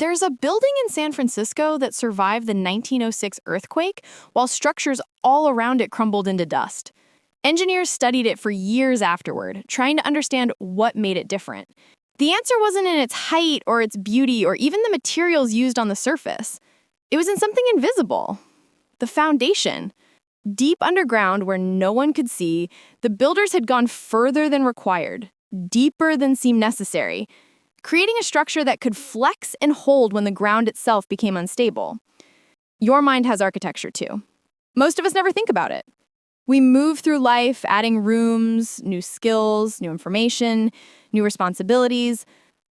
There's a building in San Francisco that survived the 1906 earthquake while structures all around it crumbled into dust. Engineers studied it for years afterward, trying to understand what made it different. The answer wasn't in its height or its beauty or even the materials used on the surface. It was in something invisible. The foundation. Deep underground where no one could see, the builders had gone further than required, deeper than seemed necessary, creating a structure that could flex and hold when the ground itself became unstable. Your mind has architecture too. Most of us never think about it. We move through life adding rooms, new skills, new information, new responsibilities,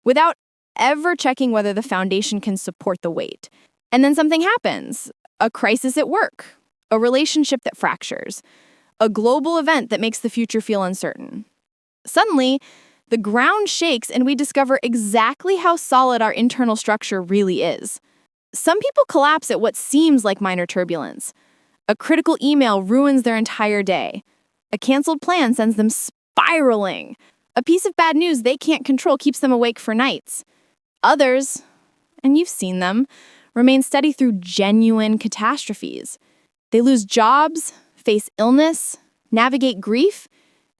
without ever checking whether the foundation can support the weight. And then something happens, a crisis at work, a relationship that fractures, a global event that makes the future feel uncertain. Suddenly, the ground shakes and we discover exactly how solid our internal structure really is. Some people collapse at what seems like minor turbulence. A critical email ruins their entire day. A canceled plan sends them spiraling. A piece of bad news they can't control keeps them awake for nights. Others, and you've seen them, remain steady through genuine catastrophes. They lose jobs, face illness, navigate grief,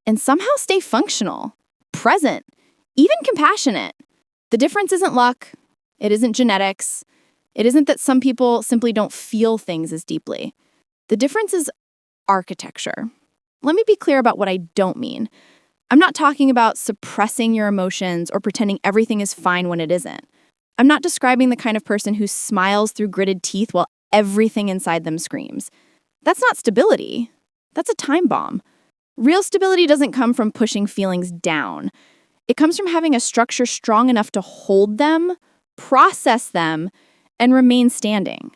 and somehow stay functional, present, even compassionate. The difference isn't luck. It isn't genetics. It isn't that some people simply don't feel things as deeply. The difference is architecture. Let me be clear about what I don't mean. I'm not talking about suppressing your emotions or pretending everything is fine when it isn't. I'm not describing the kind of person who smiles through gritted teeth while everything inside them screams. That's not stability. That's a time bomb. Real stability doesn't come from pushing feelings down. It comes from having a structure strong enough to hold them, process them, and remain standing.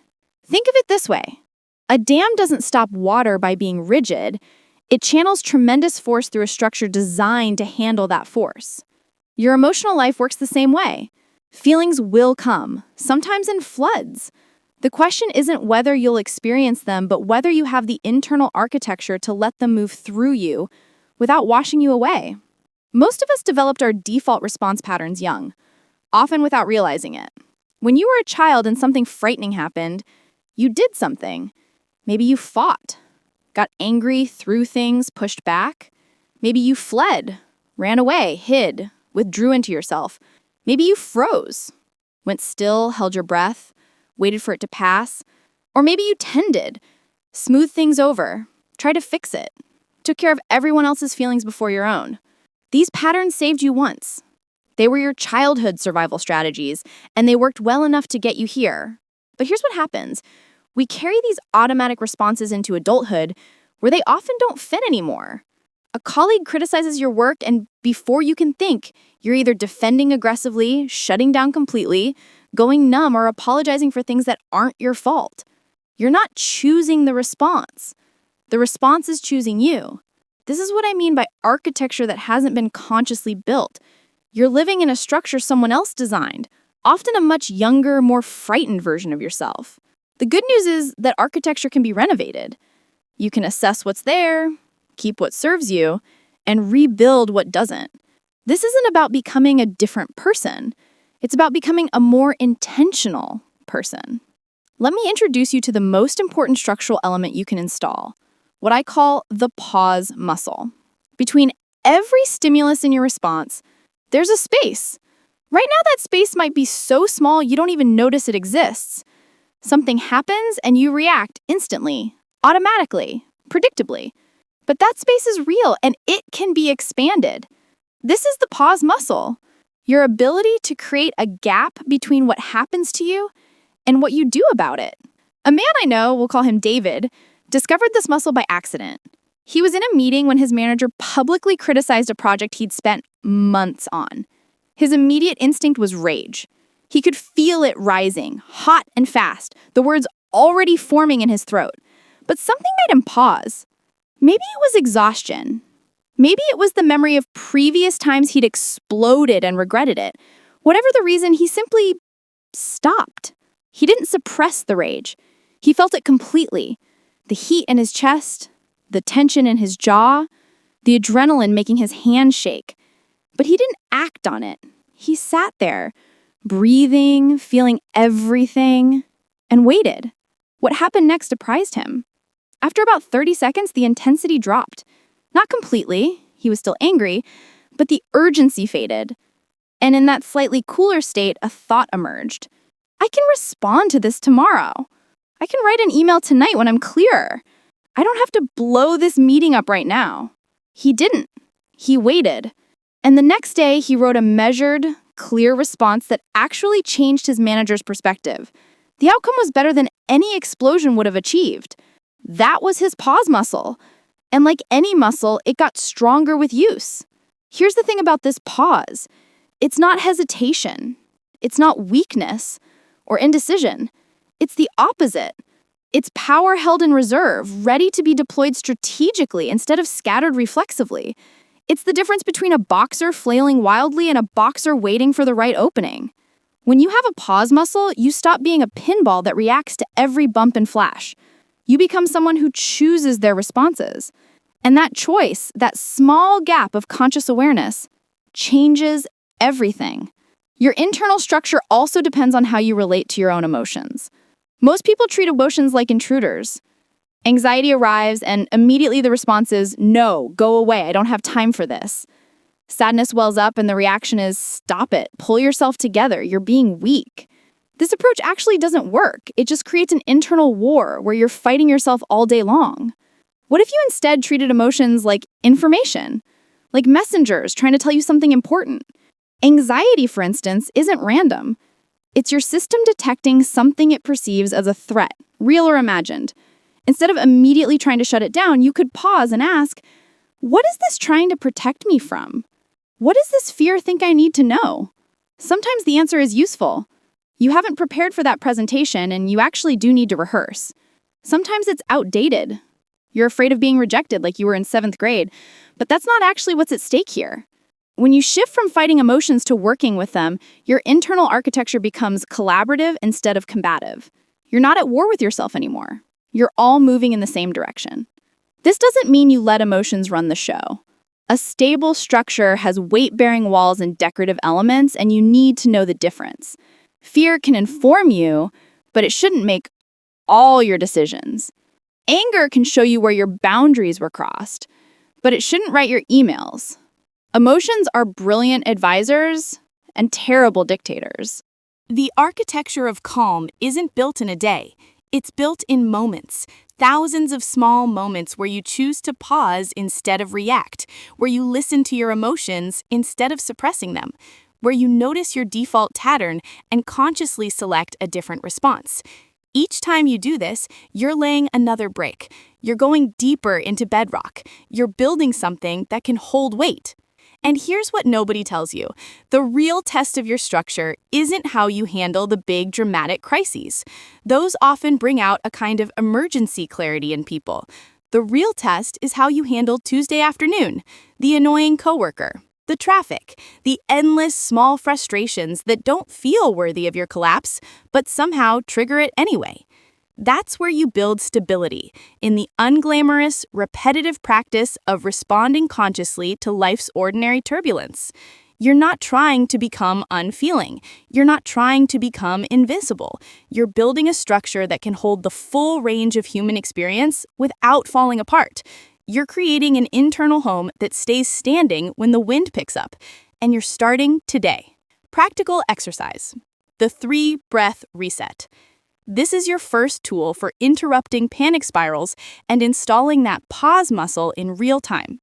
Think of it this way. A dam doesn't stop water by being rigid. It channels tremendous force through a structure designed to handle that force. Your emotional life works the same way. Feelings will come, sometimes in floods. The question isn't whether you'll experience them, but whether you have the internal architecture to let them move through you without washing you away. Most of us developed our default response patterns young, often without realizing it. When you were a child and something frightening happened, you did something. Maybe you fought, got angry, threw things, pushed back. Maybe you fled, ran away, hid, withdrew into yourself. Maybe you froze, went still, held your breath, waited for it to pass. Or maybe you tended, smoothed things over, tried to fix it, took care of everyone else's feelings before your own. These patterns saved you once. They were your childhood survival strategies, and they worked well enough to get you here. But here's what happens. We carry these automatic responses into adulthood where they often don't fit anymore. A colleague criticizes your work, and before you can think, you're either defending aggressively, shutting down completely, going numb, or apologizing for things that aren't your fault. You're not choosing the response. The response is choosing you. This is what I mean by architecture that hasn't been consciously built. You're living in a structure someone else designed, often a much younger, more frightened version of yourself. The good news is that architecture can be renovated. You can assess what's there, keep what serves you, and rebuild what doesn't. This isn't about becoming a different person. It's about becoming a more intentional person. Let me introduce you to the most important structural element you can install, what I call the pause muscle. Between every stimulus in your response, there's a space. Right now, that space might be so small you don't even notice it exists. Something happens and you react instantly, automatically, predictably. But that space is real and it can be expanded. This is the pause muscle, your ability to create a gap between what happens to you and what you do about it. A man I know, we'll call him David, discovered this muscle by accident. He was in a meeting when his manager publicly criticized a project he'd spent months on. His immediate instinct was rage. He could feel it rising, hot and fast, the words already forming in his throat. But something made him pause. Maybe it was exhaustion. Maybe it was the memory of previous times he'd exploded and regretted it. Whatever the reason, he simply stopped. He didn't suppress the rage. He felt it completely. The heat in his chest, the tension in his jaw, the adrenaline making his hands shake. But he didn't act on it. He sat there, breathing, feeling everything, and waited. What happened next surprised him. After about 30 seconds, the intensity dropped. Not completely, he was still angry, but the urgency faded. And in that slightly cooler state, a thought emerged. I can respond to this tomorrow. I can write an email tonight when I'm clearer. I don't have to blow this meeting up right now. He didn't. He waited. And the next day, he wrote a measured, clear response that actually changed his manager's perspective. The outcome was better than any explosion would have achieved. That was his pause muscle. And like any muscle, it got stronger with use. Here's the thing about this pause. It's not hesitation. It's not weakness or indecision. It's the opposite. It's power held in reserve, ready to be deployed strategically instead of scattered reflexively. It's the difference between a boxer flailing wildly and a boxer waiting for the right opening. When you have a pause muscle, you stop being a pinball that reacts to every bump and flash. You become someone who chooses their responses. And that choice, that small gap of conscious awareness, changes everything. Your internal structure also depends on how you relate to your own emotions. Most people treat emotions like intruders. Anxiety arrives, and immediately the response is, no, go away, I don't have time for this. Sadness wells up, and the reaction is, stop it, pull yourself together, you're being weak. This approach actually doesn't work. It just creates an internal war where you're fighting yourself all day long. What if you instead treated emotions like information? Like messengers trying to tell you something important? Anxiety, for instance, isn't random. It's your system detecting something it perceives as a threat, real or imagined. Instead of immediately trying to shut it down, you could pause and ask, what is this trying to protect me from? What does this fear think I need to know? Sometimes the answer is useful. You haven't prepared for that presentation, and you actually do need to rehearse. Sometimes it's outdated. You're afraid of being rejected like you were in 7th grade, but that's not actually what's at stake here. When you shift from fighting emotions to working with them, your internal architecture becomes collaborative instead of combative. You're not at war with yourself anymore. You're all moving in the same direction. This doesn't mean you let emotions run the show. A stable structure has weight-bearing walls and decorative elements, and you need to know the difference. Fear can inform you, but it shouldn't make all your decisions. Anger can show you where your boundaries were crossed, but it shouldn't write your emails. Emotions are brilliant advisors and terrible dictators. The architecture of calm isn't built in a day. It's built in moments. Thousands of small moments where you choose to pause instead of react, where you listen to your emotions instead of suppressing them, where you notice your default pattern and consciously select a different response. Each time you do this, you're laying another brick. You're going deeper into bedrock. You're building something that can hold weight. And here's what nobody tells you. The real test of your structure isn't how you handle the big dramatic crises. Those often bring out a kind of emergency clarity in people. The real test is how you handle Tuesday afternoon, the annoying coworker, the traffic, the endless small frustrations that don't feel worthy of your collapse, but somehow trigger it anyway. That's where you build stability, in the unglamorous, repetitive practice of responding consciously to life's ordinary turbulence. You're not trying to become unfeeling. You're not trying to become invisible. You're building a structure that can hold the full range of human experience without falling apart. You're creating an internal home that stays standing when the wind picks up. And you're starting today. Practical exercise. The 3-breath reset. This is your first tool for interrupting panic spirals and installing that pause muscle in real time.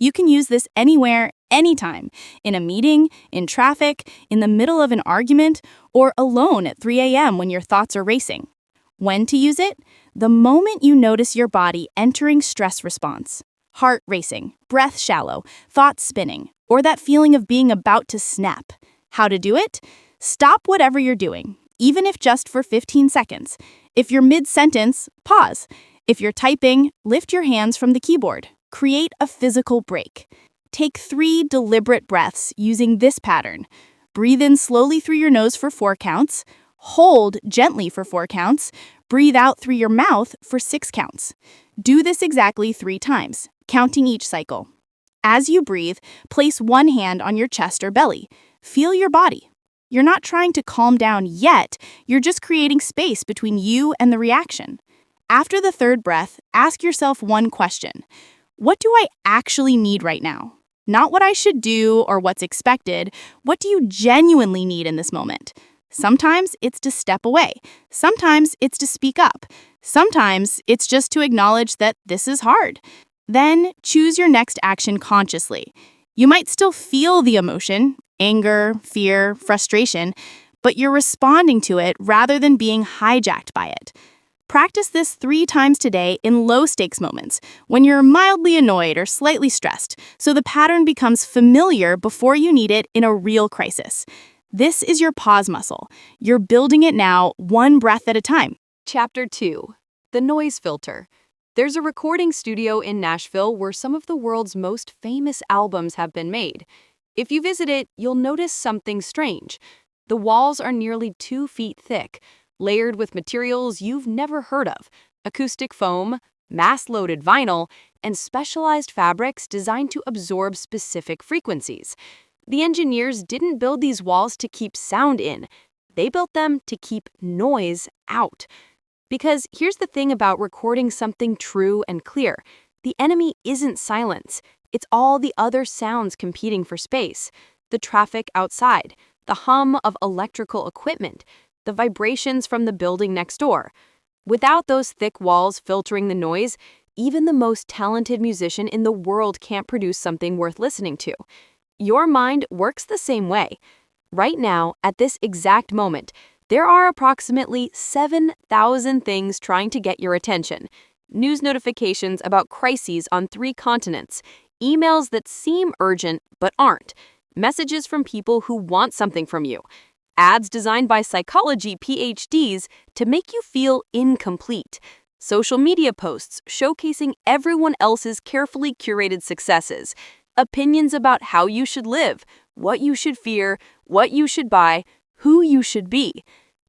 You can use this anywhere, anytime, in a meeting, in traffic, in the middle of an argument, or alone at 3 a.m. when your thoughts are racing. When to use it? The moment you notice your body entering stress response. Heart racing, breath shallow, thoughts spinning, or that feeling of being about to snap. How to do it? Stop whatever you're doing, even if just for 15 seconds. If you're mid-sentence, pause. If you're typing, lift your hands from the keyboard. Create a physical break. Take 3 deliberate breaths using this pattern. Breathe in slowly through your nose for 4 counts. Hold gently for 4 counts. Breathe out through your mouth for 6 counts. Do this exactly 3 times, counting each cycle. As you breathe, place one hand on your chest or belly. Feel your body. You're not trying to calm down yet, you're just creating space between you and the reaction. After the third breath, ask yourself one question. What do I actually need right now? Not what I should do or what's expected. What do you genuinely need in this moment? Sometimes it's to step away. Sometimes it's to speak up. Sometimes it's just to acknowledge that this is hard. Then choose your next action consciously. You might still feel the emotion, anger, fear, frustration, but you're responding to it rather than being hijacked by it. Practice this 3 times today in low-stakes moments, when you're mildly annoyed or slightly stressed, so the pattern becomes familiar before you need it in a real crisis. This is your pause muscle. You're building it now, one breath at a time. Chapter 2. The Noise Filter. There's a recording studio in Nashville where some of the world's most famous albums have been made. If you visit it, you'll notice something strange. The walls are nearly 2 feet thick, layered with materials you've never heard of: acoustic foam, mass-loaded vinyl, and specialized fabrics designed to absorb specific frequencies. The engineers didn't build these walls to keep sound in. They built them to keep noise out. Because here's the thing about recording something true and clear. The enemy isn't silence. It's all the other sounds competing for space. The traffic outside, the hum of electrical equipment, the vibrations from the building next door. Without those thick walls filtering the noise, even the most talented musician in the world can't produce something worth listening to. Your mind works the same way. Right now, at this exact moment, there are approximately 7,000 things trying to get your attention. News notifications about crises on 3 continents, emails that seem urgent but aren't, messages from people who want something from you, ads designed by psychology PhDs to make you feel incomplete, social media posts showcasing everyone else's carefully curated successes, opinions about how you should live, what you should fear, what you should buy, who you should be.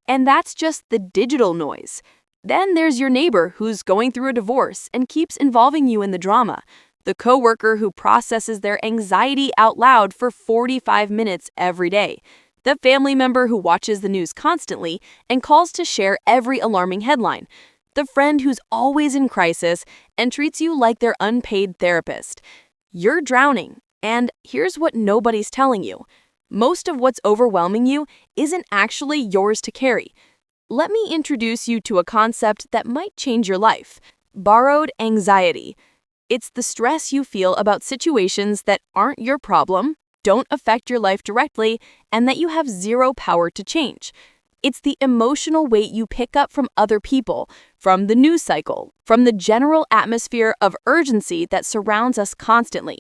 And that's just the digital noise. Then there's your neighbor who's going through a divorce and keeps involving you in the drama, the coworker who processes their anxiety out loud for 45 minutes every day, the family member who watches the news constantly and calls to share every alarming headline, the friend who's always in crisis and treats you like their unpaid therapist. You're drowning, and here's what nobody's telling you. Most of what's overwhelming you isn't actually yours to carry. Let me introduce you to a concept that might change your life: borrowed anxiety. It's the stress you feel about situations that aren't your problem, don't affect your life directly, and that you have zero power to change. It's the emotional weight you pick up from other people, from the news cycle, from the general atmosphere of urgency that surrounds us constantly.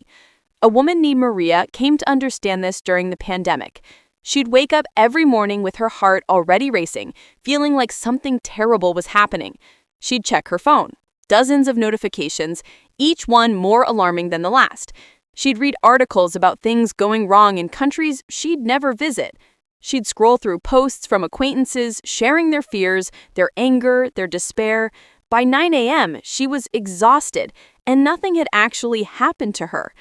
A woman named Maria came to understand this during the pandemic. She'd wake up every morning with her heart already racing, feeling like something terrible was happening. She'd check her phone. Dozens of notifications, each one more alarming than the last. She'd read articles about things going wrong in countries she'd never visit. She'd scroll through posts from acquaintances sharing their fears, their anger, their despair. By 9 a.m., she was exhausted, and nothing had actually happened to her.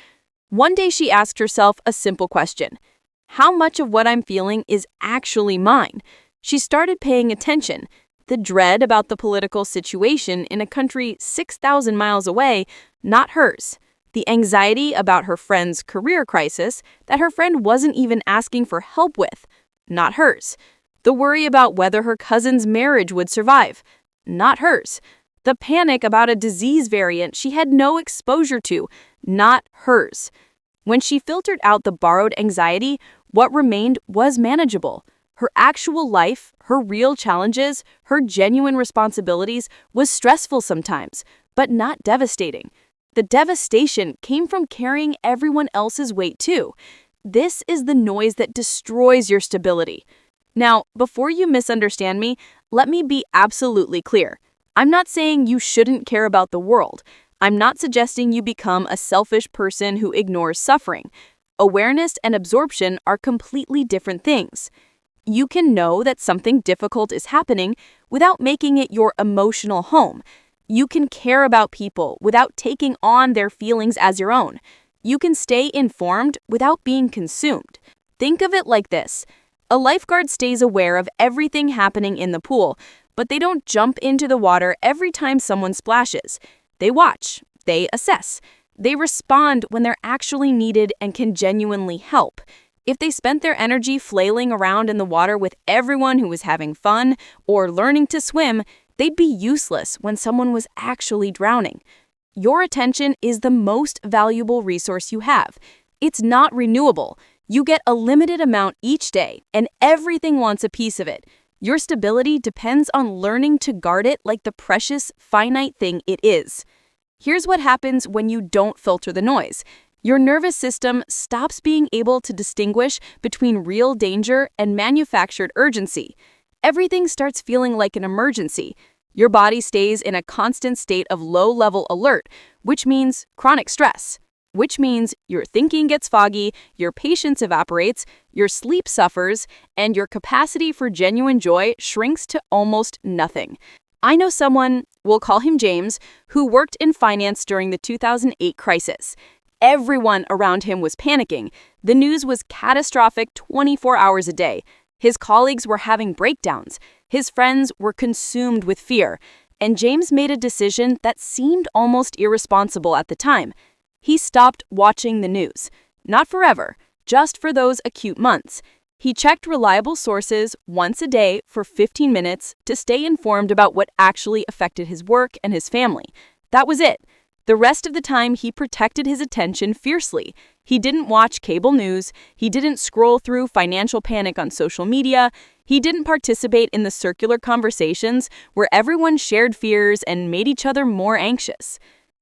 One day she asked herself a simple question: how much of what I'm feeling is actually mine? She started paying attention. The dread about the political situation in a country 6,000 miles away, not hers. The anxiety about her friend's career crisis that her friend wasn't even asking for help with, not hers. The worry about whether her cousin's marriage would survive, not hers. The panic about a disease variant she had no exposure to, not hers. When she filtered out the borrowed anxiety, what remained was manageable. Her actual life, her real challenges, her genuine responsibilities was stressful sometimes, but not devastating. The devastation came from carrying everyone else's weight too. This is the noise that destroys your stability. Now, before you misunderstand me, let me be absolutely clear. I'm not saying you shouldn't care about the world. I'm not suggesting you become a selfish person who ignores suffering. Awareness and absorption are completely different things. You can know that something difficult is happening without making it your emotional home. You can care about people without taking on their feelings as your own. You can stay informed without being consumed. Think of it like this: A lifeguard stays aware of everything happening in the pool, but they don't jump into the water every time someone splashes. They watch, they assess, they respond when they're actually needed and can genuinely help. If they spent their energy flailing around in the water with everyone who was having fun or learning to swim, they'd be useless when someone was actually drowning. Your attention is the most valuable resource you have. It's not renewable. You get a limited amount each day, and everything wants a piece of it. Your stability depends on learning to guard it like the precious, finite thing it is. Here's what happens when you don't filter the noise. Your nervous system stops being able to distinguish between real danger and manufactured urgency. Everything starts feeling like an emergency. Your body stays in a constant state of low-level alert, which means chronic stress. Which means your thinking gets foggy, your patience evaporates, your sleep suffers, and your capacity for genuine joy shrinks to almost nothing. I know someone, we'll call him James, who worked in finance during the 2008 crisis. Everyone around him was panicking. The news was catastrophic 24 hours a day. His colleagues were having breakdowns. His friends were consumed with fear. And James made a decision that seemed almost irresponsible at the time. He stopped watching the news. Not forever, just for those acute months. He checked reliable sources once a day for 15 minutes to stay informed about what actually affected his work and his family. That was it. The rest of the time, he protected his attention fiercely. He didn't watch cable news. He didn't scroll through financial panic on social media. He didn't participate in the circular conversations where everyone shared fears and made each other more anxious.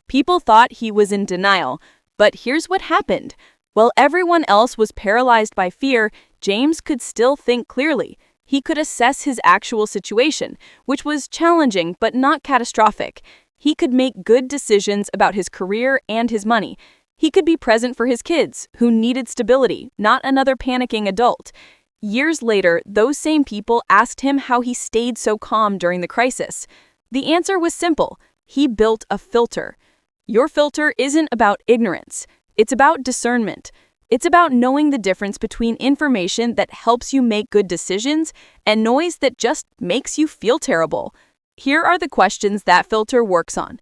People thought he was in denial, but here's what happened. While everyone else was paralyzed by fear, James could still think clearly. He could assess his actual situation, which was challenging but not catastrophic. He could make good decisions about his career and his money. He could be present for his kids, who needed stability, not another panicking adult. Years later, those same people asked him how he stayed so calm during the crisis. The answer was simple. He built a filter. Your filter isn't about ignorance. It's about discernment. It's about knowing the difference between information that helps you make good decisions and noise that just makes you feel terrible. Here are the questions that filter works on.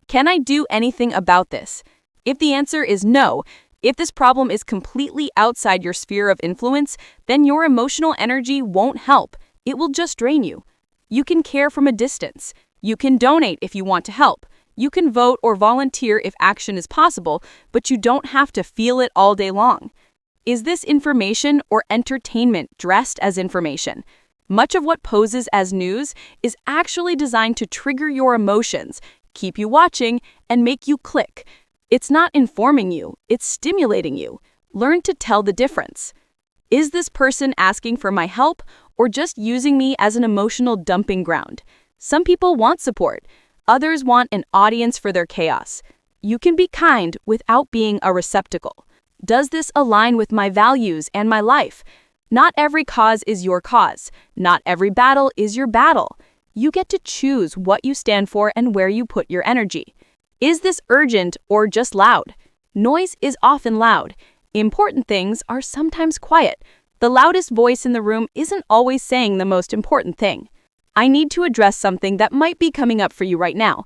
Can I do anything about this? If the answer is no, if this problem is completely outside your sphere of influence, then your emotional energy won't help. It will just drain you. You can care from a distance. You can donate if you want to help. You can vote or volunteer if action is possible, but you don't have to feel it all day long. Is this information or entertainment dressed as information? Much of what poses as news is actually designed to trigger your emotions, keep you watching, and make you click. It's not informing you, it's stimulating you. Learn to tell the difference. Is this person asking for my help or just using me as an emotional dumping ground? Some people want support. Others want an audience for their chaos. You can be kind without being a receptacle. Does this align with my values and my life? Not every cause is your cause. Not every battle is your battle. You get to choose what you stand for and where you put your energy. Is this urgent or just loud? Noise is often loud. Important things are sometimes quiet. The loudest voice in the room isn't always saying the most important thing. I need to address something that might be coming up for you right now.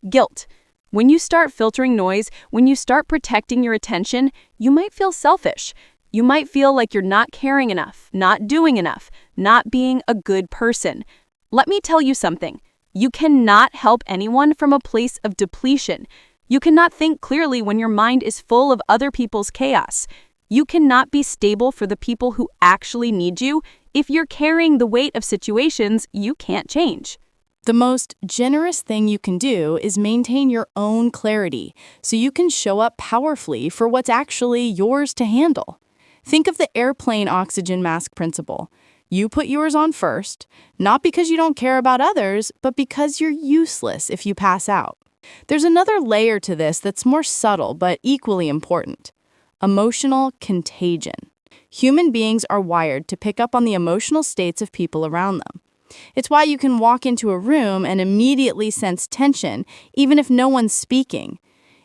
Guilt. When you start filtering noise, when you start protecting your attention, you might feel selfish. You might feel like you're not caring enough, not doing enough, not being a good person. Let me tell you something. You cannot help anyone from a place of depletion. You cannot think clearly when your mind is full of other people's chaos. You cannot be stable for the people who actually need you if you're carrying the weight of situations you can't change. The most generous thing you can do is maintain your own clarity so you can show up powerfully for what's actually yours to handle. Think of the airplane oxygen mask principle. You put yours on first, not because you don't care about others, but because you're useless if you pass out. There's another layer to this that's more subtle but equally important. Emotional contagion. Human beings are wired to pick up on the emotional states of people around them. It's why you can walk into a room and immediately sense tension, even if no one's speaking.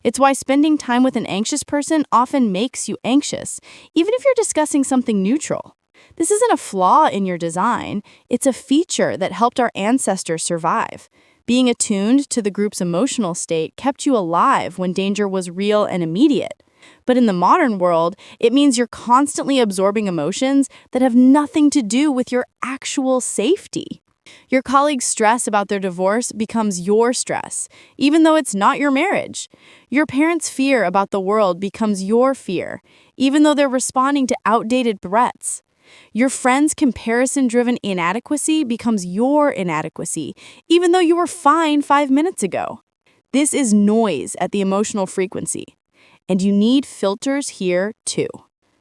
It's why spending time with an anxious person often makes you anxious, even if you're discussing something neutral. This isn't a flaw in your design, it's a feature that helped our ancestors survive. Being attuned to the group's emotional state kept you alive when danger was real and immediate. But in the modern world, it means you're constantly absorbing emotions that have nothing to do with your actual safety. Your colleague's stress about their divorce becomes your stress, even though it's not your marriage. Your parents' fear about the world becomes your fear, even though they're responding to outdated threats. Your friend's comparison-driven inadequacy becomes your inadequacy, even though you were fine 5 minutes ago. This is noise at the emotional frequency. And you need filters here, too.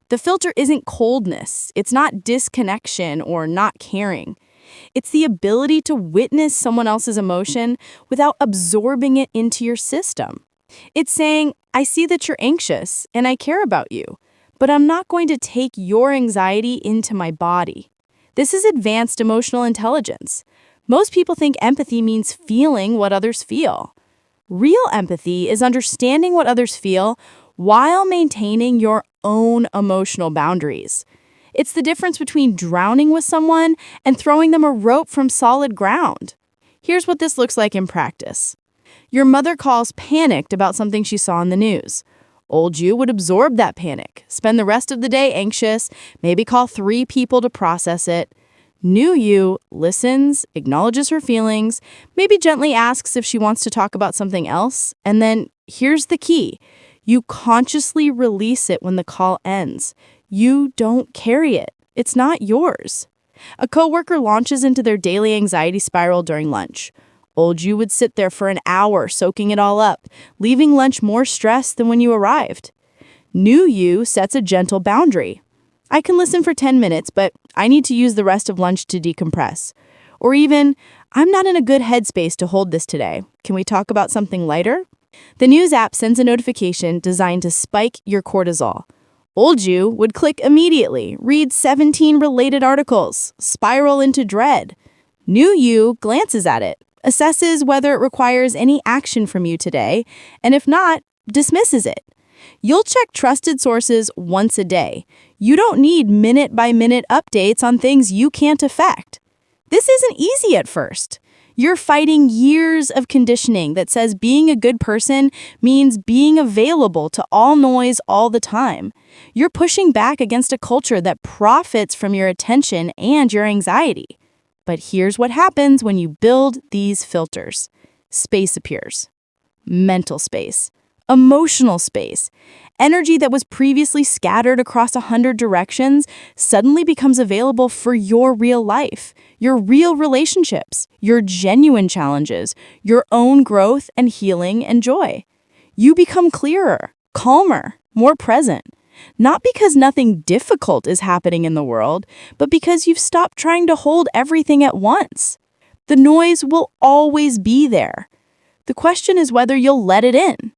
The filter isn't coldness, it's not disconnection or not caring. It's the ability to witness someone else's emotion without absorbing it into your system. It's saying, I see that you're anxious and I care about you, but I'm not going to take your anxiety into my body. This is advanced emotional intelligence. Most people think empathy means feeling what others feel. Real empathy is understanding what others feel while maintaining your own emotional boundaries. It's the difference between drowning with someone and throwing them a rope from solid ground. Here's what this looks like in practice. Your mother calls panicked about something she saw in the news. Old you would absorb that panic, spend the rest of the day anxious, maybe call 3 people to process it. New you listens, acknowledges her feelings, maybe gently asks if she wants to talk about something else, and then here's the key. You consciously release it when the call ends. You don't carry it. It's not yours. A coworker launches into their daily anxiety spiral during lunch. Old you would sit there for an hour soaking it all up, leaving lunch more stressed than when you arrived. New you sets a gentle boundary. I can listen for 10 minutes, but I need to use the rest of lunch to decompress. Or even, I'm not in a good headspace to hold this today. Can we talk about something lighter? The news app sends a notification designed to spike your cortisol. Old you would click immediately, read 17 related articles, spiral into dread. New you glances at it, assesses whether it requires any action from you today, and if not, dismisses it. You'll check trusted sources once a day. You don't need minute-by-minute updates on things you can't affect. This isn't easy at first. You're fighting years of conditioning that says being a good person means being available to all noise all the time. You're pushing back against a culture that profits from your attention and your anxiety. But here's what happens when you build these filters. Space appears. Mental space. Emotional space. Energy that was previously scattered across 100 directions suddenly becomes available for your real life, your real relationships, your genuine challenges, your own growth and healing and joy. You become clearer, calmer, more present. Not because nothing difficult is happening in the world, but because you've stopped trying to hold everything at once. The noise will always be there. The question is whether you'll let it in.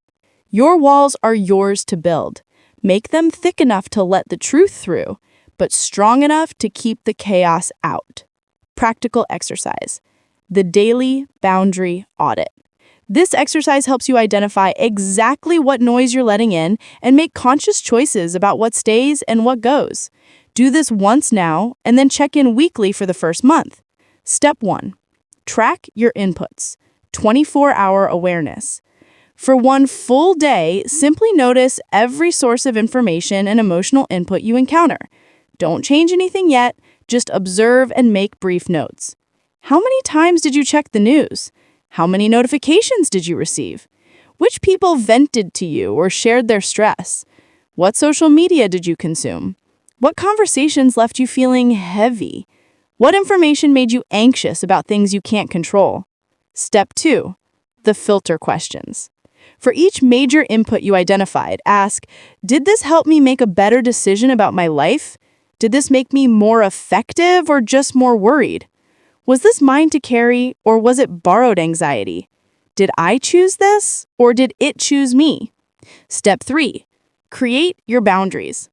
Your walls are yours to build. Make them thick enough to let the truth through, but strong enough to keep the chaos out. Practical exercise. The daily boundary audit. This exercise helps you identify exactly what noise you're letting in and make conscious choices about what stays and what goes. Do this once now and then check in weekly for the first month. Step 1. Track your inputs. 24-hour awareness. For one full day, simply notice every source of information and emotional input you encounter. Don't change anything yet, just observe and make brief notes. How many times did you check the news? How many notifications did you receive? Which people vented to you or shared their stress? What social media did you consume? What conversations left you feeling heavy? What information made you anxious about things you can't control? Step 2. The filter questions. For each major input you identified, ask, did this help me make a better decision about my life? Did this make me more effective or just more worried? Was this mine to carry or was it borrowed anxiety? Did I choose this or did it choose me? Step 3. Create your boundaries.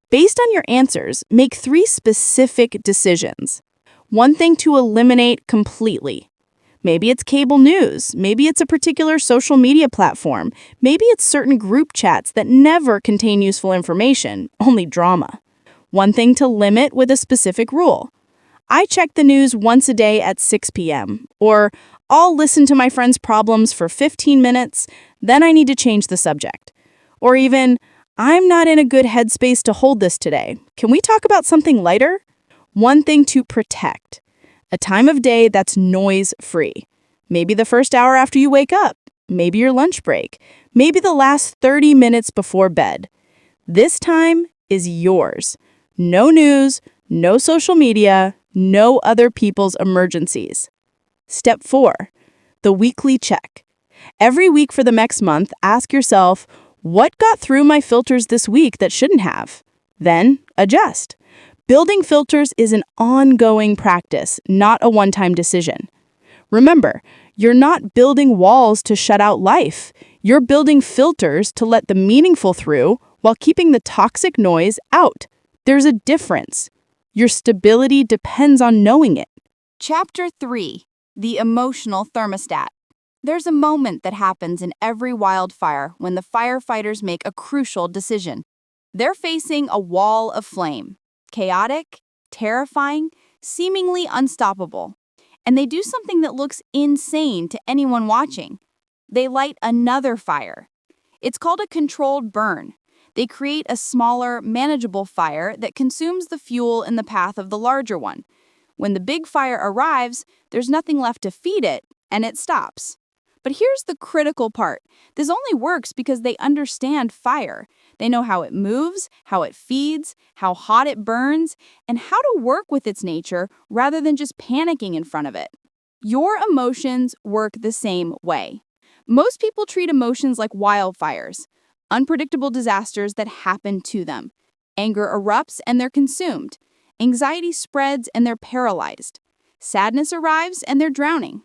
Based on your answers, make 3 specific decisions. One thing to eliminate completely. Maybe it's cable news. Maybe it's a particular social media platform. Maybe it's certain group chats that never contain useful information, only drama. One thing to limit with a specific rule. I check the news once a day at 6 p.m. Or I'll listen to my friend's problems for 15 minutes, then I need to change the subject. Or even, I'm not in a good headspace to hold this today. Can we talk about something lighter? One thing to protect. A time of day that's noise-free. Maybe the first hour after you wake up. Maybe your lunch break. Maybe the last 30 minutes before bed. This time is yours. No news, no social media, no other people's emergencies. Step 4. The weekly check. Every week for the next month, ask yourself, what got through my filters this week that shouldn't have? Then adjust. Building filters is an ongoing practice, not a one-time decision. Remember, you're not building walls to shut out life. You're building filters to let the meaningful through while keeping the toxic noise out. There's a difference. Your stability depends on knowing it. Chapter 3. The Emotional Thermostat. There's a moment that happens in every wildfire when the firefighters make a crucial decision. They're facing a wall of flame. Chaotic, terrifying, seemingly unstoppable. And they do something that looks insane to anyone watching. They light another fire. It's called a controlled burn. They create a smaller, manageable fire that consumes the fuel in the path of the larger one. When the big fire arrives, there's nothing left to feed it, and it stops. But here's the critical part. This only works because they understand fire. They know how it moves, how it feeds, how hot it burns, and how to work with its nature rather than just panicking in front of it. Your emotions work the same way. Most people treat emotions like wildfires, unpredictable disasters that happen to them. Anger erupts and they're consumed. Anxiety spreads and they're paralyzed. Sadness arrives and they're drowning.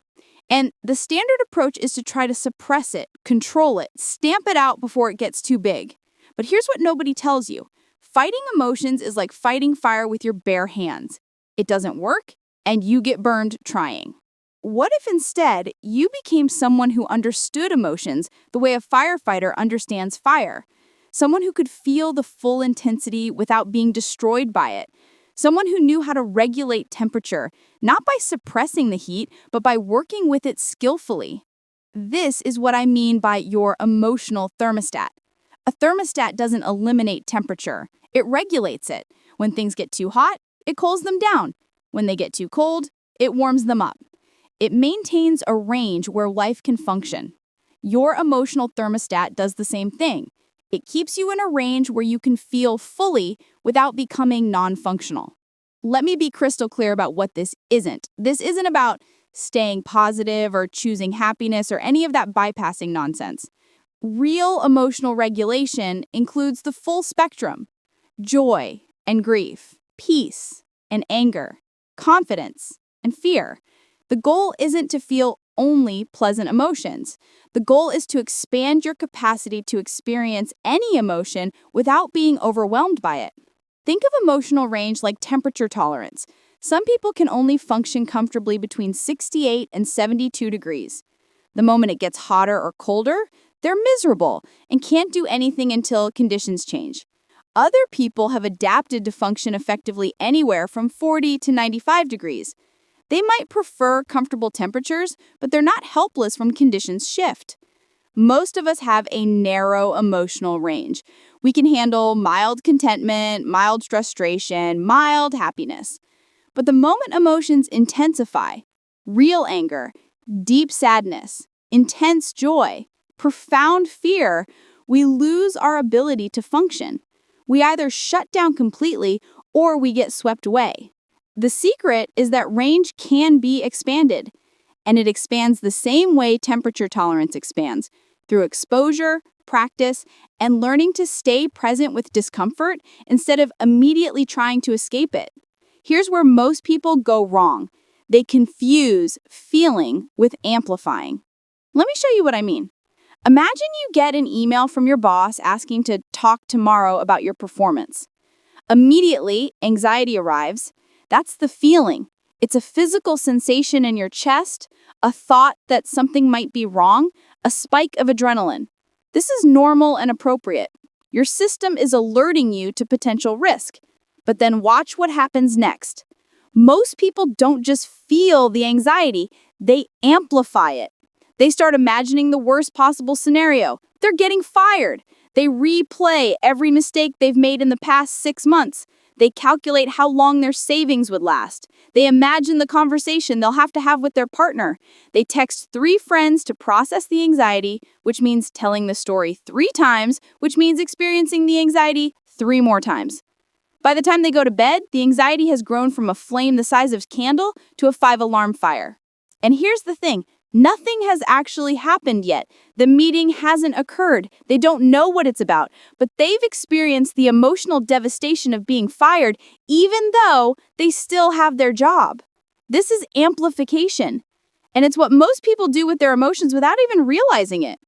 And the standard approach is to try to suppress it, control it, stamp it out before it gets too big. But here's what nobody tells you. Fighting emotions is like fighting fire with your bare hands. It doesn't work, and you get burned trying. What if instead you became someone who understood emotions the way a firefighter understands fire? Someone who could feel the full intensity without being destroyed by it. Someone who knew how to regulate temperature, not by suppressing the heat, but by working with it skillfully. This is what I mean by your emotional thermostat. A thermostat doesn't eliminate temperature. It regulates it. When things get too hot, it cools them down. When they get too cold, it warms them up. It maintains a range where life can function. Your emotional thermostat does the same thing. It keeps you in a range where you can feel fully without becoming non-functional. Let me be crystal clear about what this isn't. This isn't about staying positive or choosing happiness or any of that bypassing nonsense. Real emotional regulation includes the full spectrum: joy and grief, peace and anger, confidence and fear. The goal isn't to feel only pleasant emotions. The goal is to expand your capacity to experience any emotion without being overwhelmed by it. Think of emotional range like temperature tolerance. Some people can only function comfortably between 68 and 72 degrees. The moment it gets hotter or colder, they're miserable and can't do anything until conditions change. Other people have adapted to function effectively anywhere from 40 to 95 degrees. They might prefer comfortable temperatures, but they're not helpless when conditions shift. Most of us have a narrow emotional range. We can handle mild contentment, mild frustration, mild happiness. But the moment emotions intensify, real anger, deep sadness, intense joy, profound fear, we lose our ability to function. We either shut down completely or we get swept away. The secret is that range can be expanded, and it expands the same way temperature tolerance expands, through exposure, practice, and learning to stay present with discomfort instead of immediately trying to escape it. Here's where most people go wrong. They confuse feeling with amplifying. Let me show you what I mean. Imagine you get an email from your boss asking to talk tomorrow about your performance. Immediately, anxiety arrives. That's the feeling. It's a physical sensation in your chest, a thought that something might be wrong, a spike of adrenaline. This is normal and appropriate. Your system is alerting you to potential risk. But then watch what happens next. Most people don't just feel the anxiety, they amplify it. They start imagining the worst possible scenario. They're getting fired. They replay every mistake they've made in the past 6 months. They calculate how long their savings would last. They imagine the conversation they'll have to have with their partner. They text 3 friends to process the anxiety, which means telling the story 3 times, which means experiencing the anxiety 3 more times. By the time they go to bed, the anxiety has grown from a flame the size of a candle to a 5-alarm fire. And here's the thing. Nothing has actually happened yet. The meeting hasn't occurred. They don't know what it's about, but they've experienced the emotional devastation of being fired, even though they still have their job. This is amplification, and it's what most people do with their emotions without even realizing it.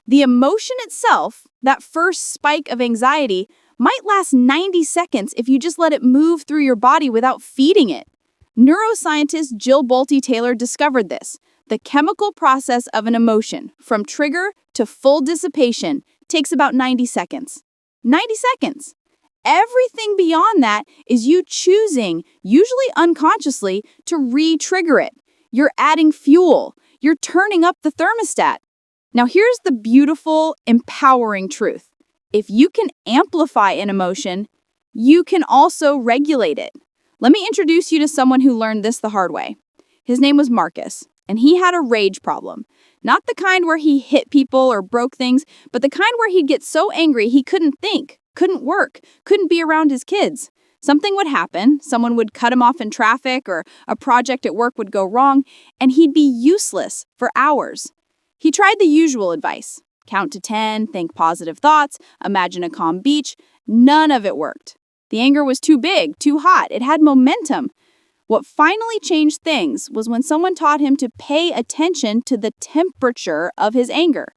The emotion itself, that first spike of anxiety, might last 90 seconds if you just let it move through your body without feeding it. Neuroscientist Jill Bolte Taylor discovered this. The chemical process of an emotion, from trigger to full dissipation, takes about 90 seconds. 90 seconds. Everything beyond that is you choosing, usually unconsciously, to re-trigger it. You're adding fuel. You're turning up the thermostat. Now here's the beautiful, empowering truth. If you can amplify an emotion, you can also regulate it. Let me introduce you to someone who learned this the hard way. His name was Marcus. And he had a rage problem. Not the kind where he hit people or broke things, but the kind where he'd get so angry he couldn't think, couldn't work, couldn't be around his kids. Something would happen, someone would cut him off in traffic, or a project at work would go wrong, and he'd be useless for hours. He tried the usual advice. Count to 10, think positive thoughts, imagine a calm beach. None of it worked. The anger was too big, too hot, it had momentum. What finally changed things was when someone taught him to pay attention to the temperature of his anger.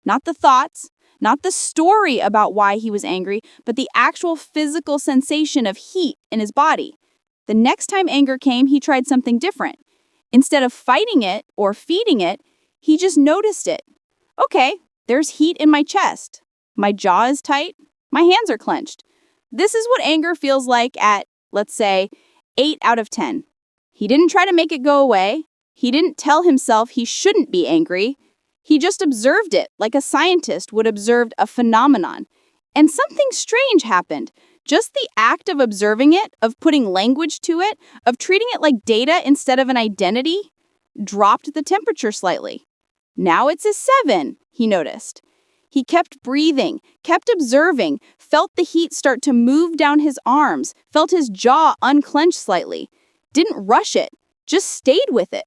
Not the thoughts, not the story about why he was angry, but the actual physical sensation of heat in his body. The next time anger came, he tried something different. Instead of fighting it or feeding it, he just noticed it. Okay, there's heat in my chest. My jaw is tight. My hands are clenched. This is what anger feels like at, let's say, 8 out of 10. He didn't try to make it go away. He didn't tell himself he shouldn't be angry. He just observed it like a scientist would observe a phenomenon. And something strange happened. Just the act of observing it, of putting language to it, of treating it like data instead of an identity, dropped the temperature slightly. Now it's a 7, he noticed. He kept breathing, kept observing, felt the heat start to move down his arms, felt his jaw unclench slightly. Didn't rush it, just stayed with it.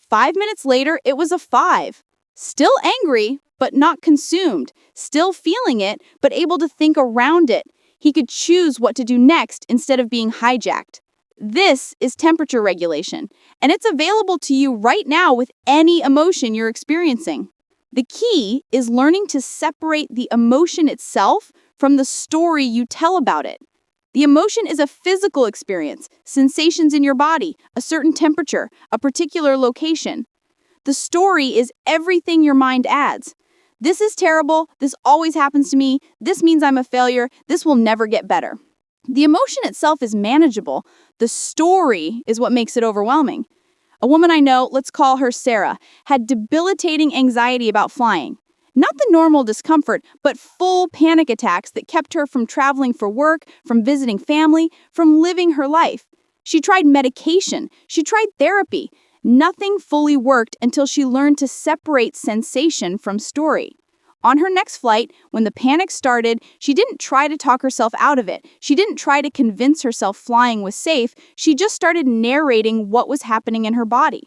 5 minutes later, it was a 5. Still angry, but not consumed. Still feeling it, but able to think around it. He could choose what to do next instead of being hijacked. This is temperature regulation, and it's available to you right now with any emotion you're experiencing. The key is learning to separate the emotion itself from the story you tell about it. The emotion is a physical experience, sensations in your body, a certain temperature, a particular location. The story is everything your mind adds. This is terrible, this always happens to me, this means I'm a failure, this will never get better. The emotion itself is manageable. The story is what makes it overwhelming. A woman I know, let's call her Sarah, had debilitating anxiety about flying. Not the normal discomfort, but full panic attacks that kept her from traveling for work, from visiting family, from living her life. She tried medication. She tried therapy. Nothing fully worked until she learned to separate sensation from story. On her next flight, when the panic started, she didn't try to talk herself out of it. She didn't try to convince herself flying was safe. She just started narrating what was happening in her body.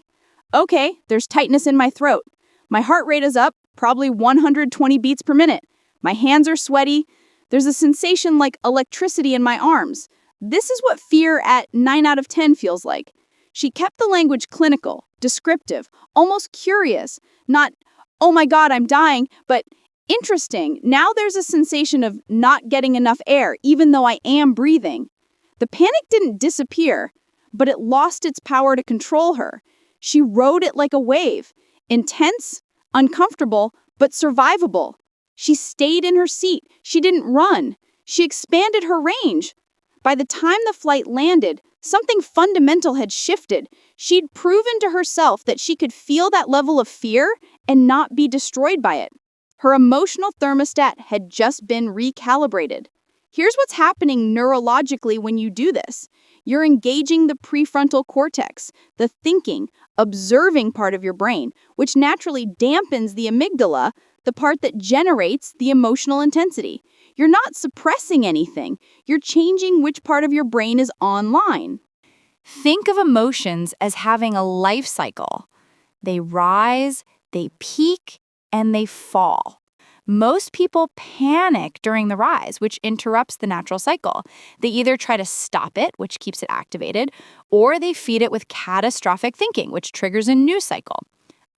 Okay, there's tightness in my throat. My heart rate is up, probably 120 beats per minute. My hands are sweaty. There's a sensation like electricity in my arms. This is what fear at 9 out of 10 feels like. She kept the language clinical, descriptive, almost curious. Not, oh my God, I'm dying, but interesting. Now there's a sensation of not getting enough air, even though I am breathing. The panic didn't disappear, but it lost its power to control her. She rode it like a wave. Intense, uncomfortable, but survivable. She stayed in her seat. She didn't run. She expanded her range. By the time the flight landed, something fundamental had shifted. She'd proven to herself that she could feel that level of fear and not be destroyed by it. Her emotional thermostat had just been recalibrated. Here's what's happening neurologically when you do this. You're engaging the prefrontal cortex, the thinking, observing part of your brain, which naturally dampens the amygdala, the part that generates the emotional intensity. You're not suppressing anything. You're changing which part of your brain is online. Think of emotions as having a life cycle. They rise, they peak, and they fall. Most people panic during the rise, which interrupts the natural cycle. They either try to stop it, which keeps it activated, or they feed it with catastrophic thinking, which triggers a new cycle.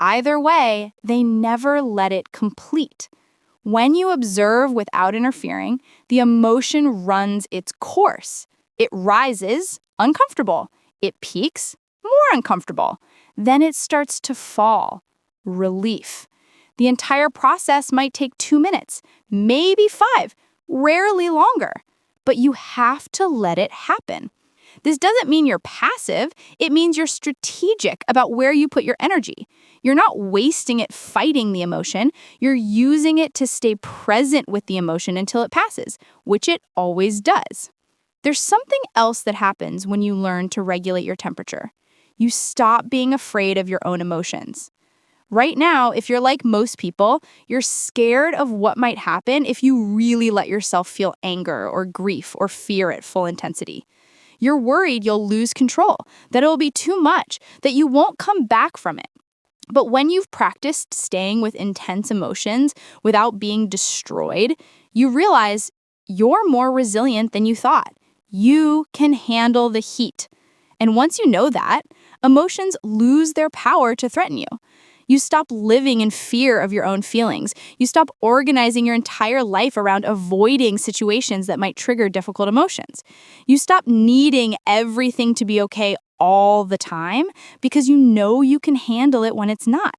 Either way, they never let it complete. When you observe without interfering, the emotion runs its course. It rises, uncomfortable. It peaks, more uncomfortable. Then it starts to fall, relief. The entire process might take 2 minutes, maybe 5, rarely longer. But you have to let it happen. This doesn't mean you're passive. It means you're strategic about where you put your energy. You're not wasting it fighting the emotion. You're using it to stay present with the emotion until it passes, which it always does. There's something else that happens when you learn to regulate your temperature. You stop being afraid of your own emotions. Right now, if you're like most people, you're scared of what might happen if you really let yourself feel anger or grief or fear at full intensity. You're worried you'll lose control, that it'll be too much, that you won't come back from it. But when you've practiced staying with intense emotions without being destroyed, you realize you're more resilient than you thought. You can handle the heat. And once you know that, emotions lose their power to threaten you. You stop living in fear of your own feelings. You stop organizing your entire life around avoiding situations that might trigger difficult emotions. You stop needing everything to be okay all the time because you know you can handle it when it's not.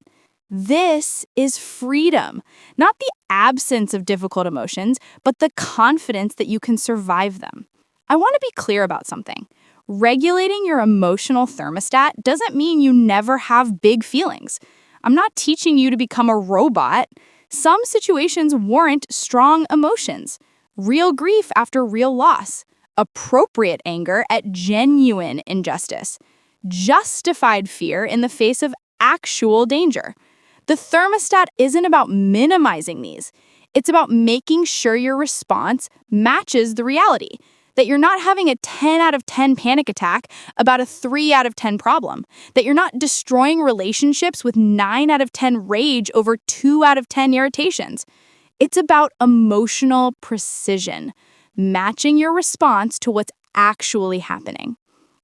This is freedom, not the absence of difficult emotions, but the confidence that you can survive them. I want to be clear about something. Regulating your emotional thermostat doesn't mean you never have big feelings. I'm not teaching you to become a robot. Some situations warrant strong emotions, real grief after real loss, appropriate anger at genuine injustice, justified fear in the face of actual danger. The thermostat isn't about minimizing these. It's about making sure your response matches the reality, that you're not having a 10 out of 10 panic attack about a 3 out of 10 problem, that you're not destroying relationships with 9 out of 10 rage over 2 out of 10 irritations. It's about emotional precision, matching your response to what's actually happening.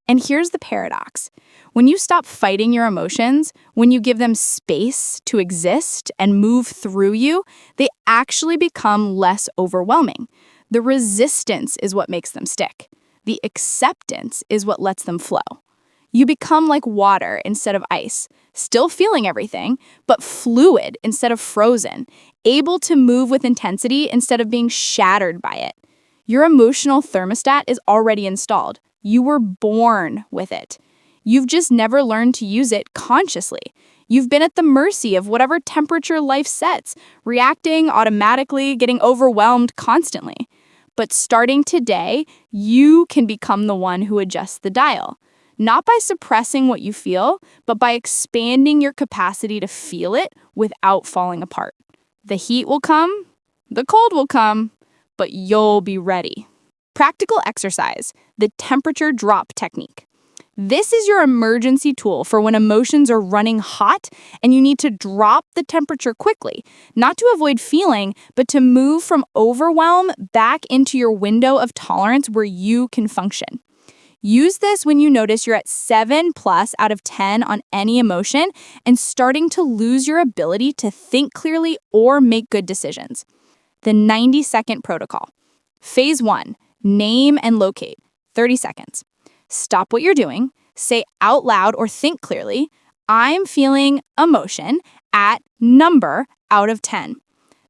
And here's the paradox. When you stop fighting your emotions, when you give them space to exist and move through you, they actually become less overwhelming. The resistance is what makes them stick. The acceptance is what lets them flow. You become like water instead of ice, still feeling everything, but fluid instead of frozen, able to move with intensity instead of being shattered by it. Your emotional thermostat is already installed. You were born with it. You've just never learned to use it consciously. You've been at the mercy of whatever temperature life sets, reacting automatically, getting overwhelmed constantly. But starting today, you can become the one who adjusts the dial. Not by suppressing what you feel, but by expanding your capacity to feel it without falling apart. The heat will come, the cold will come, but you'll be ready. Practical exercise, the temperature drop technique. This is your emergency tool for when emotions are running hot and you need to drop the temperature quickly, not to avoid feeling, but to move from overwhelm back into your window of tolerance where you can function. Use this when you notice you're at 7+ out of 10 on any emotion and starting to lose your ability to think clearly or make good decisions. The 90-second protocol. Phase 1, name and locate, 30 seconds. Stop what you're doing, say out loud or think clearly, I'm feeling emotion at number out of 10.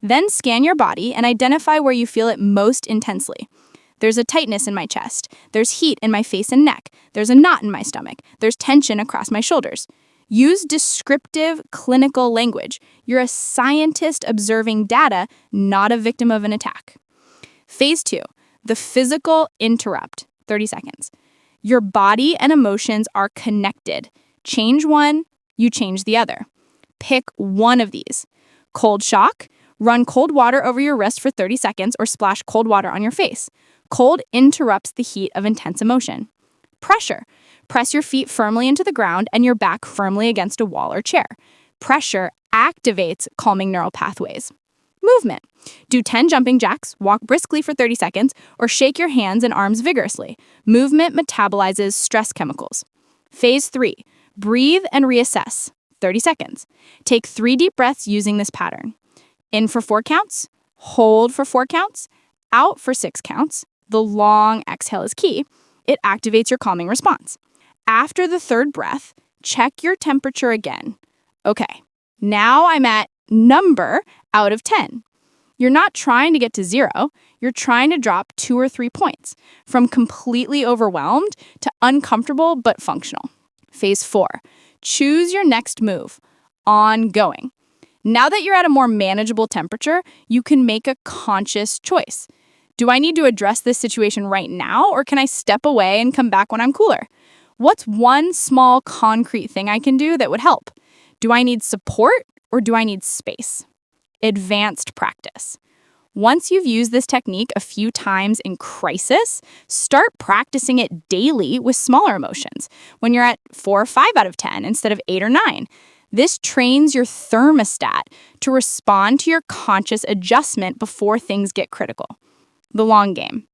Then scan your body and identify where you feel it most intensely. There's a tightness in my chest. There's heat in my face and neck. There's a knot in my stomach. There's tension across my shoulders. Use descriptive clinical language. You're a scientist observing data, not a victim of an attack. Phase 2, the physical interrupt, 30 seconds. Your body and emotions are connected. Change one, you change the other. Pick one of these. Cold shock, run cold water over your wrist for 30 seconds or splash cold water on your face. Cold interrupts the heat of intense emotion. Pressure, press your feet firmly into the ground and your back firmly against a wall or chair. Pressure activates calming neural pathways. Movement, do 10 jumping jacks, walk briskly for 30 seconds, or shake your hands and arms vigorously. Movement metabolizes stress chemicals. Phase 3, breathe and reassess, 30 seconds. Take 3 deep breaths using this pattern. In for 4 counts, hold for 4 counts, out for 6 counts. The long exhale is key. It activates your calming response. After the 3rd breath, check your temperature again. Okay, now I'm at number out of 10. You're not trying to get to 0. You're trying to drop 2 or 3 points from completely overwhelmed to uncomfortable but functional. Phase 4, choose your next move. Ongoing. Now that you're at a more manageable temperature, you can make a conscious choice. Do I need to address this situation right now, or can I step away and come back when I'm cooler? What's one small concrete thing I can do that would help? Do I need support or do I need space? Advanced practice. Once you've used this technique a few times in crisis, start practicing it daily with smaller emotions when you're at 4 or 5 out of 10 instead of 8 or 9. This trains your thermostat to respond to your conscious adjustment before things get critical. The long game.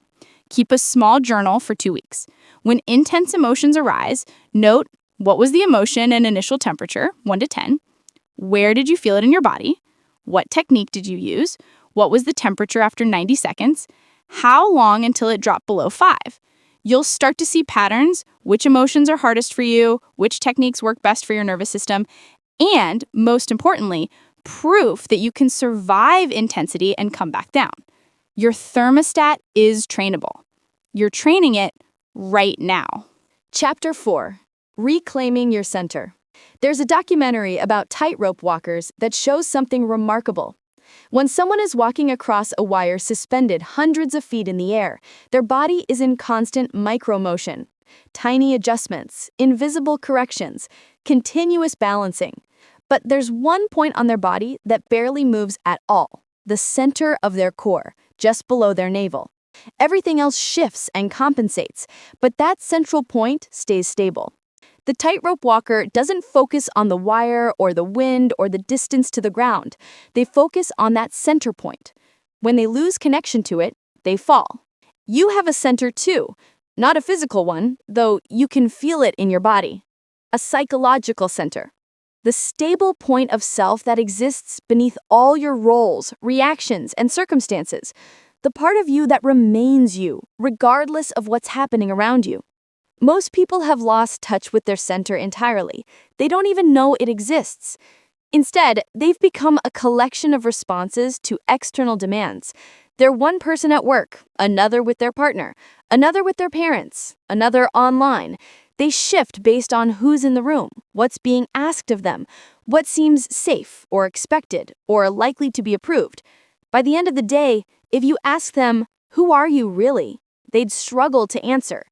Keep a small journal for 2 weeks. When intense emotions arise, note what was the emotion and initial temperature, 1 to 10. Where did you feel it in your body? What technique did you use? What was the temperature after 90 seconds? How long until it dropped below 5? You'll start to see patterns, which emotions are hardest for you, which techniques work best for your nervous system, and, most importantly, proof that you can survive intensity and come back down. Your thermostat is trainable. You're training it right now. Chapter 4, Reclaiming Your Center. There's a documentary about tightrope walkers that shows something remarkable. When someone is walking across a wire suspended hundreds of feet in the air, their body is in constant micromotion. Tiny adjustments, invisible corrections, continuous balancing. But there's one point on their body that barely moves at all, the center of their core, just below their navel. Everything else shifts and compensates, but that central point stays stable. The tightrope walker doesn't focus on the wire or the wind or the distance to the ground. They focus on that center point. When they lose connection to it, they fall. You have a center too, not a physical one, though you can feel it in your body. A psychological center. The stable point of self that exists beneath all your roles, reactions, and circumstances. The part of you that remains you, regardless of what's happening around you. Most people have lost touch with their center entirely. They don't even know it exists. Instead, they've become a collection of responses to external demands. They're one person at work, another with their partner, another with their parents, another online. They shift based on who's in the room, what's being asked of them, what seems safe or expected or likely to be approved. By the end of the day, if you ask them, "Who are you really?" they'd struggle to answer.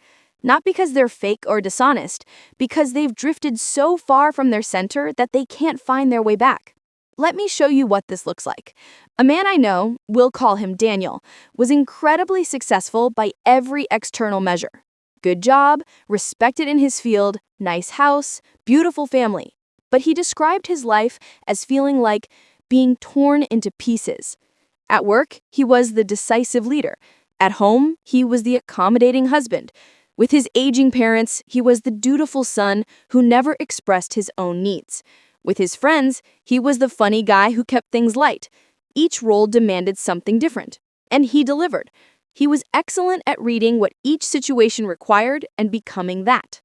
Not because they're fake or dishonest, because they've drifted so far from their center that they can't find their way back. Let me show you what this looks like. A man I know, we'll call him Daniel, was incredibly successful by every external measure. Good job, respected in his field, nice house, beautiful family. But he described his life as feeling like being torn into pieces. At work, he was the decisive leader. At home, he was the accommodating husband. With his aging parents, he was the dutiful son who never expressed his own needs. With his friends, he was the funny guy who kept things light. Each role demanded something different, and he delivered. He was excellent at reading what each situation required and becoming that.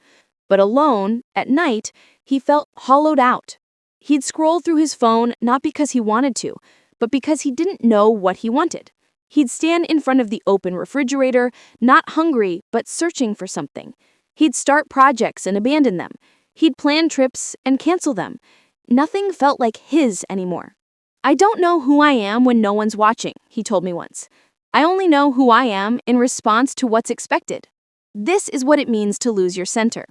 But alone, at night, he felt hollowed out. He'd scroll through his phone not because he wanted to, but because he didn't know what he wanted. He'd stand in front of the open refrigerator, not hungry, but searching for something. He'd start projects and abandon them. He'd plan trips and cancel them. Nothing felt like his anymore. "I don't know who I am when no one's watching," he told me once. "I only know who I am in response to what's expected." This is what it means to lose your center.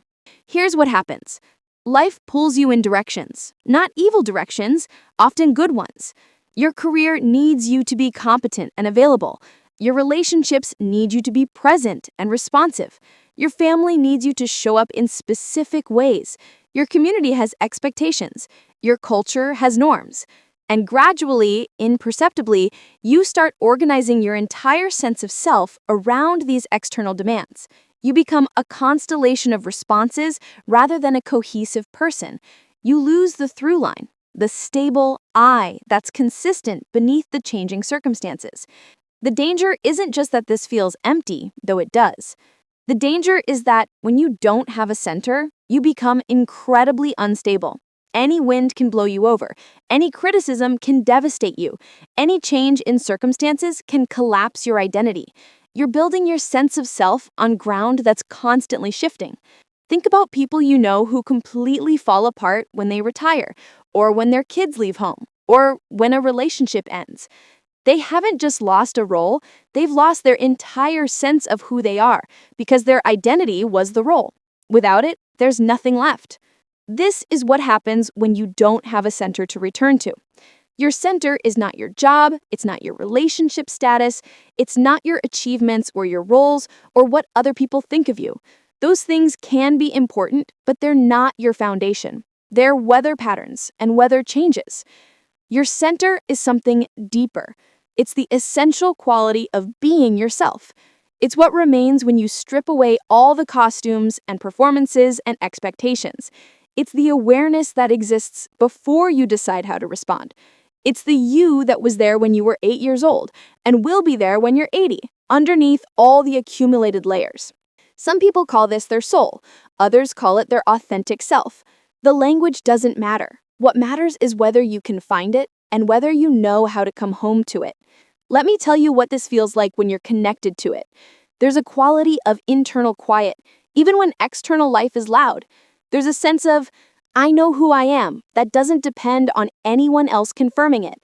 Here's what happens. Life pulls you in directions, not evil directions, often good ones. Your career needs you to be competent and available. Your relationships need you to be present and responsive. Your family needs you to show up in specific ways. Your community has expectations. Your culture has norms. And gradually, imperceptibly, you start organizing your entire sense of self around these external demands. You become a constellation of responses rather than a cohesive person. You lose the through line, the stable I that's consistent beneath the changing circumstances. The danger isn't just that this feels empty, though it does. The danger is that when you don't have a center, you become incredibly unstable. Any wind can blow you over. Any criticism can devastate you. Any change in circumstances can collapse your identity. You're building your sense of self on ground that's constantly shifting. Think about people you know who completely fall apart when they retire, or when their kids leave home, or when a relationship ends. They haven't just lost a role, they've lost their entire sense of who they are, because their identity was the role. Without it, there's nothing left. This is what happens when you don't have a center to return to. Your center is not your job, it's not your relationship status, it's not your achievements or your roles or what other people think of you. Those things can be important, but they're not your foundation. They're weather patterns and weather changes. Your center is something deeper. It's the essential quality of being yourself. It's what remains when you strip away all the costumes and performances and expectations. It's the awareness that exists before you decide how to respond. It's the you that was there when you were 8 years old and will be there when you're 80, underneath all the accumulated layers. Some people call this their soul. Others call it their authentic self. The language doesn't matter. What matters is whether you can find it and whether you know how to come home to it. Let me tell you what this feels like when you're connected to it. There's a quality of internal quiet, even when external life is loud. There's a sense of, I know who I am, that doesn't depend on anyone else confirming it.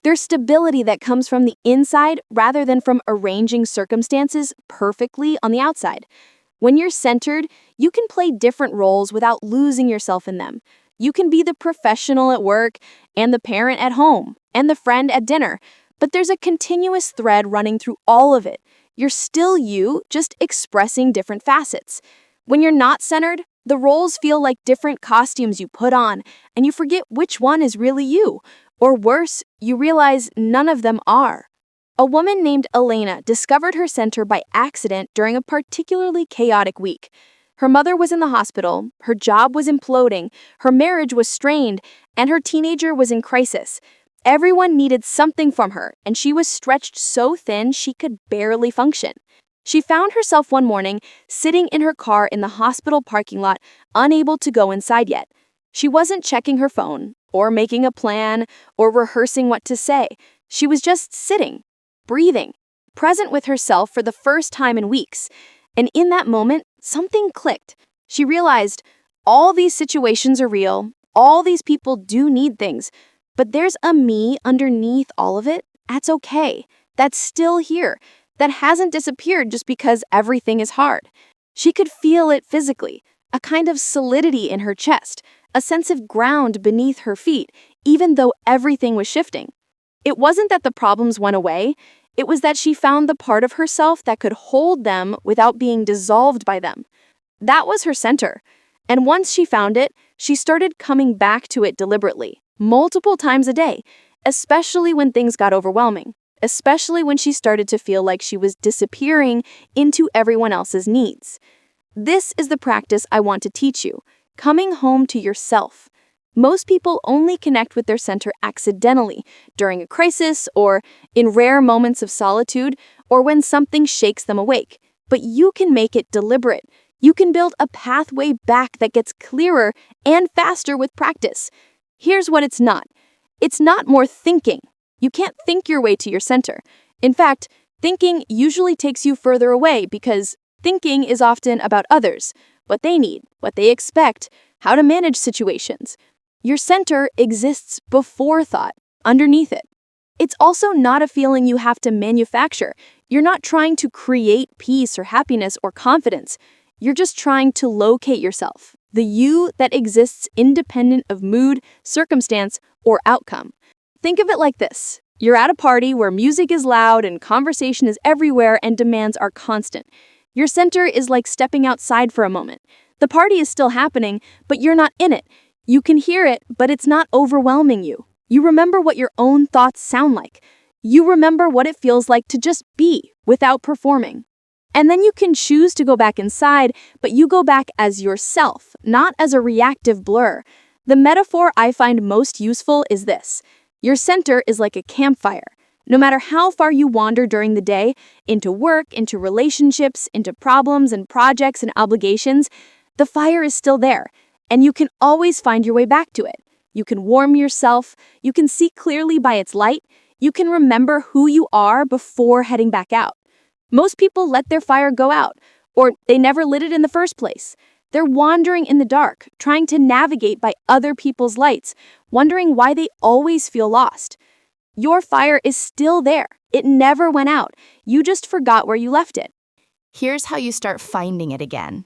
There's stability that comes from the inside rather than from arranging circumstances perfectly on the outside. When you're centered, you can play different roles without losing yourself in them. You can be the professional at work, and the parent at home, and the friend at dinner, but there's a continuous thread running through all of it. You're still you, just expressing different facets. When you're not centered, the roles feel like different costumes you put on, and you forget which one is really you. Or worse, you realize none of them are. A woman named Elena discovered her center by accident during a particularly chaotic week. Her mother was in the hospital, her job was imploding, her marriage was strained, and her teenager was in crisis. Everyone needed something from her, and she was stretched so thin she could barely function. She found herself one morning sitting in her car in the hospital parking lot, unable to go inside yet. She wasn't checking her phone, or making a plan, or rehearsing what to say. She was just sitting, breathing, present with herself for the first time in weeks. And in that moment, something clicked. She realized all these situations are real, all these people do need things, but there's a me underneath all of it. That's okay. That's still here. That hasn't disappeared just because everything is hard. She could feel it physically, a kind of solidity in her chest, a sense of ground beneath her feet, even though everything was shifting. It wasn't that the problems went away, it was that she found the part of herself that could hold them without being dissolved by them. That was her center. And once she found it, she started coming back to it deliberately, multiple times a day, especially when things got overwhelming. Especially when she started to feel like she was disappearing into everyone else's needs. This is the practice I want to teach you, coming home to yourself. Most people only connect with their center accidentally, during a crisis, or in rare moments of solitude, or when something shakes them awake. But you can make it deliberate. You can build a pathway back that gets clearer and faster with practice. Here's what it's not. It's not more thinking. You can't think your way to your center. In fact, thinking usually takes you further away because thinking is often about others, what they need, what they expect, how to manage situations. Your center exists before thought, underneath it. It's also not a feeling you have to manufacture. You're not trying to create peace or happiness or confidence. You're just trying to locate yourself, the you that exists independent of mood, circumstance, or outcome. Think of it like this. You're at a party where music is loud and conversation is everywhere and demands are constant. Your center is like stepping outside for a moment. The party is still happening, but you're not in it. You can hear it, but it's not overwhelming you. You remember what your own thoughts sound like. You remember what it feels like to just be without performing. And then you can choose to go back inside, but you go back as yourself, not as a reactive blur. The metaphor I find most useful is this. Your center is like a campfire. No matter how far you wander during the day, into work, into relationships, into problems and projects and obligations, the fire is still there, and you can always find your way back to it. You can warm yourself, you can see clearly by its light, you can remember who you are before heading back out. Most people let their fire go out, or they never lit it in the first place. They're wandering in the dark, trying to navigate by other people's lights, wondering why they always feel lost. Your fire is still there. It never went out. You just forgot where you left it. Here's how you start finding it again.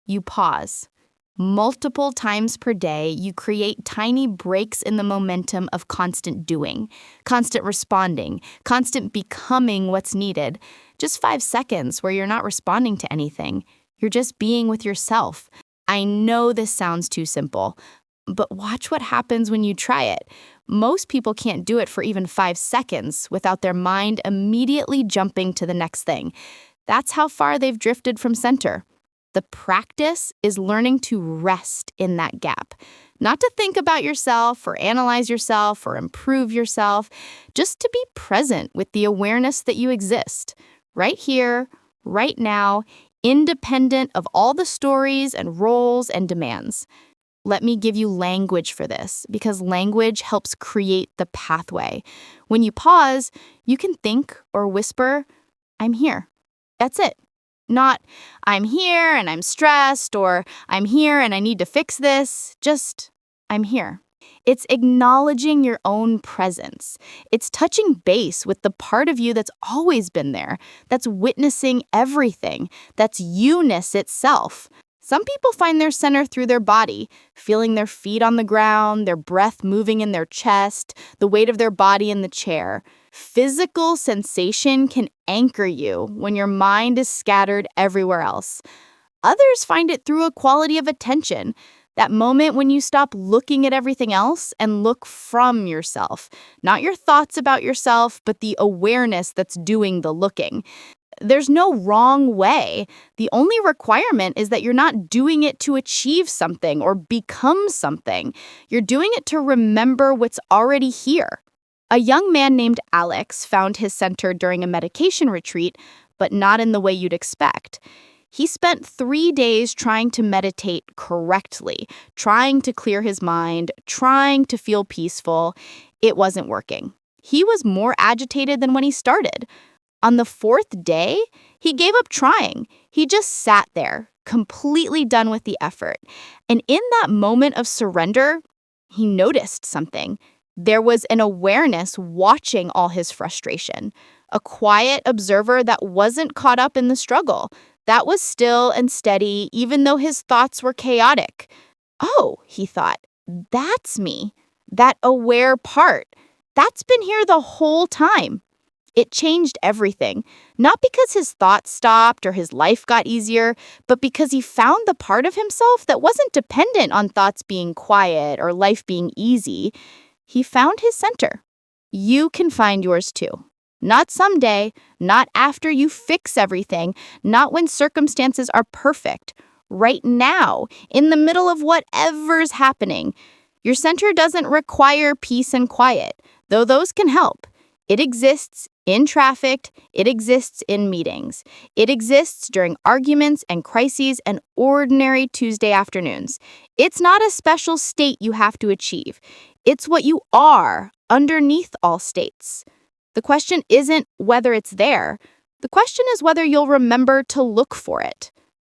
You pause. Multiple times per day, you create tiny breaks in the momentum of constant doing, constant responding, constant becoming what's needed. Just 5 seconds where you're not responding to anything. You're just being with yourself. I know this sounds too simple, but watch what happens when you try it. Most people can't do it for even 5 seconds without their mind immediately jumping to the next thing. That's how far they've drifted from center. The practice is learning to rest in that gap. Not to think about yourself or analyze yourself or improve yourself, just to be present with the awareness that you exist. Right here, right now, independent of all the stories and roles and demands. Let me give you language for this, because language helps create the pathway. When you pause, you can think or whisper, "I'm here." That's it. Not, "I'm here and I'm stressed," or "I'm here and I need to fix this." Just, "I'm here." It's acknowledging your own presence. It's touching base with the part of you that's always been there, that's witnessing everything, that's you-ness itself. Some people find their center through their body, feeling their feet on the ground, their breath moving in their chest, the weight of their body in the chair. Physical sensation can anchor you when your mind is scattered everywhere else. Others find it through a quality of attention, that moment when you stop looking at everything else and look from yourself. Not your thoughts about yourself, but the awareness that's doing the looking. There's no wrong way. The only requirement is that you're not doing it to achieve something or become something. You're doing it to remember what's already here. A young man named Alex found his center during a medication retreat, but not in the way you'd expect. He spent 3 days trying to meditate correctly, trying to clear his mind, trying to feel peaceful. It wasn't working. He was more agitated than when he started. On the 4th day, he gave up trying. He just sat there, completely done with the effort. And in that moment of surrender, he noticed something. There was an awareness watching all his frustration, a quiet observer that wasn't caught up in the struggle, that was still and steady even though his thoughts were chaotic. "Oh," he thought, "that's me, that aware part. That's been here the whole time." It changed everything, not because his thoughts stopped or his life got easier, but because he found the part of himself that wasn't dependent on thoughts being quiet or life being easy. He found his center. You can find yours too. Not someday, not after you fix everything, not when circumstances are perfect. Right now, in the middle of whatever's happening. Your center doesn't require peace and quiet, though those can help. It exists in traffic, it exists in meetings. It exists during arguments and crises and ordinary Tuesday afternoons. It's not a special state you have to achieve. It's what you are underneath all states. The question isn't whether it's there. The question is whether you'll remember to look for it.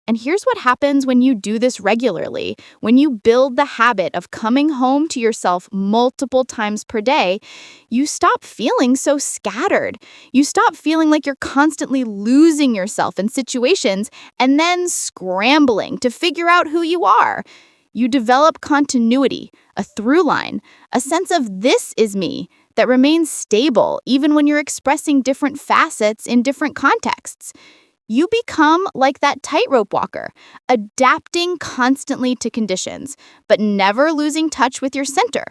And here's what happens when you do this regularly. When you build the habit of coming home to yourself multiple times per day, you stop feeling so scattered. You stop feeling like you're constantly losing yourself in situations and then scrambling to figure out who you are. You develop continuity, a through line, a sense of this is me that remains stable even when you're expressing different facets in different contexts. You become like that tightrope walker, adapting constantly to conditions, but never losing touch with your center.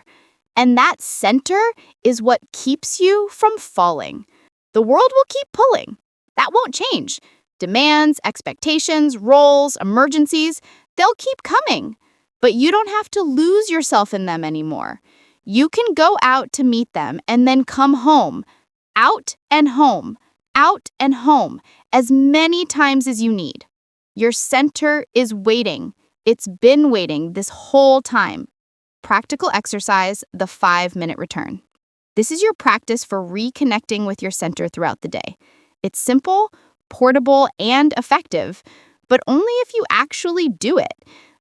And that center is what keeps you from falling. The world will keep pulling. That won't change. Demands, expectations, roles, emergencies, they'll keep coming. But you don't have to lose yourself in them anymore. You can go out to meet them and then come home, out and home, out and home, as many times as you need. Your center is waiting. It's been waiting this whole time. Practical exercise, the 5-minute return. This is your practice for reconnecting with your center throughout the day. It's simple, portable, and effective, but only if you actually do it.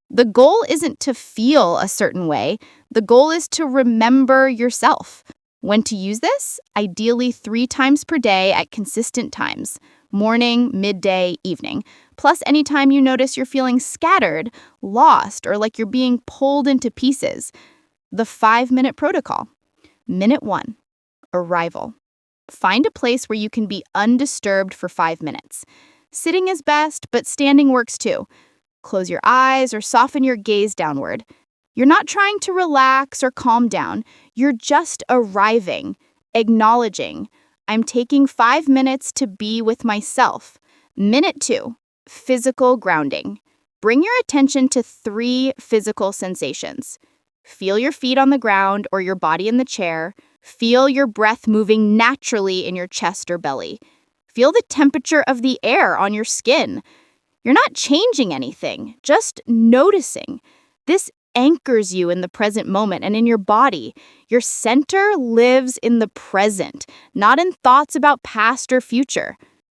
The goal isn't to feel a certain way. The goal is to remember yourself. When to use this? Ideally 3 times per day at consistent times. Morning, midday, evening. Plus anytime you notice you're feeling scattered, lost, or like you're being pulled into pieces. The 5-minute protocol. Minute 1. Arrival. Find a place where you can be undisturbed for 5 minutes. Sitting is best, but standing works too. Close your eyes or soften your gaze downward. You're not trying to relax or calm down. You're just arriving, acknowledging. I'm taking 5 minutes to be with myself. Minute 2, physical grounding. Bring your attention to 3 physical sensations. Feel your feet on the ground or your body in the chair. Feel your breath moving naturally in your chest or belly. Feel the temperature of the air on your skin. You're not changing anything, just noticing. This anchors you in the present moment and in your body. Your center lives in the present, not in thoughts about past or future.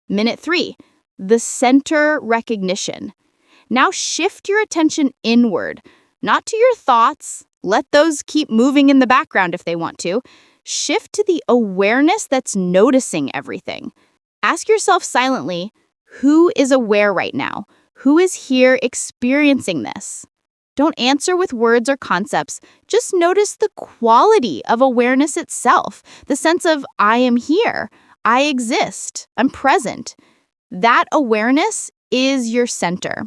Minute 3, the center recognition. Now shift your attention inward, not to your thoughts. Let those keep moving in the background if they want to. Shift to the awareness that's noticing everything. Ask yourself silently, who is aware right now? Who is here experiencing this? Don't answer with words or concepts. Just notice the quality of awareness itself, the sense of I am here, I exist, I'm present. That awareness is your center.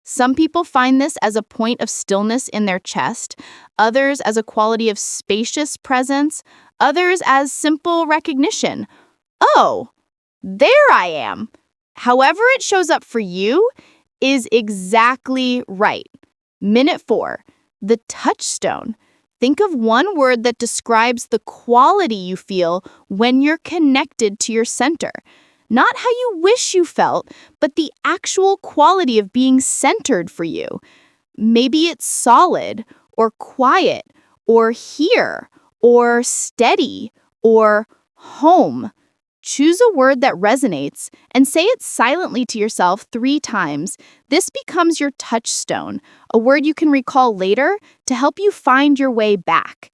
Some people find this as a point of stillness in their chest, others as a quality of spacious presence, others as simple recognition. Oh, there I am. However it shows up for you is exactly right. Minute 4, the touchstone. Think of one word that describes the quality you feel when you're connected to your center. Not how you wish you felt, but the actual quality of being centered for you. Maybe it's solid, or quiet, or here, or steady, or home. Choose a word that resonates and say it silently to yourself 3 times. This becomes your touchstone, a word you can recall later to help you find your way back.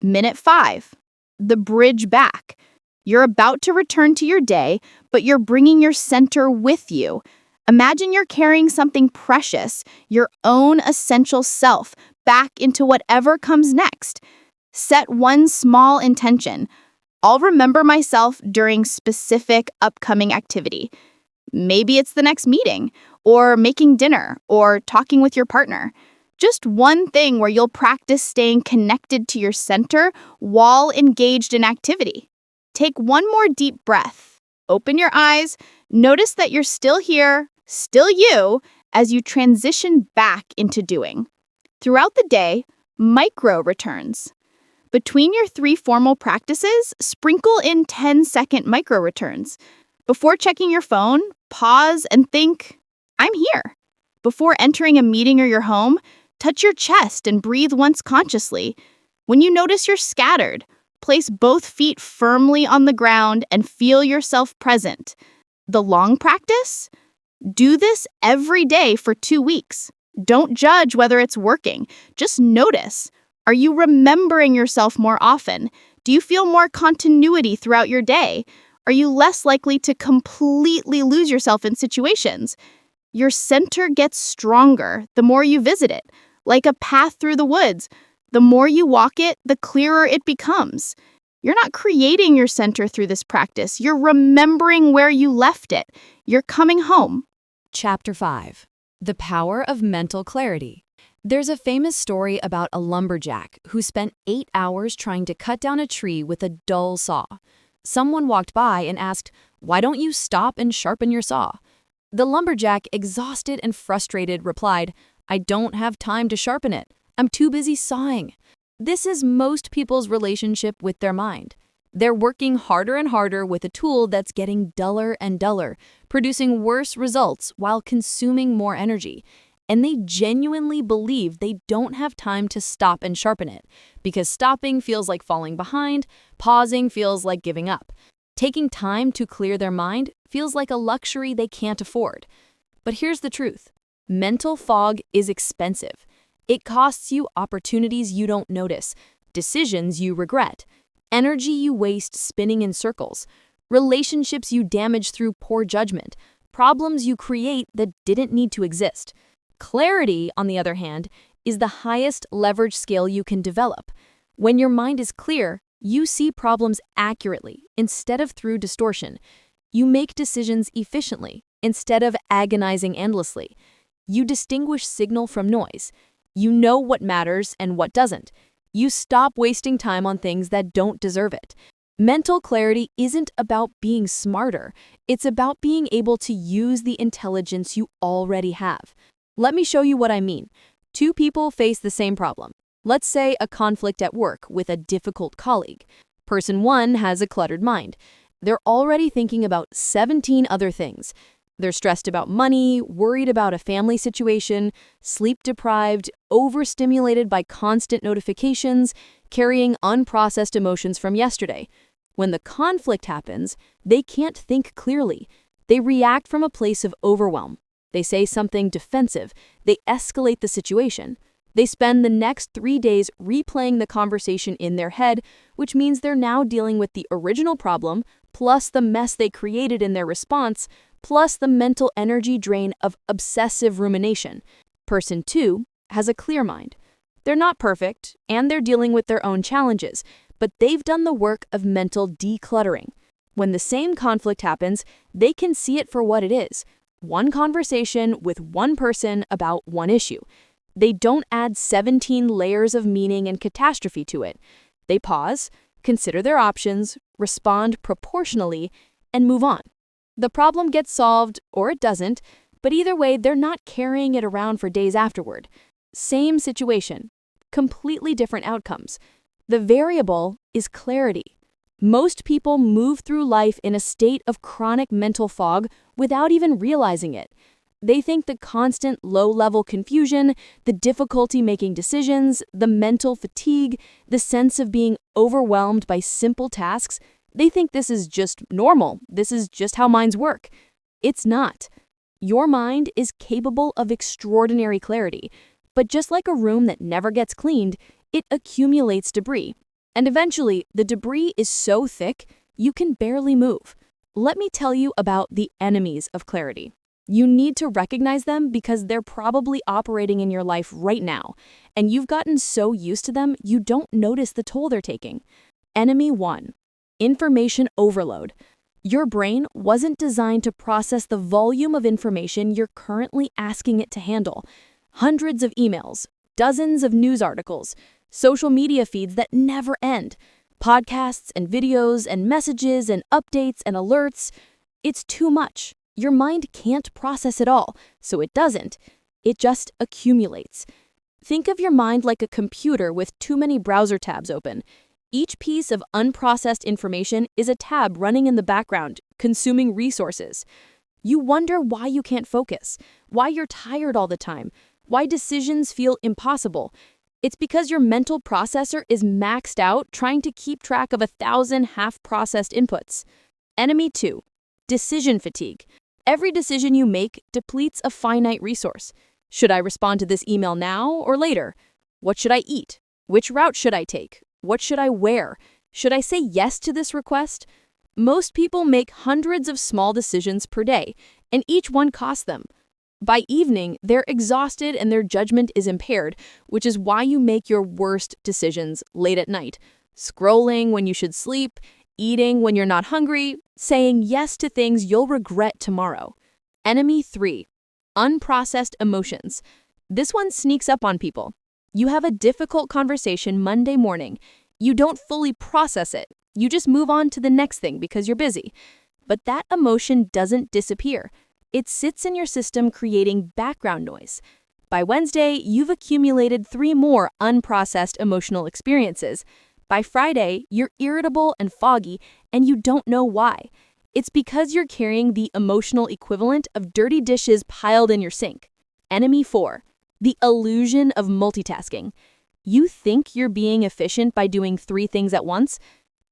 Minute 5, the bridge back. You're about to return to your day, but you're bringing your center with you. Imagine you're carrying something precious, your own essential self, back into whatever comes next. Set one small intention. I'll remember myself during specific upcoming activity. Maybe it's the next meeting, or making dinner, or talking with your partner. Just one thing where you'll practice staying connected to your center while engaged in activity. Take one more deep breath. Open your eyes. Notice that you're still here, still you, as you transition back into doing. Throughout the day, micro returns. Between your 3 formal practices, sprinkle in 10-second micro returns. Before checking your phone, pause and think, I'm here. Before entering a meeting or your home, touch your chest and breathe once consciously. When you notice you're scattered, Place both feet firmly on the ground and feel yourself present. The long practice? Do this every day for 2 weeks. Don't judge whether it's working. Just notice. Are you remembering yourself more often? Do you feel more continuity throughout your day? Are you less likely to completely lose yourself in situations? Your center gets stronger the more you visit it, like a path through the woods. The more you walk it, the clearer it becomes. You're not creating your center through this practice. You're remembering where you left it. You're coming home. Chapter 5. The Power of Mental Clarity. There's a famous story about a lumberjack who spent 8 hours trying to cut down a tree with a dull saw. Someone walked by and asked, "Why don't you stop and sharpen your saw?" The lumberjack, exhausted and frustrated, replied, "I don't have time to sharpen it. I'm too busy sawing." This is most people's relationship with their mind. They're working harder and harder with a tool that's getting duller and duller, producing worse results while consuming more energy. And they genuinely believe they don't have time to stop and sharpen it, because stopping feels like falling behind, pausing feels like giving up. Taking time to clear their mind feels like a luxury they can't afford. But here's the truth. Mental fog is expensive. It costs you opportunities you don't notice, decisions you regret, energy you waste spinning in circles, relationships you damage through poor judgment, problems you create that didn't need to exist. Clarity, on the other hand, is the highest leverage skill you can develop. When your mind is clear, you see problems accurately instead of through distortion. You make decisions efficiently instead of agonizing endlessly. You distinguish signal from noise. You know what matters and what doesn't. You stop wasting time on things that don't deserve it. Mental clarity isn't about being smarter. It's about being able to use the intelligence you already have. Let me show you what I mean. 2 people face the same problem. Let's say a conflict at work with a difficult colleague. Person 1 has a cluttered mind. They're already thinking about 17 other things. They're stressed about money, worried about a family situation, sleep-deprived, overstimulated by constant notifications, carrying unprocessed emotions from yesterday. When the conflict happens, they can't think clearly. They react from a place of overwhelm. They say something defensive. They escalate the situation. They spend the next 3 days replaying the conversation in their head, which means they're now dealing with the original problem, plus the mess they created in their response, plus the mental energy drain of obsessive rumination. Person 2 has a clear mind. They're not perfect, and they're dealing with their own challenges, but they've done the work of mental decluttering. When the same conflict happens, they can see it for what it is. One conversation with one person about one issue. They don't add 17 layers of meaning and catastrophe to it. They pause, consider their options, respond proportionally, and move on. The problem gets solved, or it doesn't, but either way, they're not carrying it around for days afterward. Same situation, completely different outcomes. The variable is clarity. Most people move through life in a state of chronic mental fog without even realizing it. They think the constant low-level confusion, the difficulty making decisions, the mental fatigue, the sense of being overwhelmed by simple tasks, they think this is just normal. This is just how minds work. It's not. Your mind is capable of extraordinary clarity, but just like a room that never gets cleaned, it accumulates debris. And eventually, the debris is so thick, you can barely move. Let me tell you about the enemies of clarity. You need to recognize them because they're probably operating in your life right now, and you've gotten so used to them you don't notice the toll they're taking. Enemy 1. Information overload. Your brain wasn't designed to process the volume of information you're currently asking it to handle. Hundreds of emails, dozens of news articles, social media feeds that never end, podcasts and videos and messages and updates and alerts. It's too much. Your mind can't process it all, so it doesn't. It just accumulates. Think of your mind like a computer with too many browser tabs open. Each piece of unprocessed information is a tab running in the background, consuming resources. You wonder why you can't focus, why you're tired all the time, why decisions feel impossible. It's because your mental processor is maxed out trying to keep track of 1,000 half-processed inputs. Enemy 2, decision fatigue. Every decision you make depletes a finite resource. Should I respond to this email now or later? What should I eat? Which route should I take? What should I wear? Should I say yes to this request? Most people make hundreds of small decisions per day, and each one costs them. By evening, they're exhausted and their judgment is impaired, which is why you make your worst decisions late at night. Scrolling when you should sleep, eating when you're not hungry, saying yes to things you'll regret tomorrow. Enemy 3, unprocessed emotions. This one sneaks up on people. You have a difficult conversation Monday morning. You don't fully process it. You just move on to the next thing because you're busy. But that emotion doesn't disappear. It sits in your system creating background noise. By Wednesday, you've accumulated 3 more unprocessed emotional experiences. By Friday, you're irritable and foggy, and you don't know why. It's because you're carrying the emotional equivalent of dirty dishes piled in your sink. Enemy 4, the illusion of multitasking. You think you're being efficient by doing 3 things at once?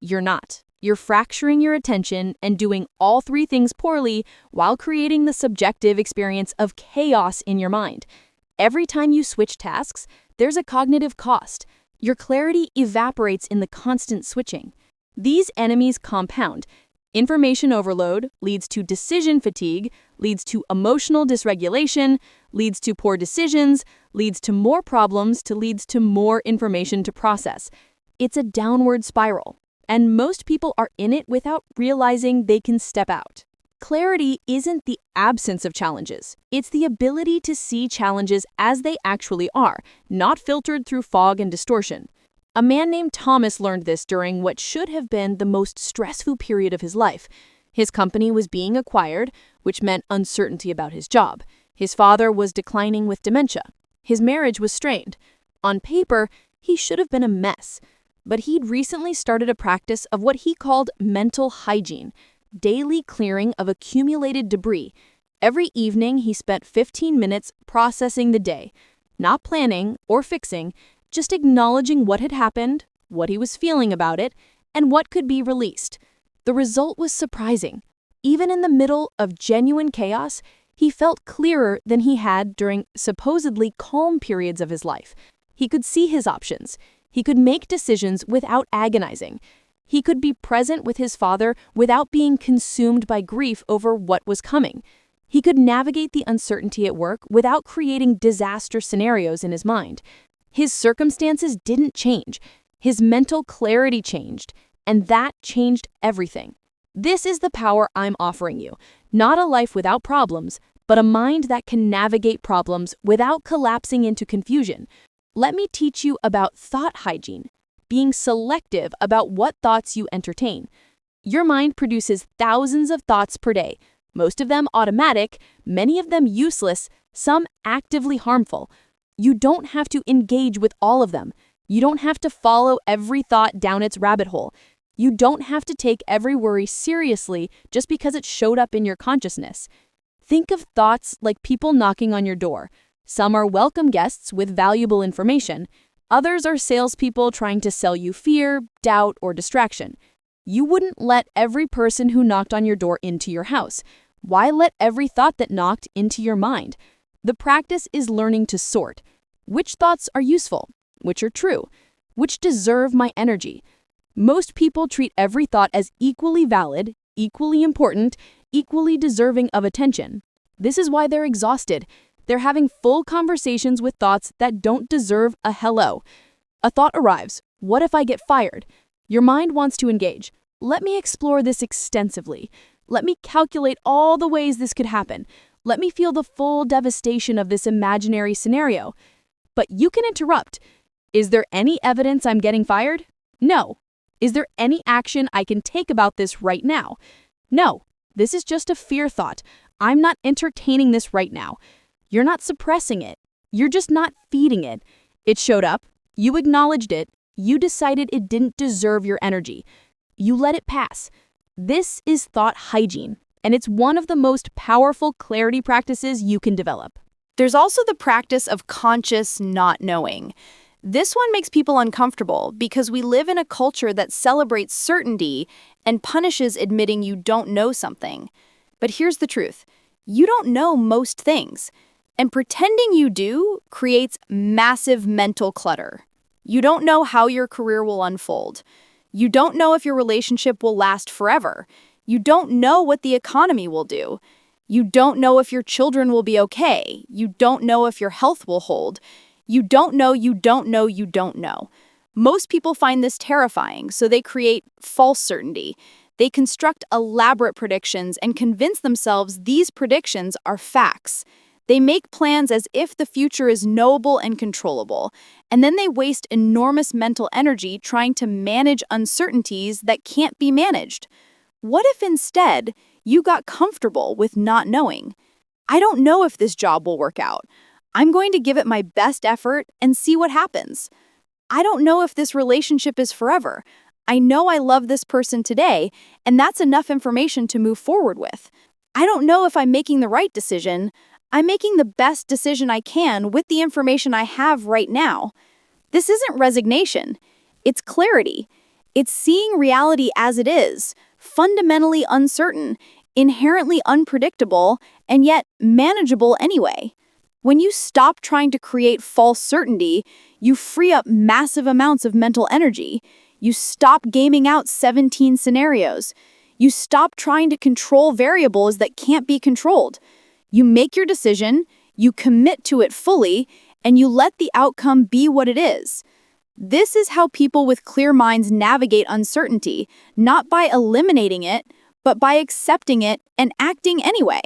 You're not. You're fracturing your attention and doing all 3 things poorly while creating the subjective experience of chaos in your mind. Every time you switch tasks, there's a cognitive cost. Your clarity evaporates in the constant switching. These enemies compound. Information overload leads to decision fatigue, leads to emotional dysregulation, leads to poor decisions, leads to more problems, leads to more information to process. It's a downward spiral. And most people are in it without realizing they can step out. Clarity isn't the absence of challenges. It's the ability to see challenges as they actually are, not filtered through fog and distortion. A man named Thomas learned this during what should have been the most stressful period of his life. His company was being acquired, which meant uncertainty about his job. His father was declining with dementia. His marriage was strained. On paper, he should have been a mess. But he'd recently started a practice of what he called mental hygiene, daily clearing of accumulated debris. Every evening, he spent 15 minutes processing the day, not planning or fixing, just acknowledging what had happened, what he was feeling about it, and what could be released. The result was surprising. Even in the middle of genuine chaos, he felt clearer than he had during supposedly calm periods of his life. He could see his options. He could make decisions without agonizing. He could be present with his father without being consumed by grief over what was coming. He could navigate the uncertainty at work without creating disaster scenarios in his mind. His circumstances didn't change. His mental clarity changed, and that changed everything. This is the power I'm offering you. Not a life without problems, but a mind that can navigate problems without collapsing into confusion. Let me teach you about thought hygiene, being selective about what thoughts you entertain. Your mind produces thousands of thoughts per day, most of them automatic, many of them useless, some actively harmful. You don't have to engage with all of them. You don't have to follow every thought down its rabbit hole. You don't have to take every worry seriously just because it showed up in your consciousness. Think of thoughts like people knocking on your door. Some are welcome guests with valuable information. Others are salespeople trying to sell you fear, doubt, or distraction. You wouldn't let every person who knocked on your door into your house. Why let every thought that knocked into your mind? The practice is learning to sort. Which thoughts are useful? Which are true? Which deserve my energy? Most people treat every thought as equally valid, equally important, equally deserving of attention. This is why they're exhausted. They're having full conversations with thoughts that don't deserve a hello. A thought arrives. What if I get fired? Your mind wants to engage. Let me explore this extensively. Let me calculate all the ways this could happen. Let me feel the full devastation of this imaginary scenario. But you can interrupt. Is there any evidence I'm getting fired? No. Is there any action I can take about this right now? No. This is just a fear thought. I'm not entertaining this right now. You're not suppressing it. You're just not feeding it. It showed up. You acknowledged it. You decided it didn't deserve your energy. You let it pass. This is thought hygiene, and it's one of the most powerful clarity practices you can develop. There's also the practice of conscious not knowing. This one makes people uncomfortable because we live in a culture that celebrates certainty and punishes admitting you don't know something. But here's the truth. You don't know most things, and pretending you do creates massive mental clutter. You don't know how your career will unfold. You don't know if your relationship will last forever. You don't know what the economy will do. You don't know if your children will be okay. You don't know if your health will hold. You don't know, you don't know, you don't know. Most people find this terrifying, so they create false certainty. They construct elaborate predictions and convince themselves these predictions are facts. They make plans as if the future is knowable and controllable, and then they waste enormous mental energy trying to manage uncertainties that can't be managed. What if instead you got comfortable with not knowing? I don't know if this job will work out. I'm going to give it my best effort and see what happens. I don't know if this relationship is forever. I know I love this person today, and that's enough information to move forward with. I don't know if I'm making the right decision. I'm making the best decision I can with the information I have right now. This isn't resignation. It's clarity. It's seeing reality as it is, fundamentally uncertain, inherently unpredictable, and yet manageable anyway. When you stop trying to create false certainty, you free up massive amounts of mental energy. You stop gaming out 17 scenarios. You stop trying to control variables that can't be controlled. You make your decision, you commit to it fully, and you let the outcome be what it is. This is how people with clear minds navigate uncertainty, not by eliminating it, but by accepting it and acting anyway.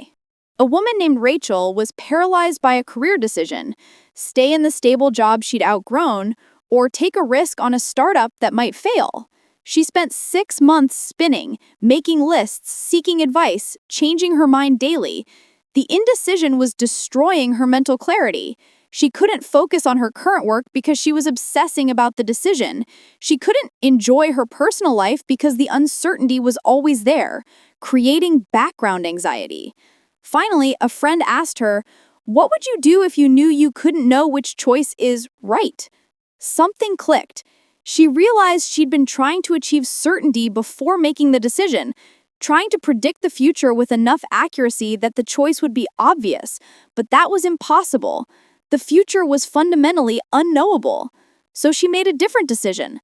A woman named Rachel was paralyzed by a career decision: stay in the stable job she'd outgrown or take a risk on a startup that might fail. She spent 6 months spinning, making lists, seeking advice, changing her mind daily. The indecision was destroying her mental clarity. She couldn't focus on her current work because she was obsessing about the decision. She couldn't enjoy her personal life because the uncertainty was always there, creating background anxiety. Finally, a friend asked her, "What would you do if you knew you couldn't know which choice is right?" Something clicked. She realized she'd been trying to achieve certainty before making the decision, trying to predict the future with enough accuracy that the choice would be obvious, but that was impossible. The future was fundamentally unknowable. So she made a different decision.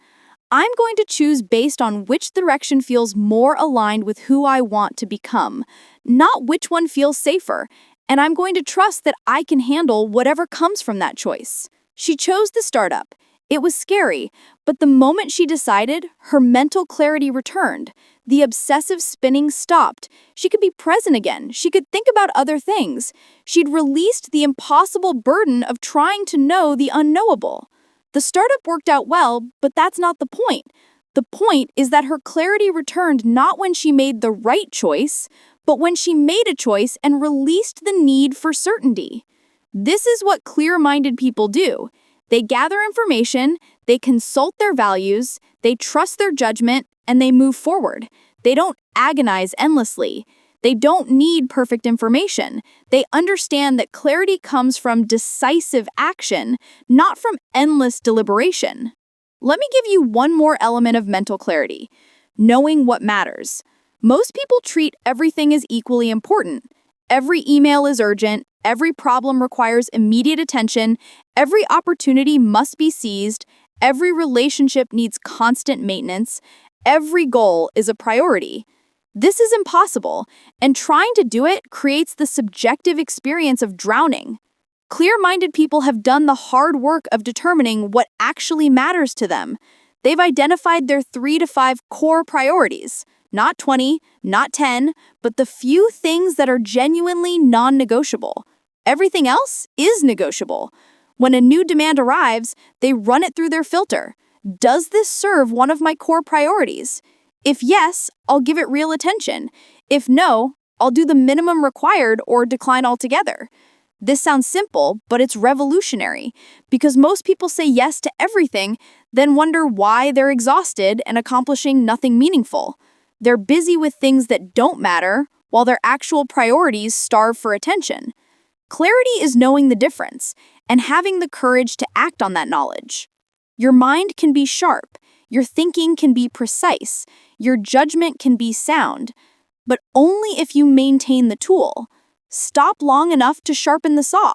I'm going to choose based on which direction feels more aligned with who I want to become, not which one feels safer, and I'm going to trust that I can handle whatever comes from that choice. She chose the startup. It was scary, but the moment she decided, her mental clarity returned. The obsessive spinning stopped. She could be present again. She could think about other things. She'd released the impossible burden of trying to know the unknowable. The startup worked out well, but that's not the point. The point is that her clarity returned not when she made the right choice, but when she made a choice and released the need for certainty. This is what clear-minded people do. They gather information, they consult their values, they trust their judgment, and they move forward. They don't agonize endlessly. They don't need perfect information. They understand that clarity comes from decisive action, not from endless deliberation. Let me give you one more element of mental clarity: knowing what matters. Most people treat everything as equally important. Every email is urgent, every problem requires immediate attention, every opportunity must be seized, every relationship needs constant maintenance, every goal is a priority. This is impossible, and trying to do it creates the subjective experience of drowning. Clear-minded people have done the hard work of determining what actually matters to them. They've identified their 3 to 5 core priorities, not 20, not 10, but the few things that are genuinely non-negotiable. Everything else is negotiable. When a new demand arrives, they run it through their filter. Does this serve one of my core priorities? If yes, I'll give it real attention. If no, I'll do the minimum required or decline altogether. This sounds simple, but it's revolutionary, because most people say yes to everything, then wonder why they're exhausted and accomplishing nothing meaningful. They're busy with things that don't matter, while their actual priorities starve for attention. Clarity is knowing the difference and having the courage to act on that knowledge. Your mind can be sharp, your thinking can be precise, your judgment can be sound, but only if you maintain the tool. Stop long enough to sharpen the saw.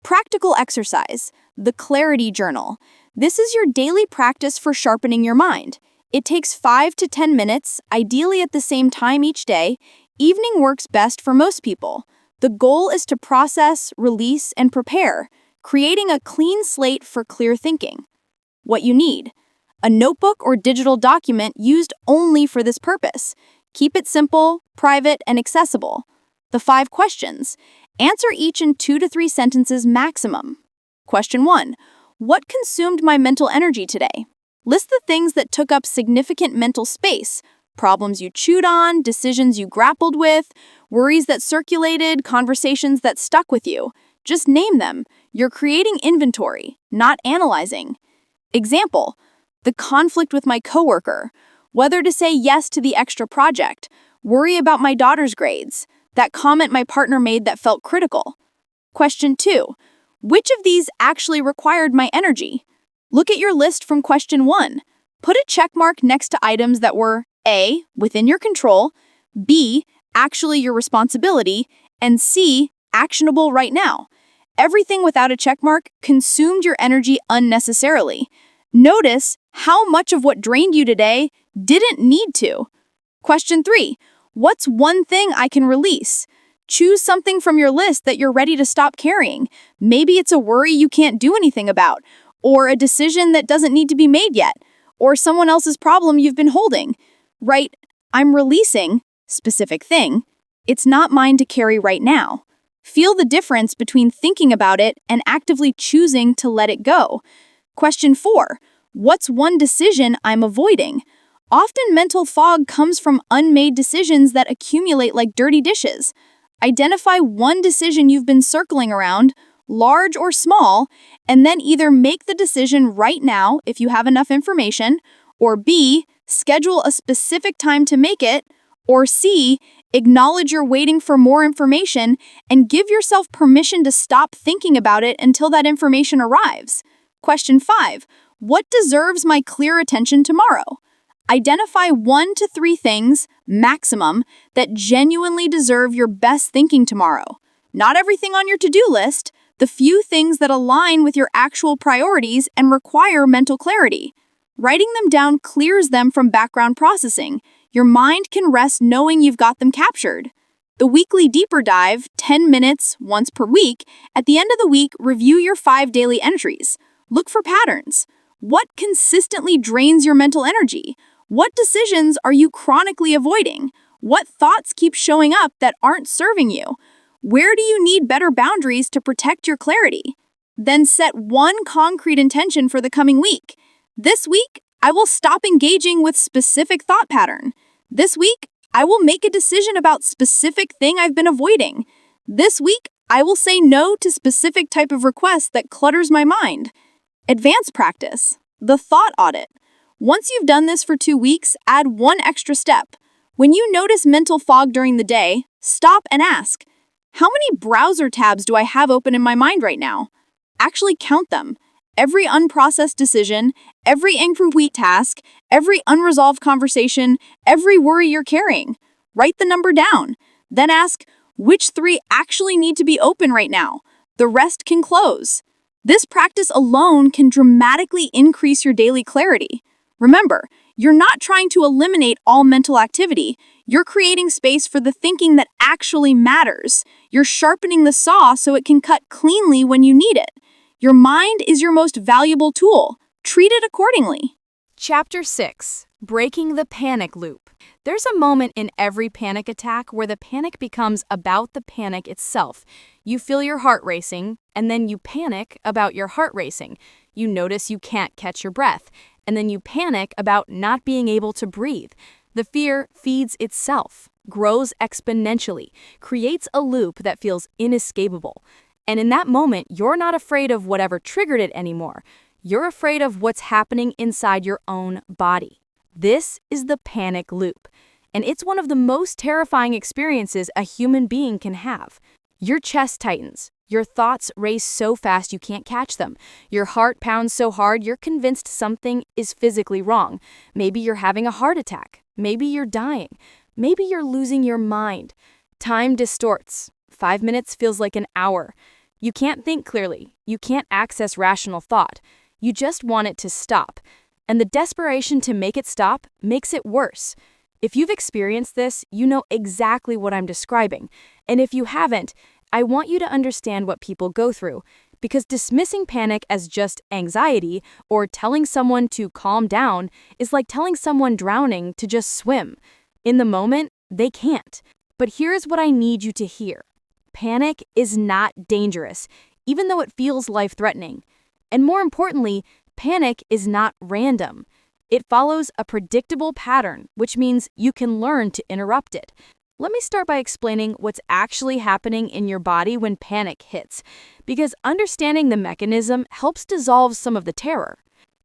Practical exercise, the Clarity Journal. This is your daily practice for sharpening your mind. It takes 5 to 10 minutes, ideally at the same time each day. Evening works best for most people. The goal is to process, release, and prepare, creating a clean slate for clear thinking. What you need: a notebook or digital document used only for this purpose. Keep it simple, private, and accessible. The 5 questions. Answer each in 2 to 3 sentences maximum. Question 1. What consumed my mental energy today? List the things that took up significant mental space: problems you chewed on, decisions you grappled with, worries that circulated, conversations that stuck with you. Just name them. You're creating inventory, not analyzing. Example: the conflict with my coworker, whether to say yes to the extra project, worry about my daughter's grades, that comment my partner made that felt critical. Question 2. Which of these actually required my energy? Look at your list from question 1. Put a check mark next to items that were A, within your control, B, actually your responsibility, and C, actionable right now. Everything without a check mark consumed your energy unnecessarily. Notice how much of what drained you today didn't need to. Question 3. What's one thing I can release? Choose something from your list that you're ready to stop carrying. Maybe it's a worry you can't do anything about, or a decision that doesn't need to be made yet, or someone else's problem you've been holding. Write, I'm releasing, specific thing. It's not mine to carry right now. Feel the difference between thinking about it and actively choosing to let it go. Question 4. What's one decision I'm avoiding? Often mental fog comes from unmade decisions that accumulate like dirty dishes. Identify one decision you've been circling around, large or small, and then either make the decision right now if you have enough information, or B, schedule a specific time to make it, or C, acknowledge you're waiting for more information and give yourself permission to stop thinking about it until that information arrives. Question 5. What deserves my clear attention tomorrow? Identify 1 to 3 things, maximum, that genuinely deserve your best thinking tomorrow. Not everything on your to-do list, the few things that align with your actual priorities and require mental clarity. Writing them down clears them from background processing. Your mind can rest knowing you've got them captured. The weekly deeper dive, 10 minutes, once per week. At the end of the week, review your 5 daily entries. Look for patterns. What consistently drains your mental energy? What decisions are you chronically avoiding? What thoughts keep showing up that aren't serving you? Where do you need better boundaries to protect your clarity? Then set one concrete intention for the coming week. This week, I will stop engaging with specific thought pattern. This week, I will make a decision about specific thing I've been avoiding. This week, I will say no to specific type of request that clutters my mind. Advanced practice, the thought audit. Once you've done this for 2 weeks, add one extra step. When you notice mental fog during the day, stop and ask, how many browser tabs do I have open in my mind right now? Actually count them. Every unprocessed decision, every incomplete task, every unresolved conversation, every worry you're carrying. Write the number down. Then ask, which 3 actually need to be open right now? The rest can close. This practice alone can dramatically increase your daily clarity. Remember, you're not trying to eliminate all mental activity. You're creating space for the thinking that actually matters. You're sharpening the saw so it can cut cleanly when you need it. Your mind is your most valuable tool. Treat it accordingly. Chapter 6. Breaking the Panic Loop. There's a moment in every panic attack where the panic becomes about the panic itself. You feel your heart racing, and then you panic about your heart racing. You notice you can't catch your breath, and then you panic about not being able to breathe. The fear feeds itself, grows exponentially, creates a loop that feels inescapable. And in that moment, you're not afraid of whatever triggered it anymore. You're afraid of what's happening inside your own body. This is the panic loop, and it's one of the most terrifying experiences a human being can have. Your chest tightens, Your thoughts race so fast you can't catch them. Your heart pounds so hard you're convinced something is physically wrong. Maybe you're having a heart attack. Maybe you're dying. Maybe you're losing your mind. Time distorts. 5 minutes feels like an hour. You can't think clearly. You can't access rational thought. You just want it to stop. And the desperation to make it stop makes it worse. If you've experienced this, you know exactly what I'm describing. And if you haven't, I want you to understand what people go through, because dismissing panic as just anxiety or telling someone to calm down is like telling someone drowning to just swim. In the moment, they can't. But here's what I need you to hear. Panic is not dangerous, even though it feels life-threatening. And more importantly, panic is not random. It follows a predictable pattern, which means you can learn to interrupt it. Let me start by explaining what's actually happening in your body when panic hits, because understanding the mechanism helps dissolve some of the terror.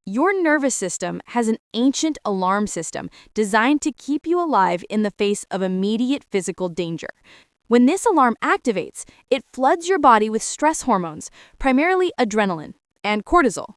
Your nervous system has an ancient alarm system designed to keep you alive in the face of immediate physical danger. When this alarm activates, it floods your body with stress hormones, primarily adrenaline and cortisol.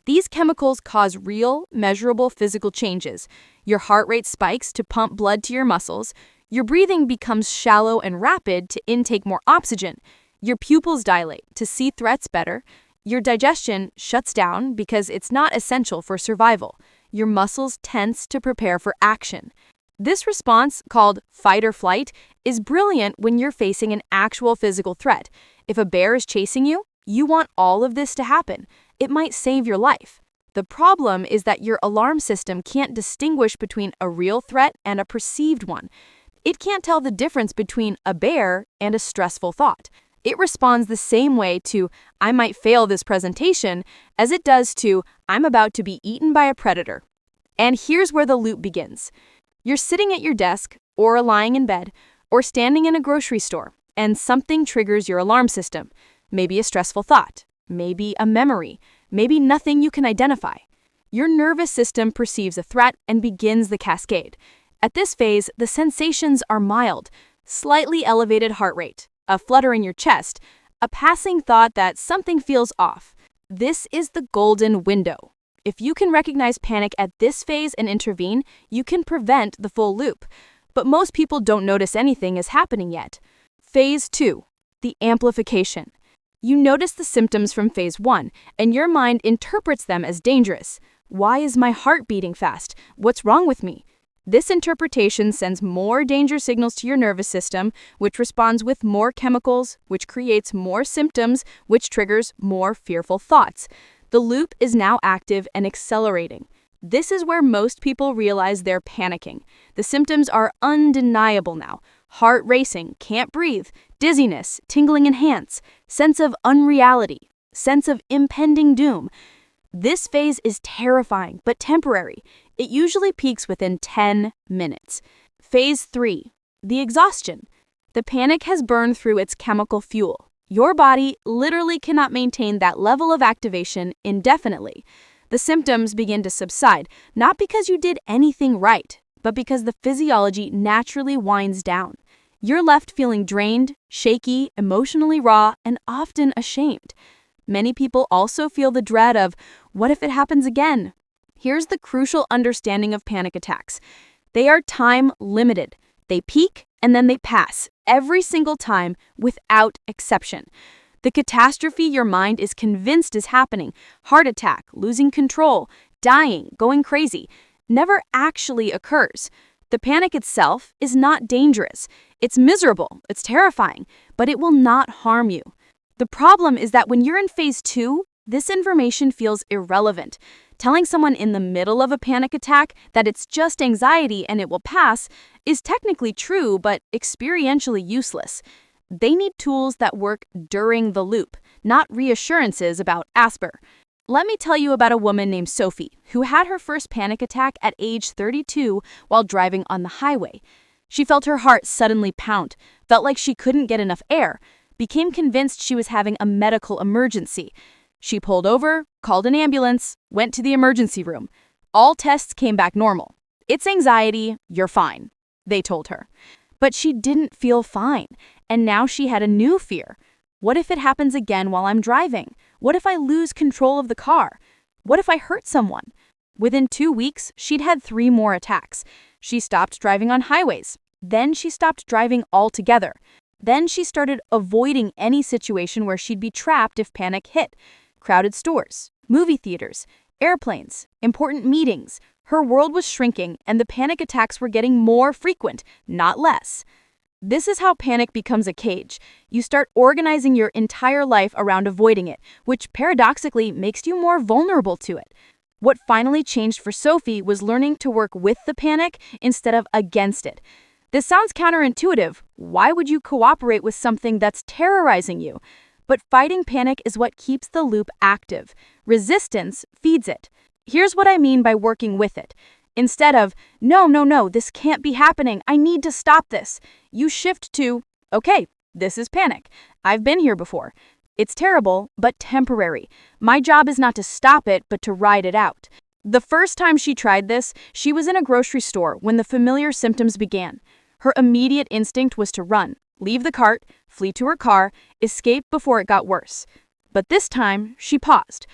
These chemicals cause real, measurable physical changes. Your heart rate spikes to pump blood to your muscles. Your breathing becomes shallow and rapid to intake more oxygen. Your pupils dilate to see threats better. Your digestion shuts down because it's not essential for survival. Your muscles tense to prepare for action. This response, called fight or flight, is brilliant when you're facing an actual physical threat. If a bear is chasing you, you want all of this to happen. It might save your life. The problem is that your alarm system can't distinguish between a real threat and a perceived one. It can't tell the difference between a bear and a stressful thought. It responds the same way to, I might fail this presentation, as it does to, I'm about to be eaten by a predator. And here's where the loop begins. You're sitting at your desk, or lying in bed, or standing in a grocery store, and something triggers your alarm system. Maybe a stressful thought, maybe a memory, maybe nothing you can identify. Your nervous system perceives a threat and begins the cascade. At this phase, the sensations are mild, slightly elevated heart rate, a flutter in your chest, a passing thought that something feels off. This is the golden window. If you can recognize panic at this phase and intervene, you can prevent the full loop. But most people don't notice anything is happening yet. Phase 2, the amplification. You notice the symptoms from phase 1, and your mind interprets them as dangerous. Why is my heart beating fast? What's wrong with me? This interpretation sends more danger signals to your nervous system, which responds with more chemicals, which creates more symptoms, which triggers more fearful thoughts. The loop is now active and accelerating. This is where most people realize they're panicking. The symptoms are undeniable now. Heart racing, can't breathe, dizziness, tingling in hands, sense of unreality, sense of impending doom. This phase is terrifying, but temporary. It usually peaks within 10 minutes. Phase 3, the exhaustion. The panic has burned through its chemical fuel. Your body literally cannot maintain that level of activation indefinitely. The symptoms begin to subside, not because you did anything right, but because the physiology naturally winds down. You're left feeling drained, shaky, emotionally raw, and often ashamed. Many people also feel the dread of, what if it happens again? Here's the crucial understanding of panic attacks. They are time-limited. They peak and then they pass, every single time, without exception. The catastrophe your mind is convinced is happening, heart attack, losing control, dying, going crazy, never actually occurs. The panic itself is not dangerous. It's miserable, it's terrifying, but it will not harm you. The problem is that when you're in phase 2, this information feels irrelevant. Telling someone in the middle of a panic attack that it's just anxiety and it will pass is technically true, but experientially useless. They need tools that work during the loop, not reassurances about Asper. Let me tell you about a woman named Sophie who had her first panic attack at age 32 while driving on the highway. She felt her heart suddenly pound, felt like she couldn't get enough air, became convinced she was having a medical emergency. She pulled over, called an ambulance, went to the emergency room. All tests came back normal. It's anxiety, you're fine, they told her. But she didn't feel fine, and now she had a new fear. What if it happens again while I'm driving? What if I lose control of the car? What if I hurt someone? Within 2 weeks, she'd had 3 more attacks. She stopped driving on highways. Then she stopped driving altogether. Then she started avoiding any situation where she'd be trapped if panic hit. Crowded stores, movie theaters, airplanes, important meetings. Her world was shrinking, and the panic attacks were getting more frequent, not less. This is how panic becomes a cage. You start organizing your entire life around avoiding it, which paradoxically makes you more vulnerable to it. What finally changed for Sophie was learning to work with the panic instead of against it. This sounds counterintuitive. Why would you cooperate with something that's terrorizing you? But fighting panic is what keeps the loop active. Resistance feeds it. Here's what I mean by working with it. Instead of, no, this can't be happening, I need to stop this, you shift to, okay, this is panic. I've been here before. It's terrible, but temporary. My job is not to stop it, but to ride it out. The first time she tried this, she was in a grocery store when the familiar symptoms began. Her immediate instinct was to run, leave the cart, flee to her car, escape before it got worse. But this time, she paused.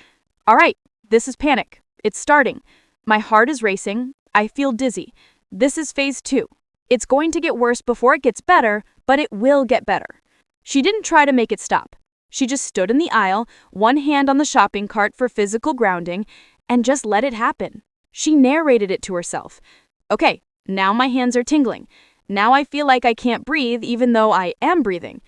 All right, this is panic. It's starting. My heart is racing. I feel dizzy. This is phase 2. It's going to get worse before it gets better, but it will get better. She didn't try to make it stop. She just stood in the aisle, one hand on the shopping cart for physical grounding, and just let it happen. She narrated it to herself. Okay, now my hands are tingling. Now I feel like I can't breathe even though I am breathing.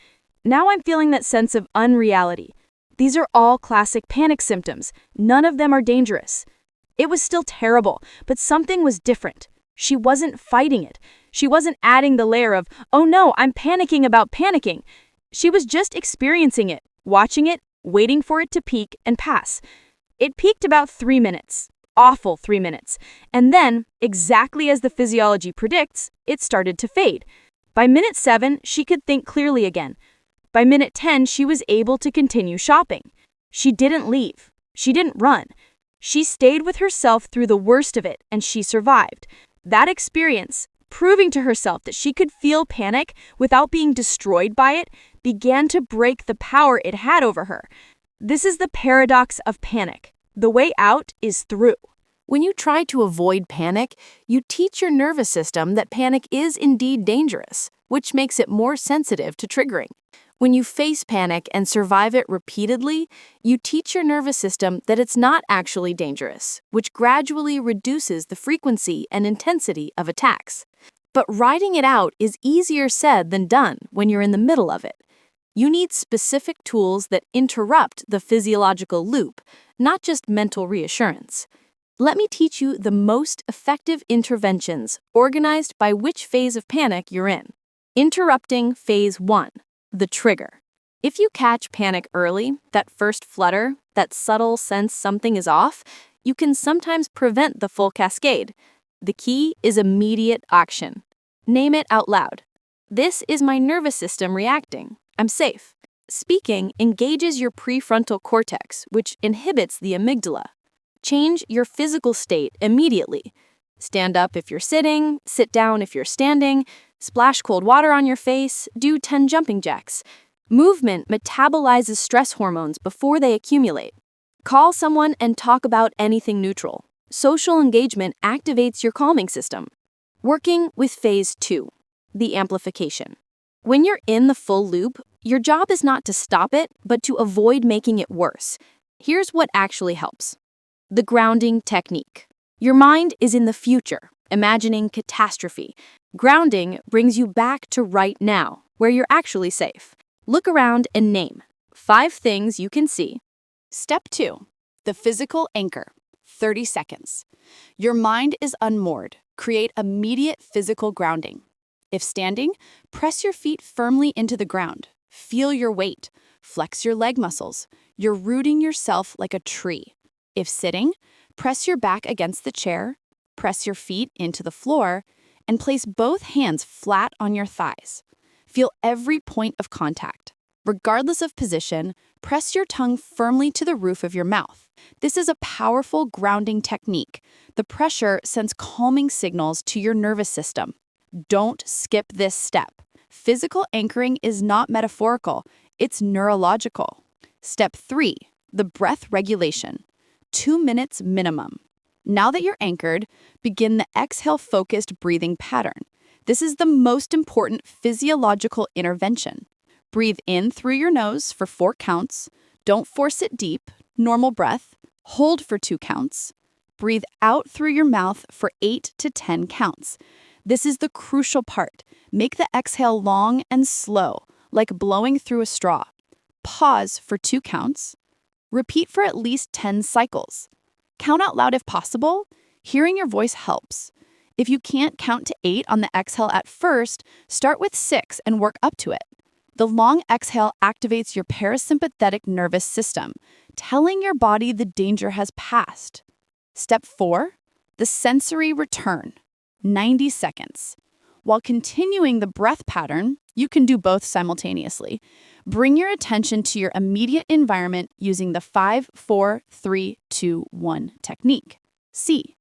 Now I'm feeling that sense of unreality. These are all classic panic symptoms. None of them are dangerous. It was still terrible, but something was different. She wasn't fighting it. She wasn't adding the layer of, oh no, I'm panicking about panicking. She was just experiencing it, watching it, waiting for it to peak and pass. It peaked about 3 minutes. Awful 3 minutes. And then, exactly as the physiology predicts, it started to fade. By minute 7, she could think clearly again. By minute 10, she was able to continue shopping. She didn't leave. She didn't run. She stayed with herself through the worst of it, and she survived. That experience, proving to herself that she could feel panic without being destroyed by it, began to break the power it had over her. This is the paradox of panic. The way out is through. When you try to avoid panic, you teach your nervous system that panic is indeed dangerous, which makes it more sensitive to triggering. When you face panic and survive it repeatedly, you teach your nervous system that it's not actually dangerous, which gradually reduces the frequency and intensity of attacks. But riding it out is easier said than done when you're in the middle of it. You need specific tools that interrupt the physiological loop, not just mental reassurance. Let me teach you the most effective interventions organized by which phase of panic you're in. Interrupting phase 1. The trigger. If you catch panic early, that first flutter, that subtle sense something is off, you can sometimes prevent the full cascade. The key is immediate action. Name it out loud. This is my nervous system reacting. I'm safe. Speaking engages your prefrontal cortex, which inhibits the amygdala. Change your physical state immediately. Stand up if you're sitting, sit down if you're standing, splash cold water on your face, do 10 jumping jacks. Movement metabolizes stress hormones before they accumulate. Call someone and talk about anything neutral. Social engagement activates your calming system. Working with phase 2, the amplification. When you're in the full loop, your job is not to stop it, but to avoid making it worse. Here's what actually helps. The grounding technique. Your mind is in the future, imagining catastrophe. Grounding brings you back to right now, where you're actually safe. Look around and name 5 things you can see. Step 2. The physical anchor. 30 seconds. Your mind is unmoored. Create immediate physical grounding. If standing, press your feet firmly into the ground. Feel your weight. Flex your leg muscles. You're rooting yourself like a tree. If sitting, press your back against the chair, press your feet into the floor, and place both hands flat on your thighs. Feel every point of contact. Regardless of position, press your tongue firmly to the roof of your mouth. This is a powerful grounding technique. The pressure sends calming signals to your nervous system. Don't skip this step. Physical anchoring is not metaphorical. it's neurological. Step 3, the breath regulation. 2 minutes minimum. Now that you're anchored, begin the exhale-focused breathing pattern. This is the most important physiological intervention. Breathe in through your nose for 4 counts. Don't force it deep, normal breath. Hold for 2 counts. Breathe out through your mouth for 8 to 10 counts. This is the crucial part. Make the exhale long and slow, like blowing through a straw. Pause for 2 counts. Repeat for at least 10 cycles. Count out loud if possible. Hearing your voice helps. If you can't count to 8 on the exhale at first, start with 6 and work up to it. The long exhale activates your parasympathetic nervous system, telling your body the danger has passed. Step 4, the sensory return. 90 seconds. While continuing the breath pattern, you can do both simultaneously. Bring your attention to your immediate environment using the 5, 4, 3, 2, 1 technique. C.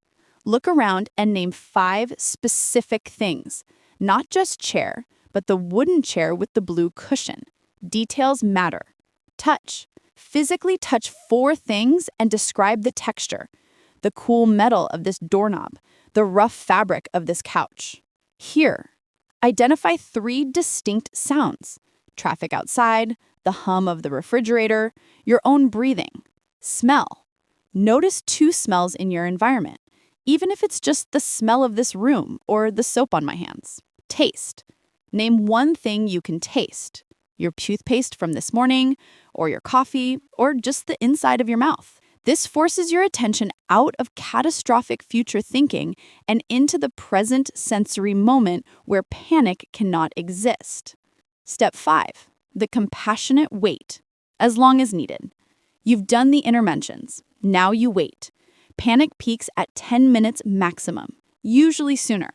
Look around and name 5 specific things, not just chair, but the wooden chair with the blue cushion. Details matter. Touch. Physically touch 4 things and describe the texture. The cool metal of this doorknob, the rough fabric of this couch. Hear. Identify 3 distinct sounds. Traffic outside, the hum of the refrigerator, your own breathing. Smell. Notice 2 smells in your environment, even if it's just the smell of this room or the soap on my hands. Taste. Name 1 thing you can taste. Your toothpaste from this morning, or your coffee, or just the inside of your mouth. This forces your attention out of catastrophic future thinking and into the present sensory moment where panic cannot exist. Step 5, the compassionate wait, as long as needed. You've done the interventions. Now you wait. Panic peaks at 10 minutes maximum, usually sooner.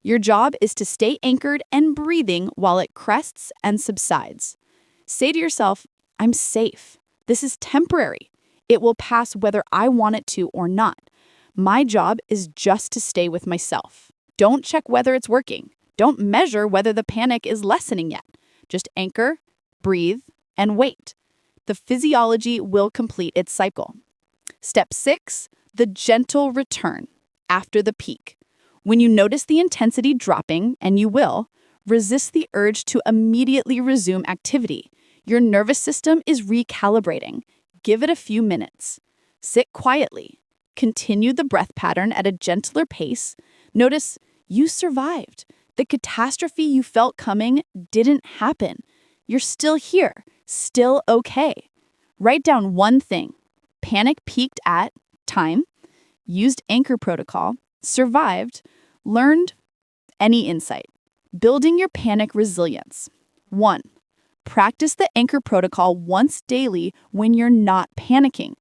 Your job is to stay anchored and breathing while it crests and subsides. Say to yourself, I'm safe. This is temporary. It will pass whether I want it to or not. My job is just to stay with myself. Don't check whether it's working. Don't measure whether the panic is lessening yet. Just anchor, breathe, and wait. The physiology will complete its cycle. Step 6, the gentle return after the peak. When you notice the intensity dropping, and you will, resist the urge to immediately resume activity. Your nervous system is recalibrating. Give it a few minutes. Sit quietly. Continue the breath pattern at a gentler pace. Notice you survived. The catastrophe you felt coming didn't happen. You're still here, still okay. Write down 1 thing. Panic peaked at time, used anchor protocol, survived, learned any insight. Building your panic resilience. 1. Practice the anchor protocol once daily when you're not panicking.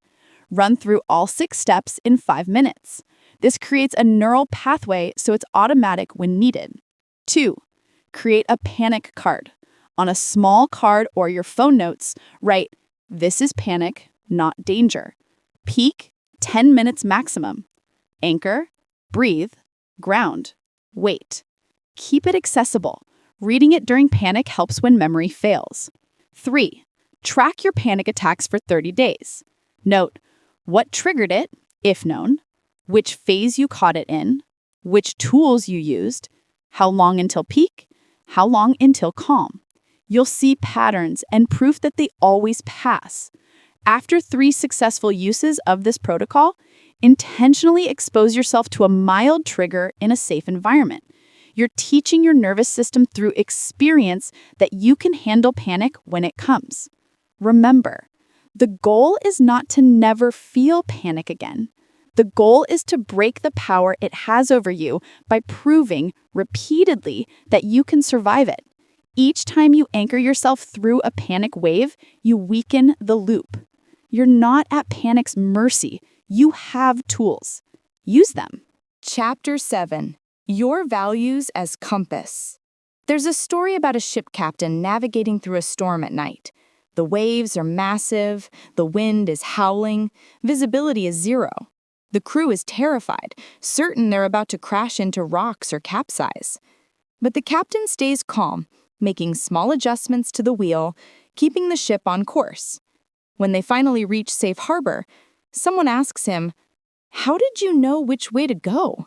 Run through all 6 steps in 5 minutes. This creates a neural pathway so it's automatic when needed. 2. Create a panic card. On a small card or your phone notes, write, "This is panic, not danger." Peak, 10 minutes maximum. Anchor, breathe, ground, wait. Keep it accessible. Reading it during panic helps when memory fails. 3. Track your panic attacks for 30 days. Note what triggered it, if known, which phase you caught it in, which tools you used, how long until peak, how long until calm. You'll see patterns and proof that they always pass. After 3 successful uses of this protocol, intentionally expose yourself to a mild trigger in a safe environment. You're teaching your nervous system through experience that you can handle panic when it comes. Remember, the goal is not to never feel panic again. The goal is to break the power it has over you by proving repeatedly that you can survive it. Each time you anchor yourself through a panic wave, you weaken the loop. You're not at panic's mercy. You have tools. Use them. Chapter 7. Your Values as Compass. There's a story about a ship captain navigating through a storm at night. The waves are massive, the wind is howling, visibility is 0. The crew is terrified, certain they're about to crash into rocks or capsize. But the captain stays calm, making small adjustments to the wheel, keeping the ship on course. When they finally reach safe harbor, someone asks him, "How did you know which way to go?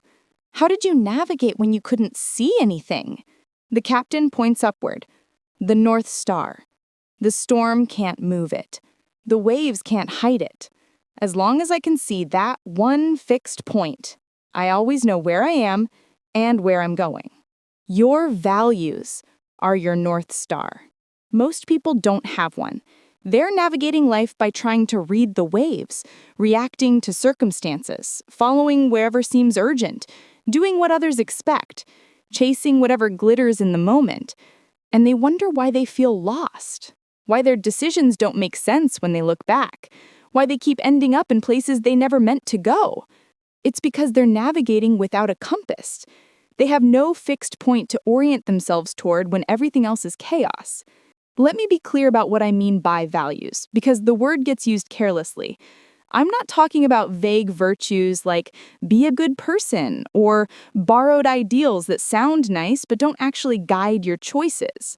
How did you navigate when you couldn't see anything?" The captain points upward. "The North Star. The storm can't move it. The waves can't hide it. As long as I can see that one fixed point, I always know where I am and where I'm going." Your values are your North Star. Most people don't have one. They're navigating life by trying to read the waves, reacting to circumstances, following wherever seems urgent, doing what others expect, chasing whatever glitters in the moment. And they wonder why they feel lost, why their decisions don't make sense when they look back, why they keep ending up in places they never meant to go. It's because they're navigating without a compass. They have no fixed point to orient themselves toward when everything else is chaos. Let me be clear about what I mean by values, because the word gets used carelessly. I'm not talking about vague virtues like be a good person or borrowed ideals that sound nice but don't actually guide your choices.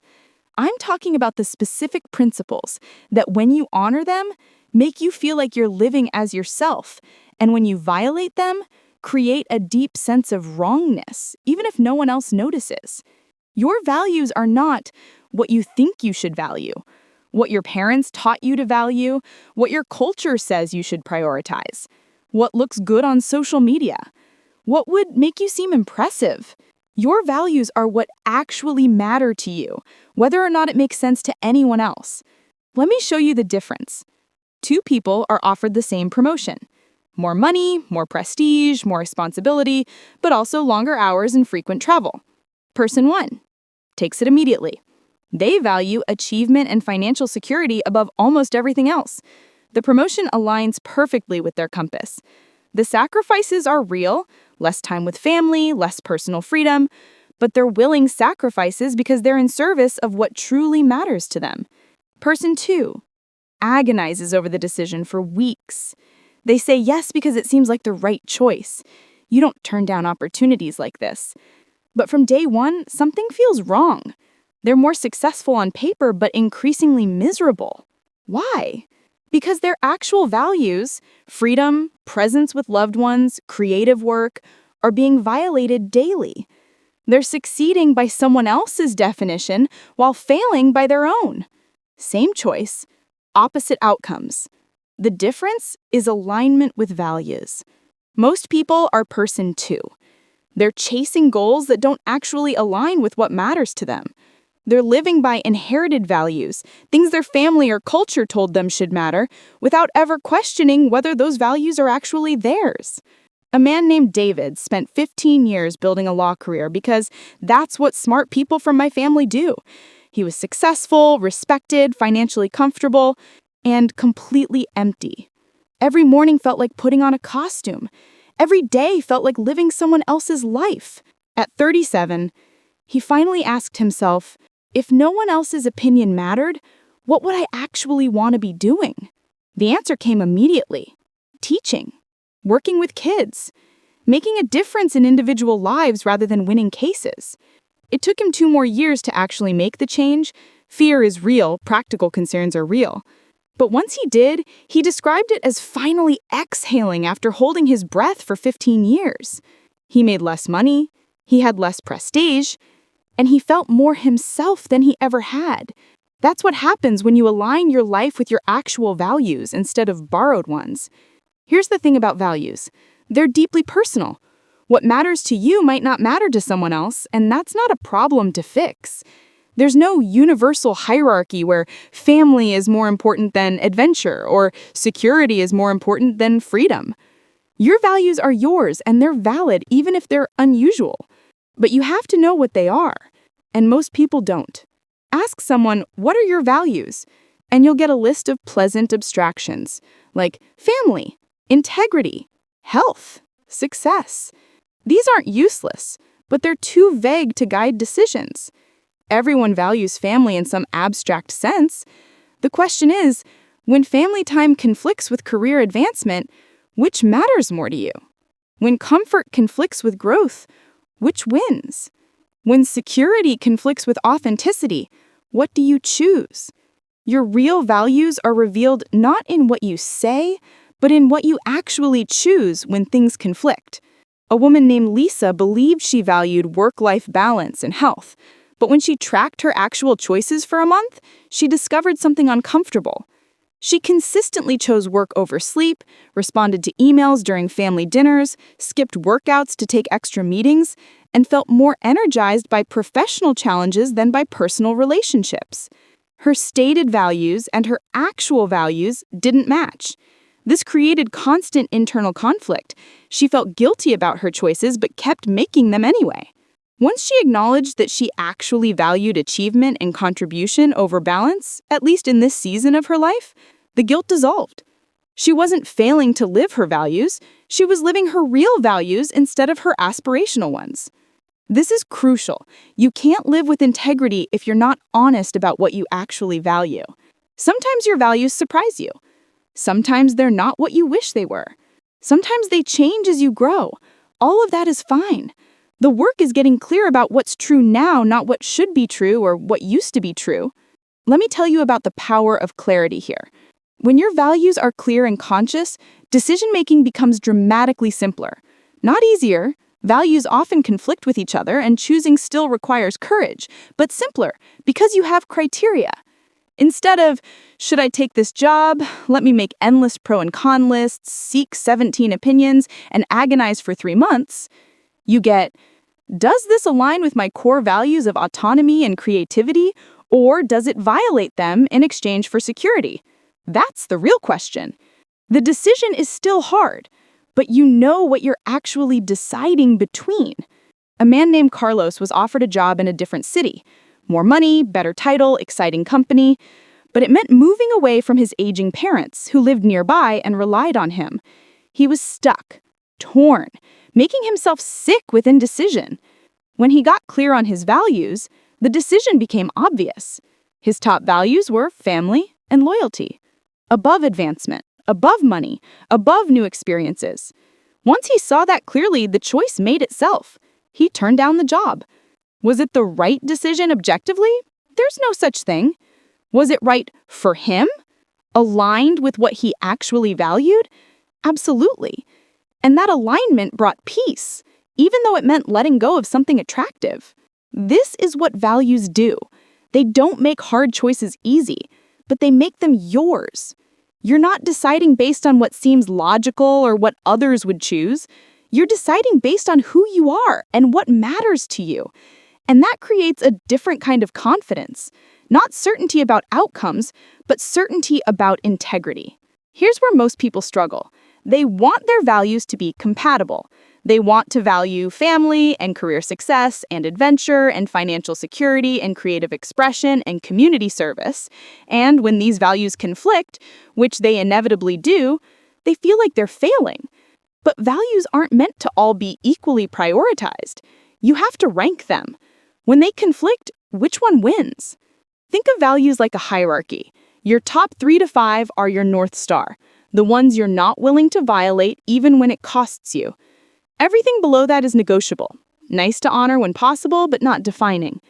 I'm talking about the specific principles that, when you honor them, make you feel like you're living as yourself, and when you violate them, create a deep sense of wrongness, even if no one else notices. Your values are not what you think you should value, what your parents taught you to value, what your culture says you should prioritize, what looks good on social media, what would make you seem impressive. Your values are what actually matter to you, whether or not it makes sense to anyone else. Let me show you the difference. Two people are offered the same promotion. More money, more prestige, more responsibility, but also longer hours and frequent travel. Person one takes it immediately. They value achievement and financial security above almost everything else. The promotion aligns perfectly with their compass. The sacrifices are real, less time with family, less personal freedom, but they're willing sacrifices because they're in service of what truly matters to them. Person two agonizes over the decision for weeks. They say yes because it seems like the right choice. You don't turn down opportunities like this. But from day one, something feels wrong. They're more successful on paper, but increasingly miserable. Why? Because their actual values, freedom, presence with loved ones, creative work, are being violated daily. They're succeeding by someone else's definition while failing by their own. Same choice, opposite outcomes. The difference is alignment with values. Most people are person two. They're chasing goals that don't actually align with what matters to them. They're living by inherited values, things their family or culture told them should matter, without ever questioning whether those values are actually theirs. A man named David spent 15 years building a law career because that's what smart people from my family do. He was successful, respected, financially comfortable, and completely empty. Every morning felt like putting on a costume. Every day felt like living someone else's life. At 37, he finally asked himself, if no one else's opinion mattered, what would I actually want to be doing? The answer came immediately. Teaching, working with kids, making a difference in individual lives rather than winning cases. It took him 2 more years to actually make the change. Fear is real, practical concerns are real. But once he did, he described it as finally exhaling after holding his breath for 15 years. He made less money, he had less prestige, and he felt more himself than he ever had. That's what happens when you align your life with your actual values instead of borrowed ones. Here's the thing about values. They're deeply personal. What matters to you might not matter to someone else, and that's not a problem to fix. There's no universal hierarchy where family is more important than adventure or security is more important than freedom. Your values are yours, and they're valid even if they're unusual. But you have to know what they are, and most people don't. Ask someone, what are your values? And you'll get a list of pleasant abstractions, like family, integrity, health, success. These aren't useless, but they're too vague to guide decisions. Everyone values family in some abstract sense. The question is, when family time conflicts with career advancement, which matters more to you? When comfort conflicts with growth, which wins? When security conflicts with authenticity, what do you choose? Your real values are revealed not in what you say, but in what you actually choose when things conflict. A woman named Lisa believed she valued work-life balance and health, but when she tracked her actual choices for a month, she discovered something uncomfortable. She consistently chose work over sleep, responded to emails during family dinners, skipped workouts to take extra meetings, and felt more energized by professional challenges than by personal relationships. Her stated values and her actual values didn't match. This created constant internal conflict. She felt guilty about her choices but kept making them anyway. Once she acknowledged that she actually valued achievement and contribution over balance, at least in this season of her life, the guilt dissolved. She wasn't failing to live her values, she was living her real values instead of her aspirational ones. This is crucial. You can't live with integrity if you're not honest about what you actually value. Sometimes your values surprise you. Sometimes they're not what you wish they were. Sometimes they change as you grow. All of that is fine. The work is getting clear about what's true now, not what should be true or what used to be true. Let me tell you about the power of clarity here. When your values are clear and conscious, decision-making becomes dramatically simpler. Not easier. Values often conflict with each other, and choosing still requires courage, but simpler because you have criteria. Instead of, should I take this job? Let me make endless pro and con lists, seek 17 opinions, and agonize for 3 months, you get, does this align with my core values of autonomy and creativity, or does it violate them in exchange for security? That's the real question. The decision is still hard, but you know what you're actually deciding between. A man named Carlos was offered a job in a different city. More money, better title, exciting company. But it meant moving away from his aging parents, who lived nearby and relied on him. He was stuck, torn, making himself sick with indecision. When he got clear on his values, the decision became obvious. His top values were family and loyalty. Above advancement, above money, above new experiences. Once he saw that clearly, the choice made itself. He turned down the job. Was it the right decision objectively? There's no such thing. Was it right for him? Aligned with what he actually valued? Absolutely. And that alignment brought peace, even though it meant letting go of something attractive. This is what values do. They don't make hard choices easy, but they make them yours. You're not deciding based on what seems logical or what others would choose. You're deciding based on who you are and what matters to you. And that creates a different kind of confidence. Not certainty about outcomes, but certainty about integrity. Here's where most people struggle. They want their values to be compatible. They want to value family and career success and adventure and financial security and creative expression and community service. And when these values conflict, which they inevitably do, they feel like they're failing. But values aren't meant to all be equally prioritized. You have to rank them. When they conflict, which one wins? Think of values like a hierarchy. Your top 3 to 5 are your North Star, the ones you're not willing to violate even when it costs you. Everything below that is negotiable. Nice to honor when possible, but not defining.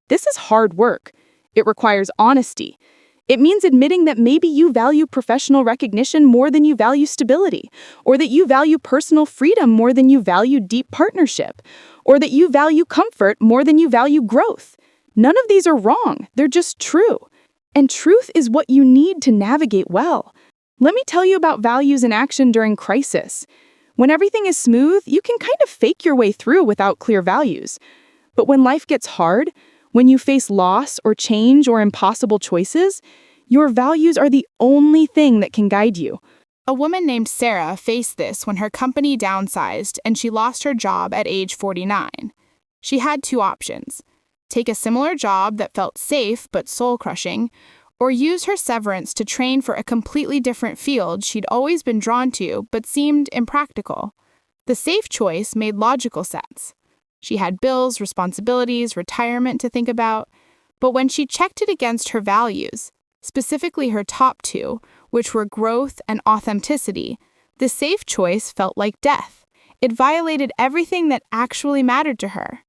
This is hard work. It requires honesty. It means admitting that maybe you value professional recognition more than you value stability, or that you value personal freedom more than you value deep partnership, or that you value comfort more than you value growth. None of these are wrong. They're just true. And truth is what you need to navigate well. Let me tell you about values in action during crisis. When everything is smooth, you can kind of fake your way through without clear values. But when life gets hard, when you face loss or change or impossible choices, your values are the only thing that can guide you. A woman named Sarah faced this when her company downsized and she lost her job at age 49. She had 2 options: take a similar job that felt safe but soul-crushing, or use her severance to train for a completely different field she'd always been drawn to but seemed impractical. The safe choice made logical sense. She had bills, responsibilities, retirement to think about, but when she checked it against her values, specifically her top 2, which were growth and authenticity, the safe choice felt like death. It violated everything that actually mattered to her.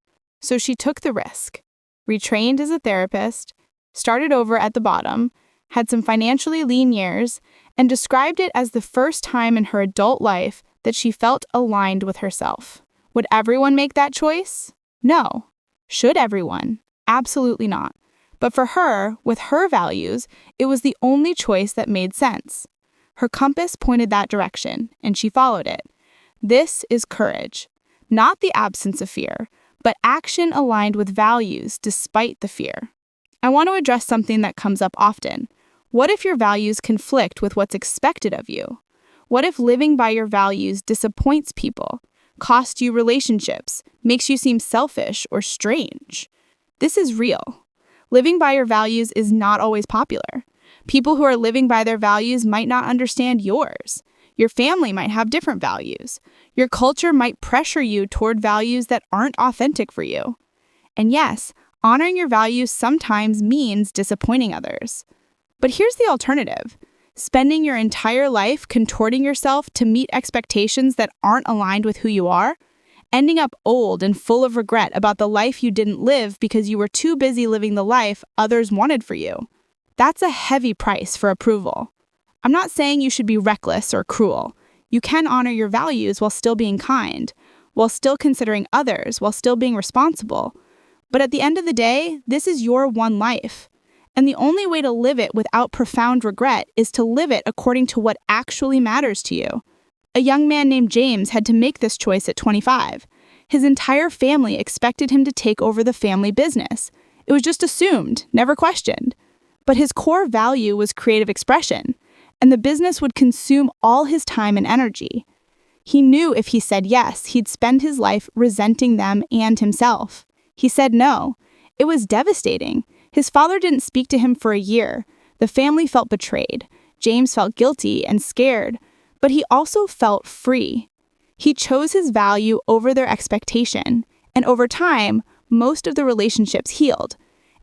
So she took the risk, retrained as a therapist, started over at the bottom, had some financially lean years, and described it as the first time in her adult life that she felt aligned with herself. Would everyone make that choice? No. Should everyone? Absolutely not. But for her, with her values, it was the only choice that made sense. Her compass pointed that direction, and she followed it. This is courage. Not the absence of fear, but action aligned with values despite the fear. I want to address something that comes up often. What if your values conflict with what's expected of you? What if living by your values disappoints people, costs you relationships, makes you seem selfish or strange? This is real. Living by your values is not always popular. People who are living by their values might not understand yours. Your family might have different values. Your culture might pressure you toward values that aren't authentic for you. And yes, honoring your values sometimes means disappointing others. But here's the alternative. Spending your entire life contorting yourself to meet expectations that aren't aligned with who you are, ending up old and full of regret about the life you didn't live because you were too busy living the life others wanted for you. That's a heavy price for approval. I'm not saying you should be reckless or cruel. You can honor your values while still being kind, while still considering others, while still being responsible. But at the end of the day, this is your one life. And the only way to live it without profound regret is to live it according to what actually matters to you. A young man named James had to make this choice at 25. His entire family expected him to take over the family business. It was just assumed, never questioned. But his core value was creative expression, and the business would consume all his time and energy. He knew if he said yes, he'd spend his life resenting them and himself. He said no. It was devastating. His father didn't speak to him for a year. The family felt betrayed. James felt guilty and scared, but he also felt free. He chose his value over their expectation, and over time, most of the relationships healed.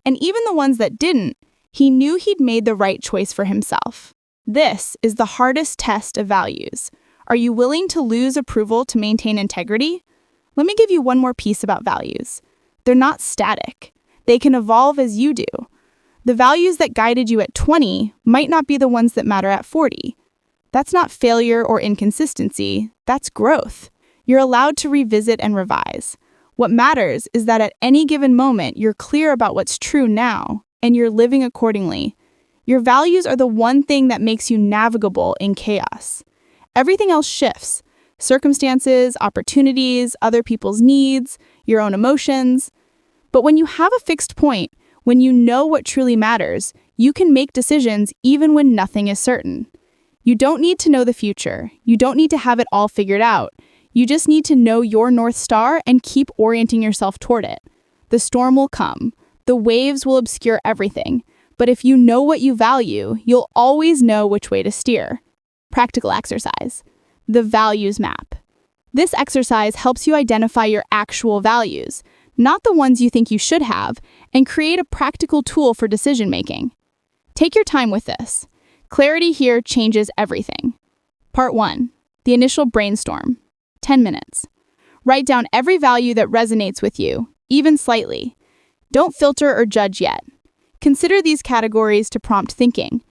And even the ones that didn't, he knew he'd made the right choice for himself. This is the hardest test of values. Are you willing to lose approval to maintain integrity? Let me give you one more piece about values. They're not static. They can evolve as you do. The values that guided you at 20 might not be the ones that matter at 40. That's not failure or inconsistency, that's growth. You're allowed to revisit and revise. What matters is that at any given moment, you're clear about what's true now, and you're living accordingly. Your values are the one thing that makes you navigable in chaos. Everything else shifts. Circumstances, opportunities, other people's needs, your own emotions. But when you have a fixed point, when you know what truly matters, you can make decisions even when nothing is certain. You don't need to know the future. You don't need to have it all figured out. You just need to know your North Star and keep orienting yourself toward it. The storm will come. The waves will obscure everything. But if you know what you value, you'll always know which way to steer. Practical exercise. The values map. This exercise helps you identify your actual values, not the ones you think you should have, and create a practical tool for decision making. Take your time with this. Clarity here changes everything. Part 1. The initial brainstorm. 10 minutes. Write down every value that resonates with you, even slightly. Don't filter or judge yet. Consider these categories to prompt thinking.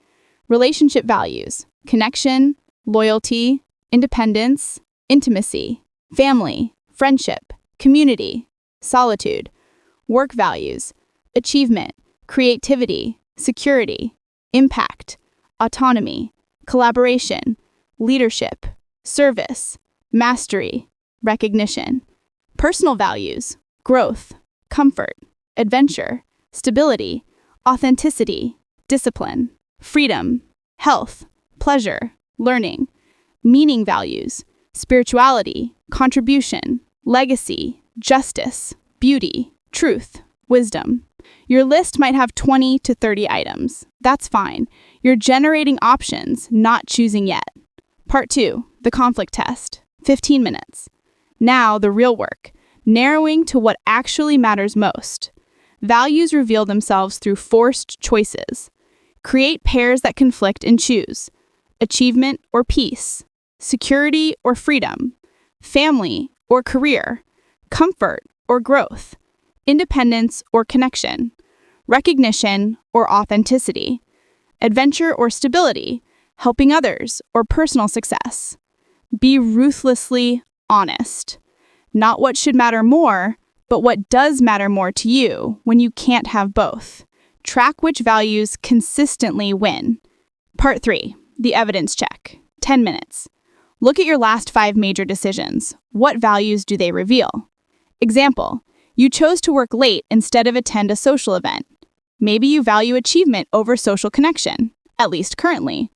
Relationship values: connection, loyalty, independence, intimacy, family, friendship, community, solitude. Work values: achievement, creativity, security, impact, autonomy, collaboration, leadership, service, mastery, recognition. Personal values: growth, comfort, adventure, stability, authenticity, discipline, freedom, health, pleasure, learning. Meaning values: spirituality, contribution, legacy, justice, beauty, truth, wisdom. Your list might have 20 to 30 items. That's fine. You're generating options, not choosing yet. Part 2, the conflict test. 15 minutes. Now, the real work. Narrowing to what actually matters most. Values reveal themselves through forced choices. Create pairs that conflict and choose. Achievement or peace. Security or freedom. Family or career. Comfort or growth. Independence or connection. Recognition or authenticity. adventure or stability, helping others or personal success. Be ruthlessly honest. Not what should matter more, but what does matter more to you when you can't have both. Track which values consistently win. Part 3, the evidence check. 10 minutes. Look at your last 5 major decisions. What values do they reveal? Example, you chose to work late instead of attend a social event. Maybe you value achievement over social connection, at least currently.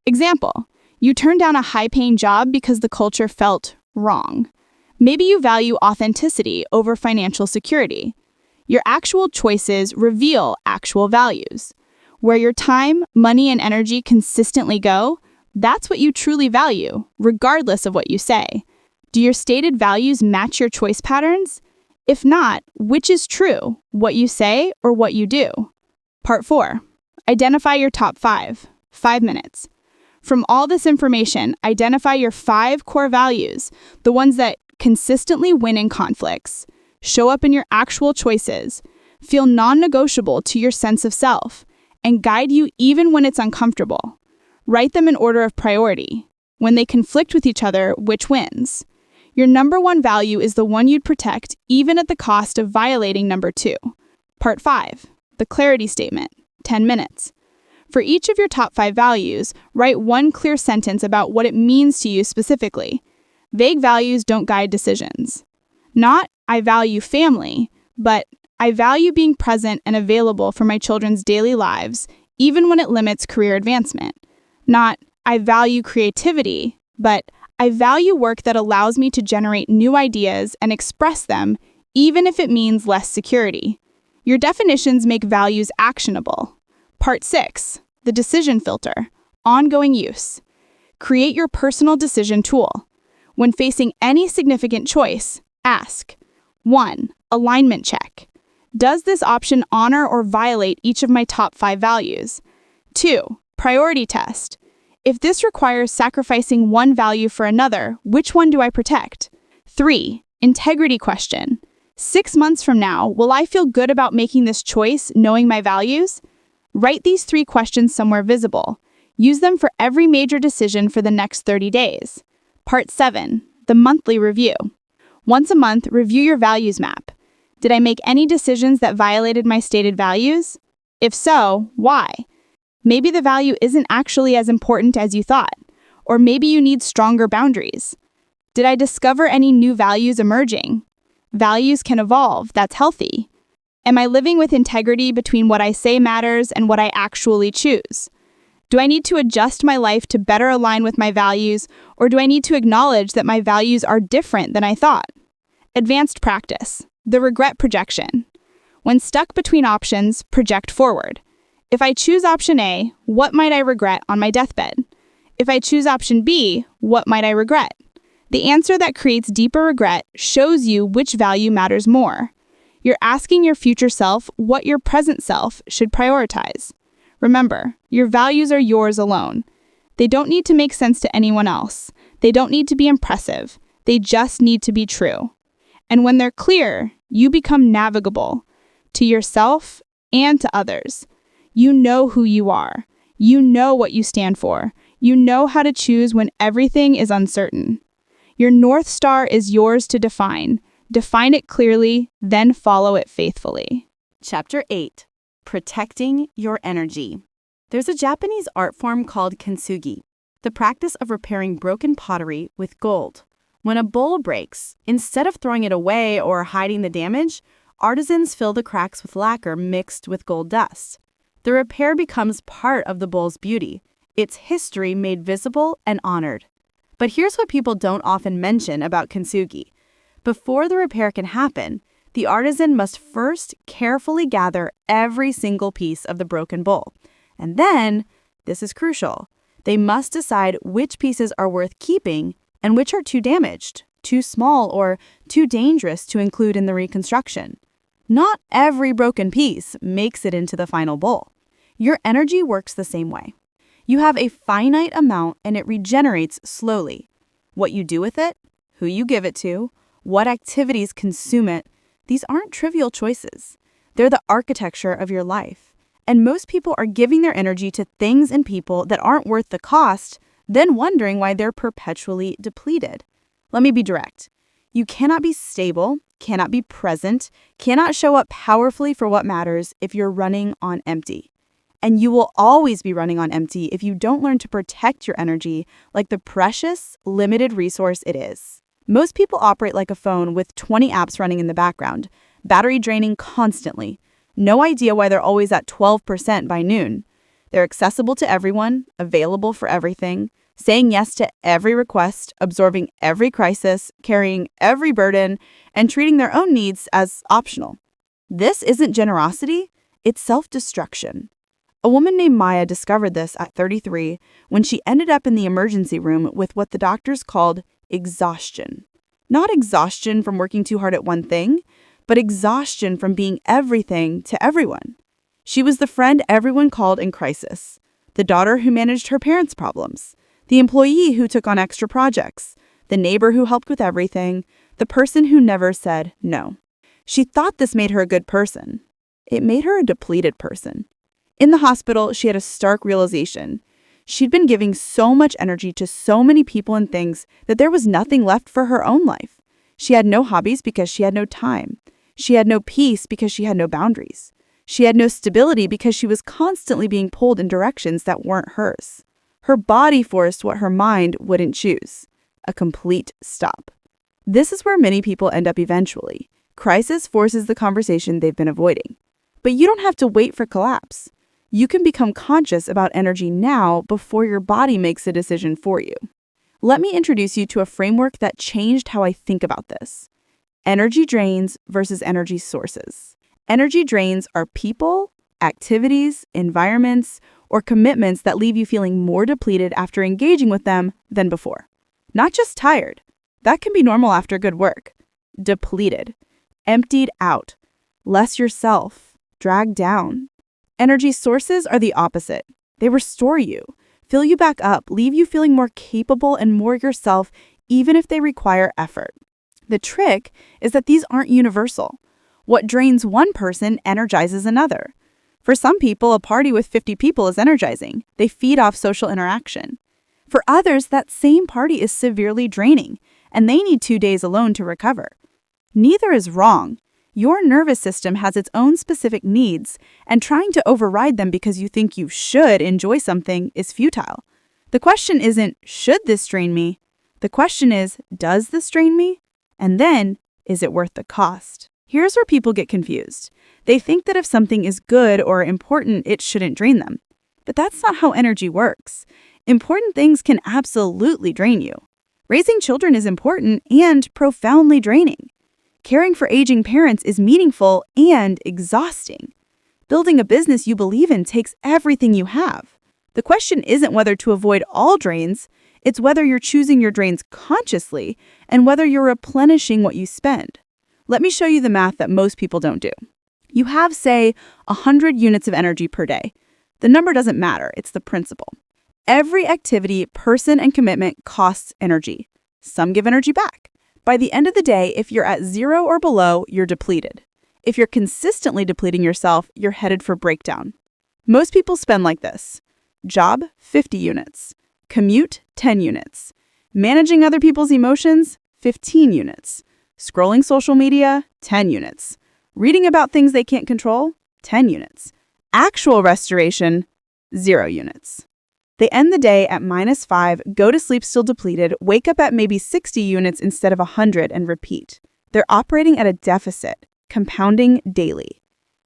Example, you turned down a high-paying job because the culture felt wrong. Maybe you value authenticity over financial security. Your actual choices reveal actual values. Where your time, money, and energy consistently go, that's what you truly value, regardless of what you say. Do your stated values match your choice patterns? If not, which is true, what you say or what you do? Part 4. Identify your top 5. 5 minutes. From all this information, identify your 5 core values, the ones that consistently win in conflicts, show up in your actual choices, feel non-negotiable to your sense of self, and guide you even when it's uncomfortable. Write them in order of priority. When they conflict with each other, which wins? Your number 1 value is the one you'd protect even at the cost of violating number 2. Part 5. The clarity statement. 10 minutes. For each of your top 5 values, write 1 clear sentence about what it means to you specifically. Vague values don't guide decisions. Not, I value family, but I value being present and available for my children's daily lives, even when it limits career advancement. Not, I value creativity, but I value work that allows me to generate new ideas and express them, even if it means less security. Your definitions make values actionable. Part 6. The decision filter. Ongoing use. Create your personal decision tool. When facing any significant choice, ask 1. Alignment check. Does this option honor or violate each of my top 5 values? 2. Priority test. If this requires sacrificing one value for another, which one do I protect? 3. Integrity question. 6 months from now, will I feel good about making this choice knowing my values? Write these 3 questions somewhere visible. Use them for every major decision for the next 30 days. Part 7. The monthly review. Once a month, review your values map. Did I make any decisions that violated my stated values? If so, why? Maybe the value isn't actually as important as you thought, or maybe you need stronger boundaries. Did I discover any new values emerging? Values can evolve, that's healthy. Am I living with integrity between what I say matters and what I actually choose? Do I need to adjust my life to better align with my values, or do I need to acknowledge that my values are different than I thought? Advanced practice. The regret projection. When stuck between options, project forward. If I choose option A, what might I regret on my deathbed? If I choose option B, what might I regret? The answer that creates deeper regret shows you which value matters more. You're asking your future self what your present self should prioritize. Remember, your values are yours alone. They don't need to make sense to anyone else. They don't need to be impressive. They just need to be true. And when they're clear, you become navigable to yourself and to others. You know who you are. You know what you stand for. You know how to choose when everything is uncertain. Your North Star is yours to define. Define it clearly, then follow it faithfully. Chapter 8. Protecting your energy. There's a Japanese art form called kintsugi, the practice of repairing broken pottery with gold. When a bowl breaks, instead of throwing it away or hiding the damage, artisans fill the cracks with lacquer mixed with gold dust. The repair becomes part of the bowl's beauty, its history made visible and honored. But here's what people don't often mention about kintsugi. Before the repair can happen, the artisan must first carefully gather every single piece of the broken bowl. And then, this is crucial, they must decide which pieces are worth keeping and which are too damaged, too small, or too dangerous to include in the reconstruction. Not every broken piece makes it into the final bowl. Your energy works the same way. You have a finite amount and it regenerates slowly. What you do with it, who you give it to, what activities consume it, these aren't trivial choices. They're the architecture of your life. And most people are giving their energy to things and people that aren't worth the cost, then wondering why they're perpetually depleted. Let me be direct. You cannot be stable, cannot be present, cannot show up powerfully for what matters if you're running on empty. And you will always be running on empty if you don't learn to protect your energy like the precious, limited resource it is. Most people operate like a phone with 20 apps running in the background, battery draining constantly. No idea why they're always at 12% by noon. They're accessible to everyone, available for everything, saying yes to every request, absorbing every crisis, carrying every burden, and treating their own needs as optional. This isn't generosity, it's self-destruction. A woman named Maya discovered this at 33 when she ended up in the emergency room with what the doctors called exhaustion. Not exhaustion from working too hard at one thing, but exhaustion from being everything to everyone. She was the friend everyone called in crisis, the daughter who managed her parents' problems, the employee who took on extra projects, the neighbor who helped with everything, the person who never said no. She thought this made her a good person. It made her a depleted person. In the hospital, she had a stark realization. She'd been giving so much energy to so many people and things that there was nothing left for her own life. She had no hobbies because she had no time. She had no peace because she had no boundaries. She had no stability because she was constantly being pulled in directions that weren't hers. Her body forced what her mind wouldn't choose. A complete stop. This is where many people end up eventually. Crisis forces the conversation they've been avoiding. But you don't have to wait for collapse. You can become conscious about energy now before your body makes a decision for you. Let me introduce you to a framework that changed how I think about this. Energy drains versus energy sources. Energy drains are people, activities, environments, or commitments that leave you feeling more depleted after engaging with them than before. Not just tired. That can be normal after good work. Depleted. Emptied out. Less yourself. Dragged down. Energy sources are the opposite. They restore you, fill you back up, leave you feeling more capable and more yourself, even if they require effort. The trick is that these aren't universal. What drains one person energizes another. For some people, a party with 50 people is energizing. They feed off social interaction. For others, that same party is severely draining, and they need 2 days alone to recover. Neither is wrong. Your nervous system has its own specific needs, and trying to override them because you think you should enjoy something is futile. The question isn't, should this drain me? The question is, does this drain me? And then, is it worth the cost? Here's where people get confused. They think that if something is good or important, it shouldn't drain them. But that's not how energy works. Important things can absolutely drain you. Raising children is important and profoundly draining. Caring for aging parents is meaningful and exhausting. Building a business you believe in takes everything you have. The question isn't whether to avoid all drains, it's whether you're choosing your drains consciously and whether you're replenishing what you spend. Let me show you the math that most people don't do. You have, say, 100 units of energy per day. The number doesn't matter, it's the principle. Every activity, person, and commitment costs energy. Some give energy back. By the end of the day, if you're at 0 or below, you're depleted. If you're consistently depleting yourself, you're headed for breakdown. Most people spend like this. Job, 50 units. Commute, 10 units. Managing other people's emotions, 15 units. Scrolling social media, 10 units. Reading about things they can't control, 10 units. Actual restoration, 0 units. They end the day at -5, go to sleep still depleted, wake up at maybe 60 units instead of 100, and repeat. They're operating at a deficit, compounding daily.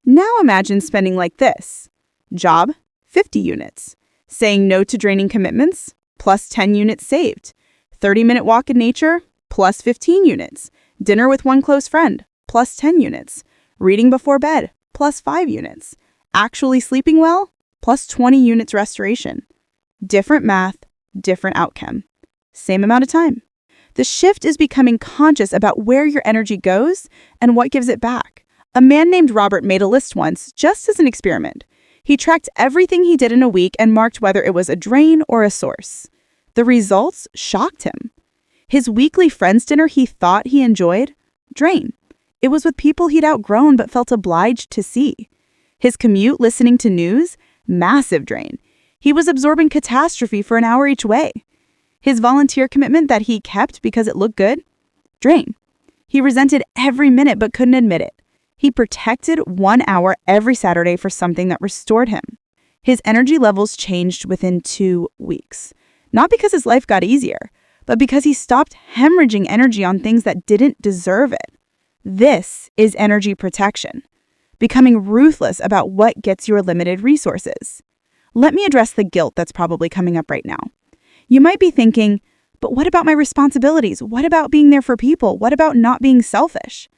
Now imagine spending like this. Job, 50 units. Saying no to draining commitments, plus 10 units saved. 30-minute walk in nature, plus 15 units. Dinner with one close friend, plus 10 units. Reading before bed, plus 5 units. Actually sleeping well, plus 20 units restoration. Different math, different outcome. Same amount of time. The shift is becoming conscious about where your energy goes and what gives it back. A man named Robert made a list once, just as an experiment. He tracked everything he did in a week and marked whether it was a drain or a source. The results shocked him. His weekly friends dinner he thought he enjoyed? Drain. It was with people he'd outgrown but felt obliged to see. His commute listening to news? Massive drain. He was absorbing catastrophe for an hour each way. His volunteer commitment that he kept because it looked good? Drain. He resented every minute but couldn't admit it. He protected 1 hour every Saturday for something that restored him. His energy levels changed within 2 weeks. Not because his life got easier, but because he stopped hemorrhaging energy on things that didn't deserve it. This is energy protection. Becoming ruthless about what gets your limited resources. Let me address the guilt that's probably coming up right now. You might be thinking, but what about my responsibilities? What about being there for people? What about not being selfish?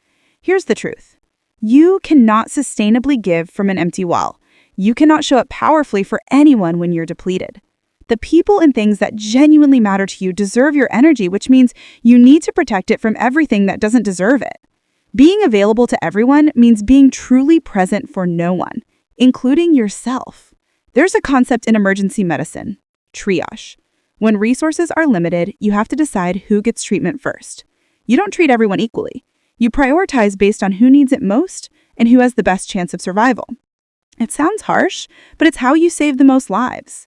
Here's the truth. You cannot sustainably give from an empty well. You cannot show up powerfully for anyone when you're depleted. The people and things that genuinely matter to you deserve your energy, which means you need to protect it from everything that doesn't deserve it. Being available to everyone means being truly present for no one, including yourself. There's a concept in emergency medicine, triage. When resources are limited, you have to decide who gets treatment first. You don't treat everyone equally. You prioritize based on who needs it most and who has the best chance of survival. It sounds harsh, but it's how you save the most lives.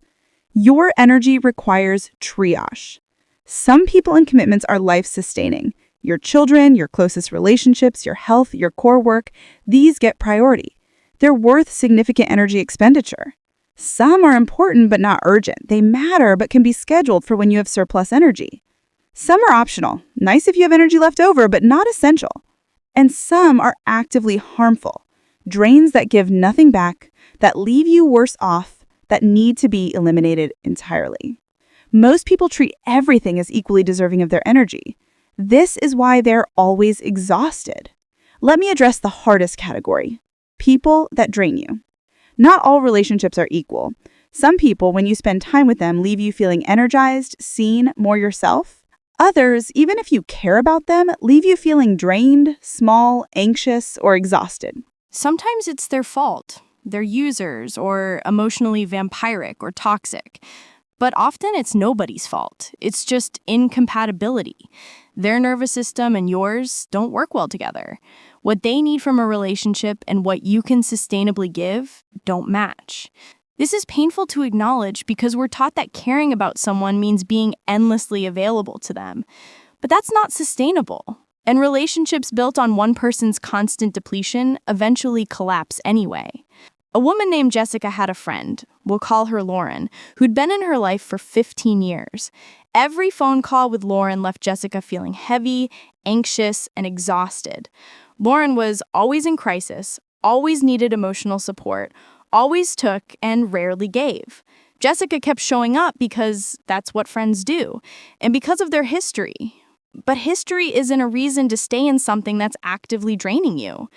Your energy requires triage. Some people and commitments are life-sustaining. Your children, your closest relationships, your health, your core work, these get priority. They're worth significant energy expenditure. Some are important but not urgent. They matter but can be scheduled for when you have surplus energy. Some are optional, nice if you have energy left over, but not essential. And some are actively harmful, drains that give nothing back, that leave you worse off, that need to be eliminated entirely. Most people treat everything as equally deserving of their energy. This is why they're always exhausted. Let me address the hardest category, people that drain you. Not all relationships are equal. Some people, when you spend time with them, leave you feeling energized, seen, more yourself. Others, even if you care about them, leave you feeling drained, small, anxious, or exhausted. Sometimes it's their fault. They're users or emotionally vampiric or toxic. But often it's nobody's fault. It's just incompatibility. Their nervous system and yours don't work well together. What they need from a relationship and what you can sustainably give don't match. This is painful to acknowledge because we're taught that caring about someone means being endlessly available to them. But that's not sustainable. And relationships built on one person's constant depletion eventually collapse anyway. A woman named Jessica had a friend, we'll call her Lauren, who'd been in her life for 15 years. Every phone call with Lauren left Jessica feeling heavy, anxious, and exhausted. Lauren was always in crisis, always needed emotional support, always took and rarely gave. Jessica kept showing up because that's what friends do, and because of their history. But history isn't a reason to stay in something that's actively draining you.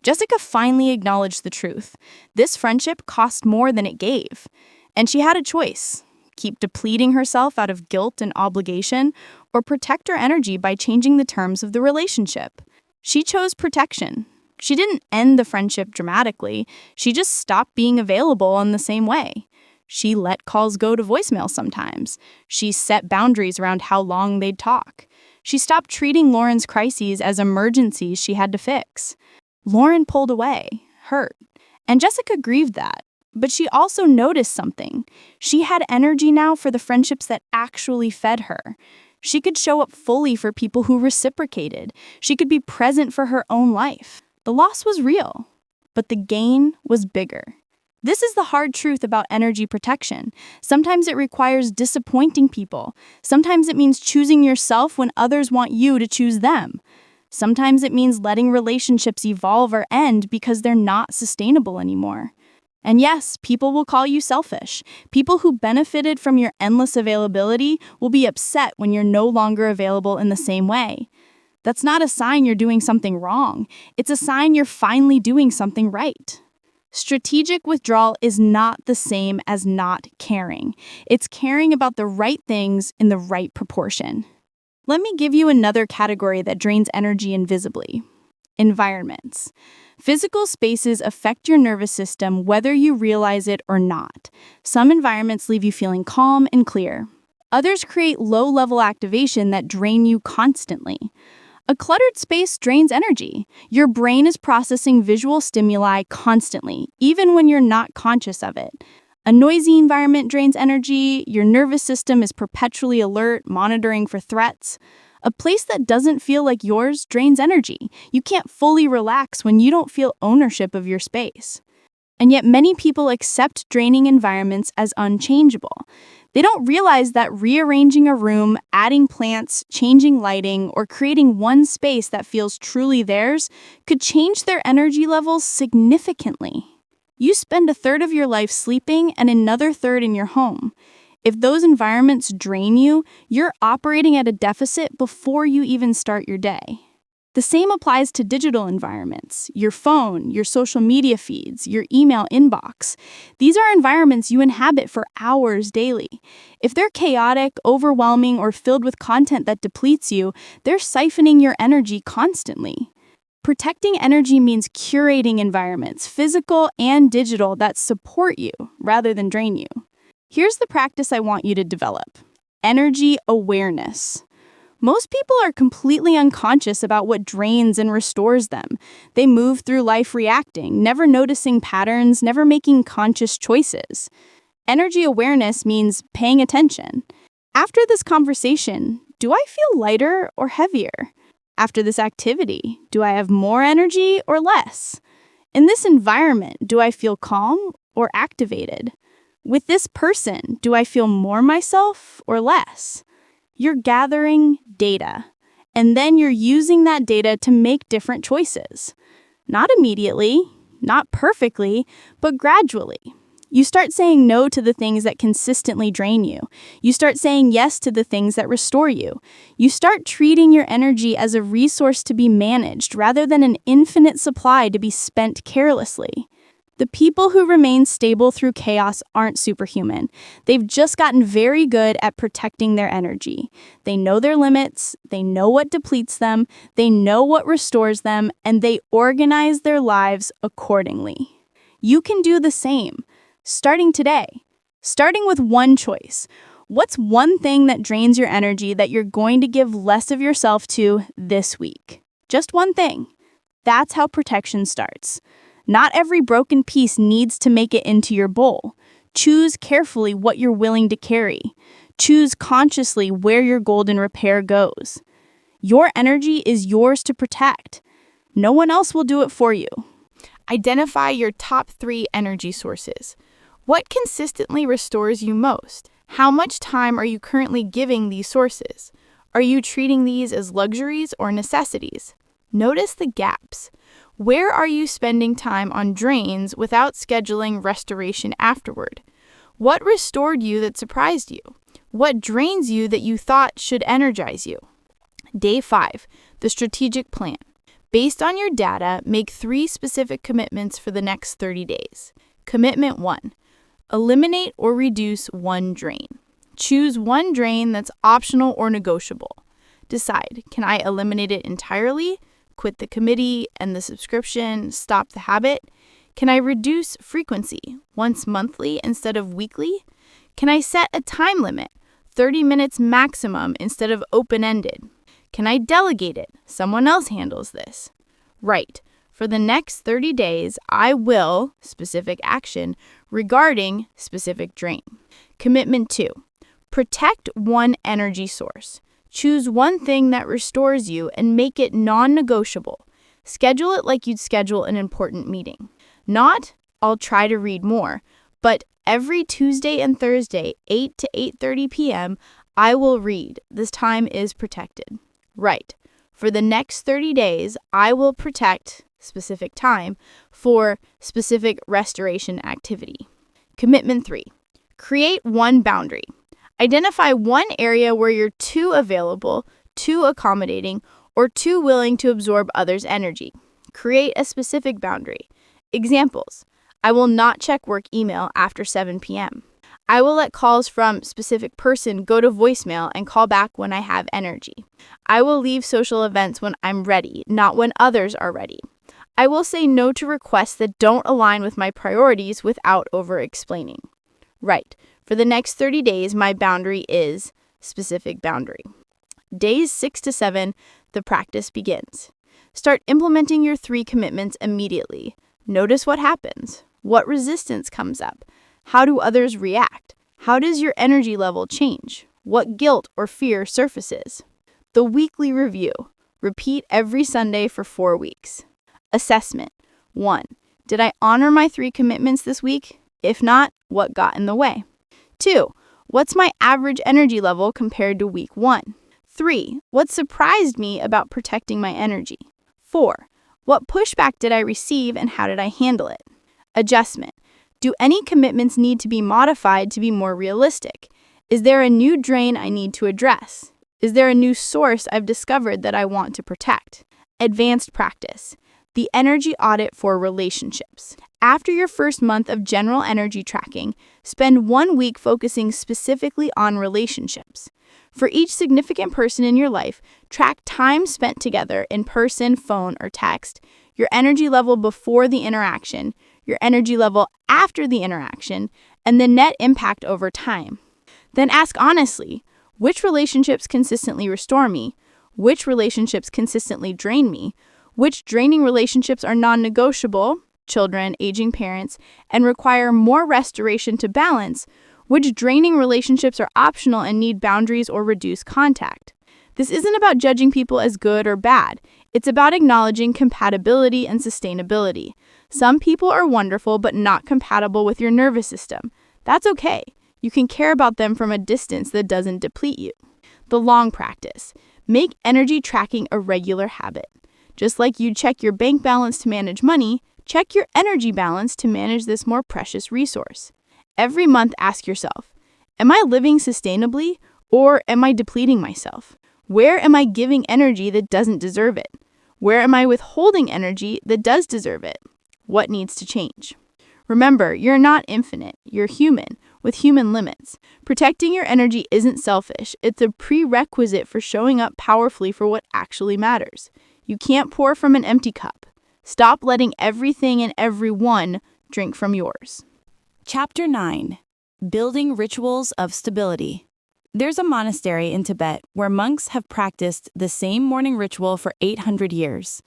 Jessica finally acknowledged the truth. This friendship cost more than it gave. And she had a choice: keep depleting herself out of guilt and obligation, or protect her energy by changing the terms of the relationship. She chose protection. She didn't end the friendship dramatically. She just stopped being available in the same way. She let calls go to voicemail sometimes. She set boundaries around how long they'd talk. She stopped treating Lauren's crises as emergencies she had to fix. Lauren pulled away, hurt, and Jessica grieved that. But she also noticed something. She had energy now for the friendships that actually fed her. She could show up fully for people who reciprocated. She could be present for her own life. The loss was real, but the gain was bigger. This is the hard truth about energy protection. Sometimes it requires disappointing people. Sometimes it means choosing yourself when others want you to choose them. Sometimes it means letting relationships evolve or end because they're not sustainable anymore. And yes, people will call you selfish. People who benefited from your endless availability will be upset when you're no longer available in the same way. That's not a sign you're doing something wrong. It's a sign you're finally doing something right. Strategic withdrawal is not the same as not caring. It's caring about the right things in the right proportion. Let me give you another category that drains energy invisibly: environments. Physical spaces affect your nervous system whether you realize it or not. Some environments leave you feeling calm and clear. Others create low-level activation that drain you constantly. A cluttered space drains energy. Your brain is processing visual stimuli constantly, even when you're not conscious of it. A noisy environment drains energy. Your nervous system is perpetually alert, monitoring for threats. A place that doesn't feel like yours drains energy. You can't fully relax when you don't feel ownership of your space. And yet many people accept draining environments as unchangeable. They don't realize that rearranging a room, adding plants, changing lighting, or creating one space that feels truly theirs could change their energy levels significantly. You spend a third of your life sleeping and another third in your home. If those environments drain you, you're operating at a deficit before you even start your day. The same applies to digital environments, your phone, your social media feeds, your email inbox. These are environments you inhabit for hours daily. If they're chaotic, overwhelming, or filled with content that depletes you, they're siphoning your energy constantly. Protecting energy means curating environments, physical and digital, that support you rather than drain you. Here's the practice I want you to develop: energy awareness. Most people are completely unconscious about what drains and restores them. They move through life reacting, never noticing patterns, never making conscious choices. Energy awareness means paying attention. After this conversation, do I feel lighter or heavier? After this activity, do I have more energy or less? In this environment, do I feel calm or activated? With this person, do I feel more myself or less? You're gathering data, and then you're using that data to make different choices. Not immediately, not perfectly, but gradually. You start saying no to the things that consistently drain you. You start saying yes to the things that restore you. You start treating your energy as a resource to be managed rather than an infinite supply to be spent carelessly. The people who remain stable through chaos aren't superhuman. They've just gotten very good at protecting their energy. They know their limits, they know what depletes them, they know what restores them, and they organize their lives accordingly. You can do the same, starting today. Starting with one choice. What's one thing that drains your energy that you're going to give less of yourself to this week? Just one thing. That's how protection starts. Not every broken piece needs to make it into your bowl. Choose carefully what you're willing to carry. Choose consciously where your golden repair goes. Your energy is yours to protect. No one else will do it for you. Identify your top 3 energy sources. What consistently restores you most? How much time are you currently giving these sources? Are you treating these as luxuries or necessities? Notice the gaps. Where are you spending time on drains without scheduling restoration afterward? What restored you that surprised you? What drains you that you thought should energize you? Day 5, the strategic plan. Based on your data, make 3 specific commitments for the next 30 days. Commitment 1, eliminate or reduce one drain. Choose one drain that's optional or negotiable. Decide, can I eliminate it entirely? Quit the committee, end the subscription, stop the habit? Can I reduce frequency, once monthly instead of weekly? Can I set a time limit, 30 minutes maximum instead of open-ended? Can I delegate it? Someone else handles this. Right. For the next 30 days, I will, specific action, regarding specific drain. Commitment 2, protect one energy source. Choose one thing that restores you and make it non-negotiable. Schedule it like you'd schedule an important meeting. Not, I'll try to read more, but every Tuesday and Thursday, 8 to 8:30 p.m., I will read. This time is protected. Right. For the next 30 days, I will protect specific time for specific restoration activity. Commitment 3, create one boundary. Identify one area where you're too available, too accommodating, or too willing to absorb others' energy. Create a specific boundary. Examples: I will not check work email after 7 p.m. I will let calls from specific person go to voicemail and call back when I have energy. I will leave social events when I'm ready, not when others are ready. I will say no to requests that don't align with my priorities without over-explaining. Right. For the next 30 days, my boundary is specific boundary. Days 6 to 7, The practice begins. Start implementing your 3 commitments immediately. Notice what happens. What resistance comes up? How do others react? How does your energy level change? What guilt or fear surfaces? The weekly review. Repeat every Sunday for 4 weeks. Assessment. 1. Did I honor my 3 commitments this week? If not, what got in the way? 2. What's my average energy level compared to week 1? 3. What surprised me about protecting my energy? 4. What pushback did I receive and how did I handle it? Adjustment. Do any commitments need to be modified to be more realistic? Is there a new drain I need to address? Is there a new source I've discovered that I want to protect? Advanced practice. The energy audit for relationships. After your first month of general energy tracking, spend 1 week focusing specifically on relationships. For each significant person in your life, track time spent together in person, phone, or text, your energy level before the interaction, your energy level after the interaction, and the net impact over time. Then ask honestly, which relationships consistently restore me? Which relationships consistently drain me? Which draining relationships are non-negotiable, children, aging parents, and require more restoration to balance? Which draining relationships are optional and need boundaries or reduced contact? This isn't about judging people as good or bad. It's about acknowledging compatibility and sustainability. Some people are wonderful but not compatible with your nervous system. That's okay. You can care about them from a distance that doesn't deplete you. The long practice. Make energy tracking a regular habit. Just like you check your bank balance to manage money, check your energy balance to manage this more precious resource. Every month, ask yourself, am I living sustainably or am I depleting myself? Where am I giving energy that doesn't deserve it? Where am I withholding energy that does deserve it? What needs to change? Remember, you're not infinite. You're human, with human limits. Protecting your energy isn't selfish. It's a prerequisite for showing up powerfully for what actually matters. You can't pour from an empty cup. Stop letting everything and everyone drink from yours. Chapter 9. Building Rituals of Stability. There's a monastery in Tibet where monks have practiced the same morning ritual for 800 years.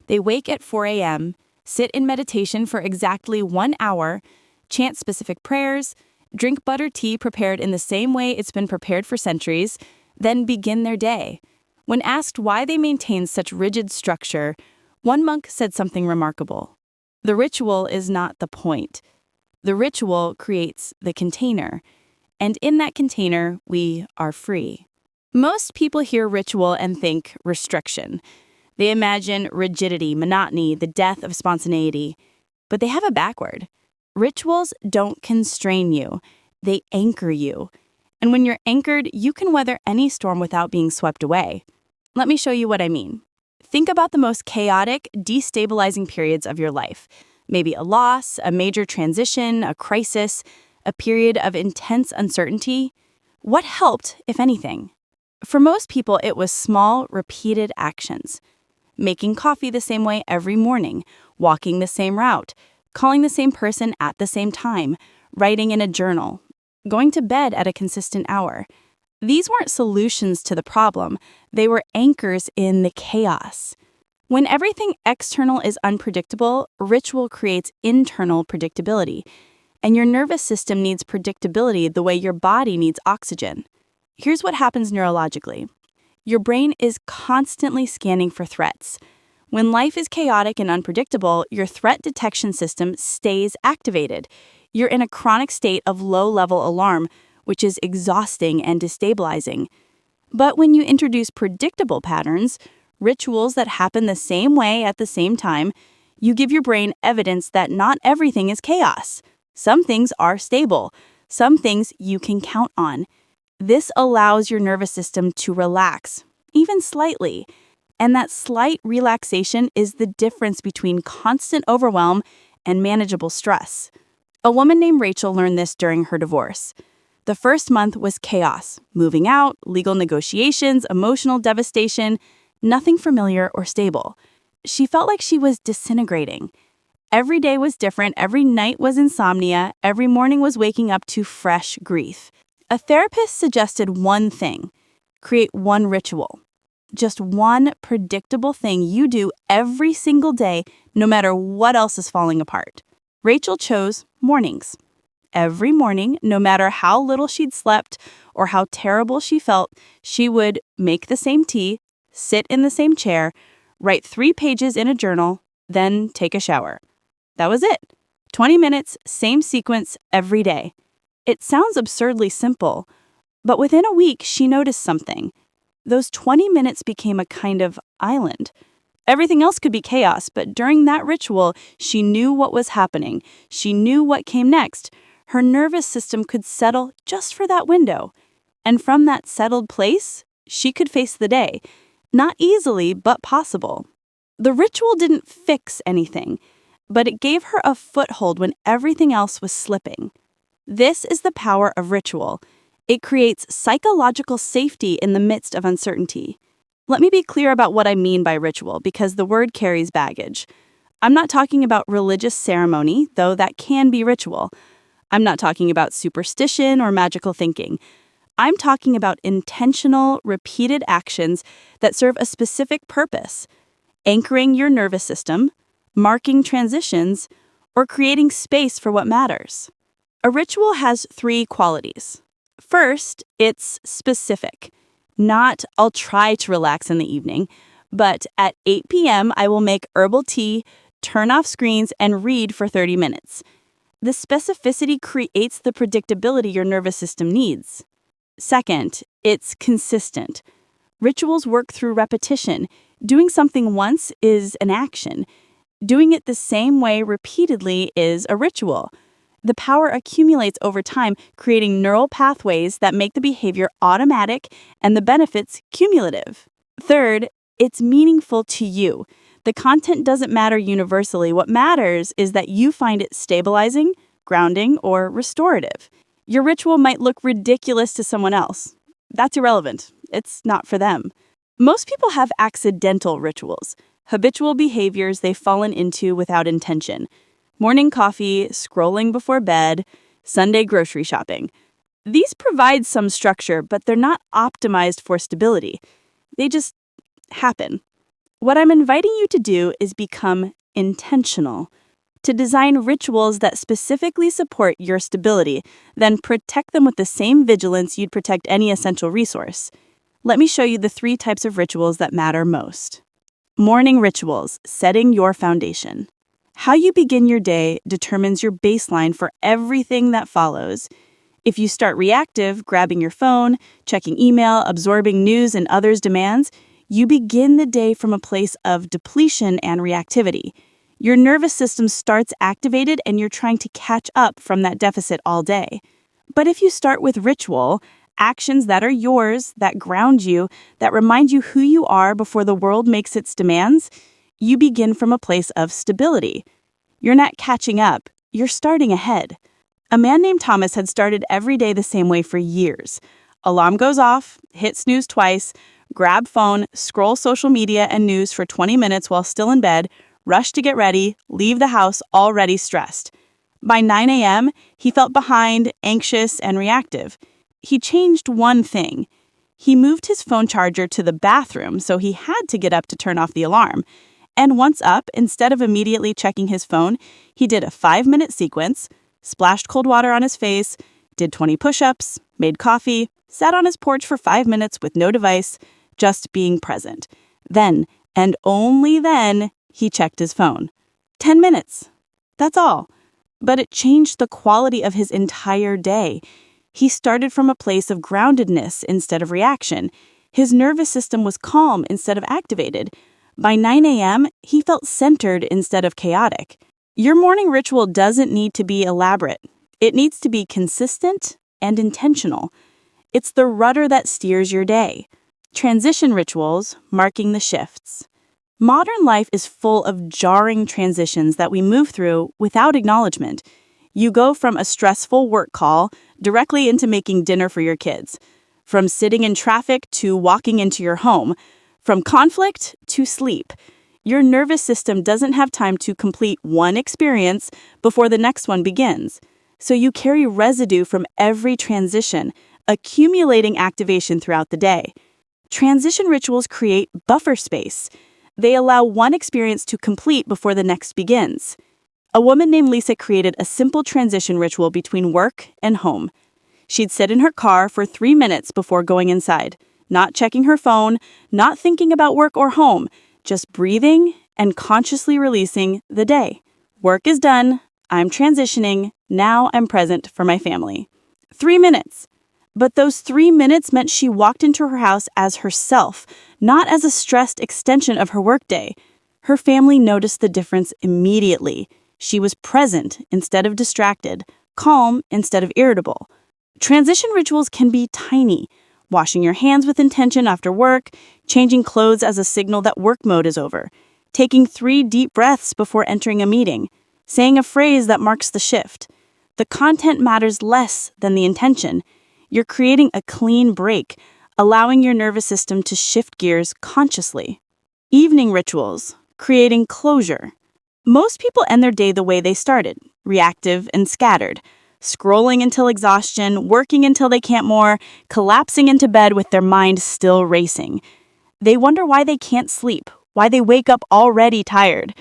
They wake at 4 a.m., sit in meditation for exactly 1 hour, chant specific prayers, drink buttered tea prepared in the same way it's been prepared for centuries, then begin their day. When asked why they maintain such rigid structure, one monk said something remarkable. The ritual is not the point. The ritual creates the container, and in that container, we are free. Most people hear ritual and think restriction. They imagine rigidity, monotony, the death of spontaneity. But they have it backward. Rituals don't constrain you. They anchor you. And when you're anchored, you can weather any storm without being swept away. Let me show you what I mean. Think about the most chaotic, destabilizing periods of your life. Maybe a loss, a major transition, a crisis, a period of intense uncertainty. What helped, if anything? For most people, it was small, repeated actions. Making coffee the same way every morning, walking the same route, calling the same person at the same time, writing in a journal, going to bed at a consistent hour. These weren't solutions to the problem. They were anchors in the chaos. When everything external is unpredictable, ritual creates internal predictability. And your nervous system needs predictability the way your body needs oxygen. Here's what happens neurologically. Your brain is constantly scanning for threats. When life is chaotic and unpredictable, your threat detection system stays activated. You're in a chronic state of low-level alarm, which is exhausting and destabilizing. But when you introduce predictable patterns, rituals that happen the same way at the same time, you give your brain evidence that not everything is chaos. Some things are stable. Some things you can count on. This allows your nervous system to relax, even slightly. And that slight relaxation is the difference between constant overwhelm and manageable stress. A woman named Rachel learned this during her divorce. The first month was chaos, moving out, legal negotiations, emotional devastation, nothing familiar or stable. She felt like she was disintegrating. Every day was different, every night was insomnia, every morning was waking up to fresh grief. A therapist suggested one thing: create one ritual. just one predictable thing you do every single day, no matter what else is falling apart. Rachel chose mornings. Every morning, no matter how little she'd slept or how terrible she felt, she would make the same tea, sit in the same chair, write 3 pages in a journal, then take a shower. That was it. 20 minutes, same sequence every day. It sounds absurdly simple, but within a week, she noticed something. Those 20 minutes became a kind of island. Everything else could be chaos, but during that ritual, she knew what was happening. She knew what came next. Her nervous system could settle just for that window. And from that settled place, she could face the day. Not easily, but possible. The ritual didn't fix anything, but it gave her a foothold when everything else was slipping. This is the power of ritual. It creates psychological safety in the midst of uncertainty. Let me be clear about what I mean by ritual, because the word carries baggage. I'm not talking about religious ceremony, though that can be ritual. I'm not talking about superstition or magical thinking. I'm talking about intentional, repeated actions that serve a specific purpose, anchoring your nervous system, marking transitions, or creating space for what matters. A ritual has 3 qualities. First, it's specific. Not, I'll try to relax in the evening, but at 8 p.m. I will make herbal tea, turn off screens, and read for 30 minutes. The specificity creates the predictability your nervous system needs. Second, it's consistent. Rituals work through repetition. Doing something once is an action. Doing it the same way repeatedly is a ritual. The power accumulates over time, creating neural pathways that make the behavior automatic and the benefits cumulative. Third, it's meaningful to you. The content doesn't matter universally. What matters is that you find it stabilizing, grounding, or restorative. Your ritual might look ridiculous to someone else. That's irrelevant. It's not for them. Most people have accidental rituals, habitual behaviors they've fallen into without intention. Morning coffee, scrolling before bed, Sunday grocery shopping. These provide some structure, but they're not optimized for stability. They just happen. What I'm inviting you to do is become intentional, to design rituals that specifically support your stability, then protect them with the same vigilance you'd protect any essential resource. Let me show you the 3 types of rituals that matter most. Morning rituals, setting your foundation. How you begin your day determines your baseline for everything that follows. If you start reactive, grabbing your phone, checking email, absorbing news and others' demands, you begin the day from a place of depletion and reactivity. Your nervous system starts activated and you're trying to catch up from that deficit all day. But if you start with ritual, actions that are yours, that ground you, that remind you who you are before the world makes its demands, you begin from a place of stability. You're not catching up, you're starting ahead. A man named Thomas had started every day the same way for years. Alarm goes off, hit snooze twice, grab phone, scroll social media and news for 20 minutes while still in bed, rush to get ready, leave the house already stressed. By 9 a.m., he felt behind, anxious, and reactive. He changed one thing. He moved his phone charger to the bathroom, so he had to get up to turn off the alarm. And once up, instead of immediately checking his phone, he did a 5-minute sequence, splashed cold water on his face, did 20 push-ups, made coffee, sat on his porch for 5 minutes with no device, just being present. Then, and only then, he checked his phone. 10 minutes. That's all. But it changed the quality of his entire day. He started from a place of groundedness instead of reaction. His nervous system was calm instead of activated. By 9 a.m., he felt centered instead of chaotic. Your morning ritual doesn't need to be elaborate. It needs to be consistent and intentional. It's the rudder that steers your day. Transition rituals, marking the shifts. Modern life is full of jarring transitions that we move through without acknowledgement. You go from a stressful work call directly into making dinner for your kids, from sitting in traffic to walking into your home, from conflict to sleep. Your nervous system doesn't have time to complete one experience before the next one begins. So you carry residue from every transition, accumulating activation throughout the day. Transition rituals create buffer space. They allow one experience to complete before the next begins. A woman named Lisa created a simple transition ritual between work and home. She'd sit in her car for 3 minutes before going inside, not checking her phone, not thinking about work or home, just breathing and consciously releasing the day. Work is done. I'm transitioning. Now I'm present for my family. 3 minutes. But those 3 minutes meant she walked into her house as herself, not as a stressed extension of her workday. Her family noticed the difference immediately. She was present instead of distracted, calm instead of irritable. Transition rituals can be tiny. Washing your hands with intention after work, changing clothes as a signal that work mode is over, taking 3 deep breaths before entering a meeting, saying a phrase that marks the shift. The content matters less than the intention. You're creating a clean break, allowing your nervous system to shift gears consciously. Evening rituals, creating closure. Most people end their day the way they started, reactive and scattered, scrolling until exhaustion, working until they can't more, collapsing into bed with their mind still racing. They wonder why they can't sleep, why they wake up already tired.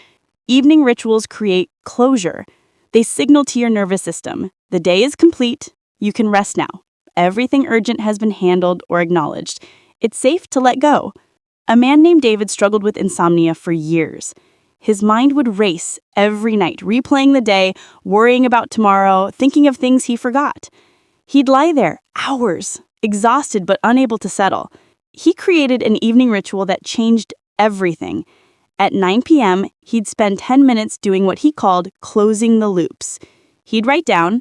Evening rituals create closure. They signal to your nervous system, the day is complete, you can rest now. Everything urgent has been handled or acknowledged. It's safe to let go. A man named David struggled with insomnia for years. His mind would race every night, replaying the day, worrying about tomorrow, thinking of things he forgot. He'd lie there hours, exhausted but unable to settle. He created an evening ritual that changed everything. At 9 p.m., he'd spend 10 minutes doing what he called closing the loops. He'd write down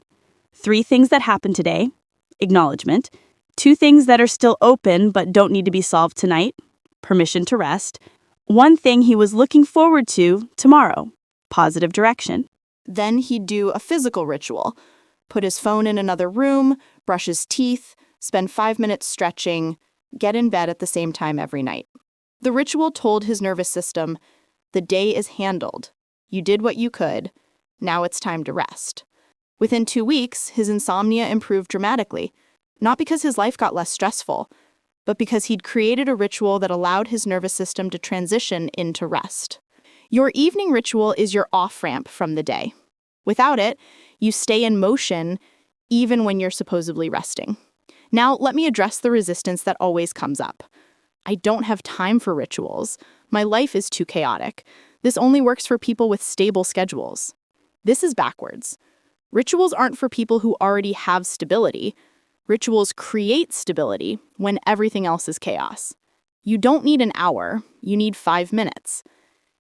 3 things that happened today, acknowledgement, 2 things that are still open but don't need to be solved tonight, permission to rest, 1 thing he was looking forward to tomorrow, positive direction. Then he'd do a physical ritual, put his phone in another room, brush his teeth, spend 5 minutes stretching, get in bed at the same time every night. The ritual told his nervous system, the day is handled. You did what you could. Now it's time to rest. Within 2 weeks, his insomnia improved dramatically, not because his life got less stressful, but because he'd created a ritual that allowed his nervous system to transition into rest. Your evening ritual is your off-ramp from the day. Without it, you stay in motion even when you're supposedly resting. Now, let me address the resistance that always comes up. I don't have time for rituals. My life is too chaotic. This only works for people with stable schedules. This is backwards. Rituals aren't for people who already have stability. Rituals create stability when everything else is chaos. You don't need an hour, you need 5 minutes.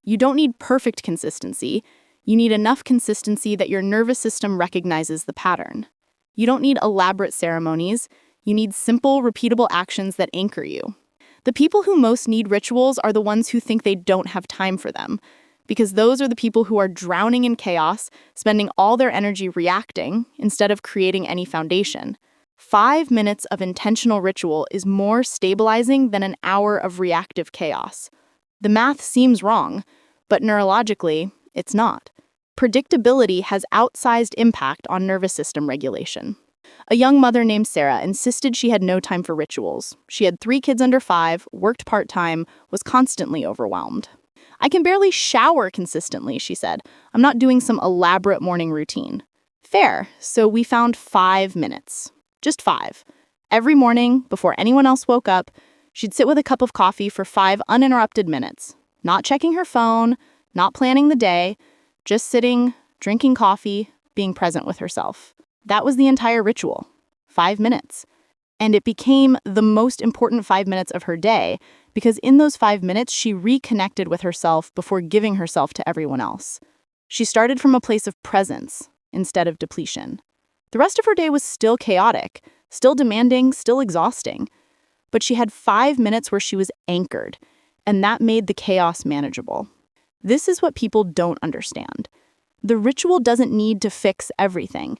You don't need perfect consistency, you need enough consistency that your nervous system recognizes the pattern. You don't need elaborate ceremonies, you need simple, repeatable actions that anchor you. The people who most need rituals are the ones who think they don't have time for them, because those are the people who are drowning in chaos, spending all their energy reacting instead of creating any foundation. 5 minutes of intentional ritual is more stabilizing than an hour of reactive chaos. The math seems wrong, but neurologically, it's not. Predictability has outsized impact on nervous system regulation. A young mother named Sarah insisted she had no time for rituals. She had 3 kids under 5, worked part-time, was constantly overwhelmed. I can barely shower consistently, she said. I'm not doing some elaborate morning routine. Fair, so we found 5 minutes. Just 5. Every morning, before anyone else woke up, she'd sit with a cup of coffee for 5 uninterrupted minutes. Not checking her phone, not planning the day, just sitting, drinking coffee, being present with herself. That was the entire ritual. 5 minutes. And it became the most important 5 minutes of her day because in those 5 minutes, she reconnected with herself before giving herself to everyone else. She started from a place of presence instead of depletion. The rest of her day was still chaotic, still demanding, still exhausting. But she had 5 minutes where she was anchored, and that made the chaos manageable. This is what people don't understand. The ritual doesn't need to fix everything.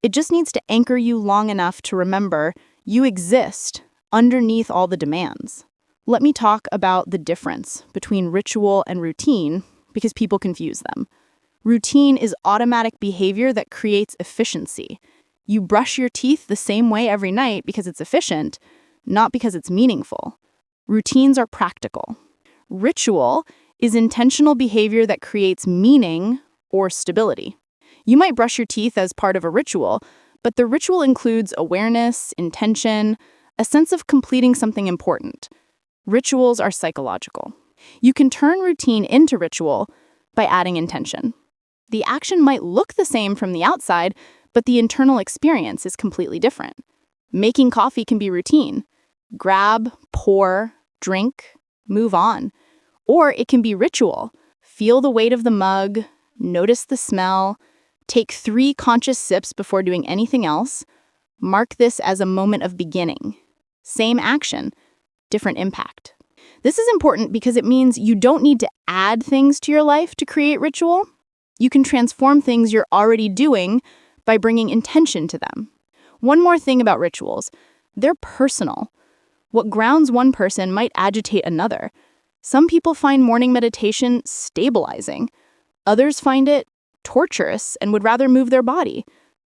It just needs to anchor you long enough to remember you exist underneath all the demands. Let me talk about the difference between ritual and routine because people confuse them. Routine is automatic behavior that creates efficiency. You brush your teeth the same way every night because it's efficient, not because it's meaningful. Routines are practical. Ritual is intentional behavior that creates meaning or stability. You might brush your teeth as part of a ritual, but the ritual includes awareness, intention, a sense of completing something important. Rituals are psychological. You can turn routine into ritual by adding intention. The action might look the same from the outside, but the internal experience is completely different. Making coffee can be routine. Grab, pour, drink, move on. Or it can be ritual. Feel the weight of the mug, notice the smell, take 3 conscious sips before doing anything else. Mark this as a moment of beginning. Same action, different impact. This is important because it means you don't need to add things to your life to create ritual. You can transform things you're already doing by bringing intention to them. One more thing about rituals, they're personal. What grounds one person might agitate another. Some people find morning meditation stabilizing. Others find it torturous and would rather move their body.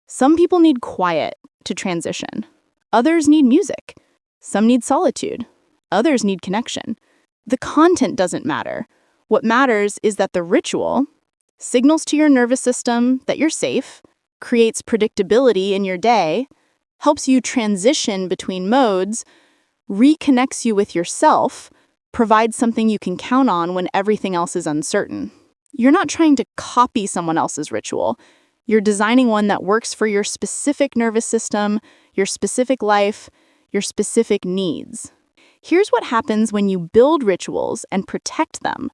Some people need quiet to transition. Others need music. Some need solitude. Others need connection. The content doesn't matter. What matters is that the ritual signals to your nervous system that you're safe, creates predictability in your day, helps you transition between modes, reconnects you with yourself, provides something you can count on when everything else is uncertain. You're not trying to copy someone else's ritual. You're designing one that works for your specific nervous system, your specific life, your specific needs. Here's what happens when you build rituals and protect them.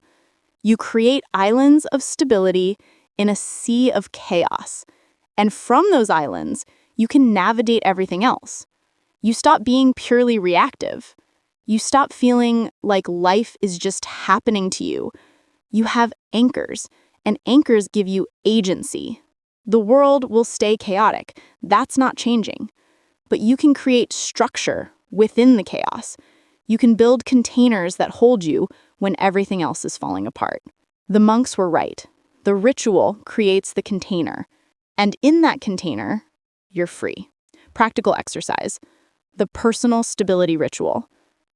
You create islands of stability in a sea of chaos. And from those islands, you can navigate everything else. You stop being purely reactive. You stop feeling like life is just happening to you. You have anchors, and anchors give you agency. The world will stay chaotic. That's not changing. But you can create structure within the chaos. You can build containers that hold you when everything else is falling apart. The monks were right. The ritual creates the container. And in that container, you're free. Practical exercise. The personal stability ritual.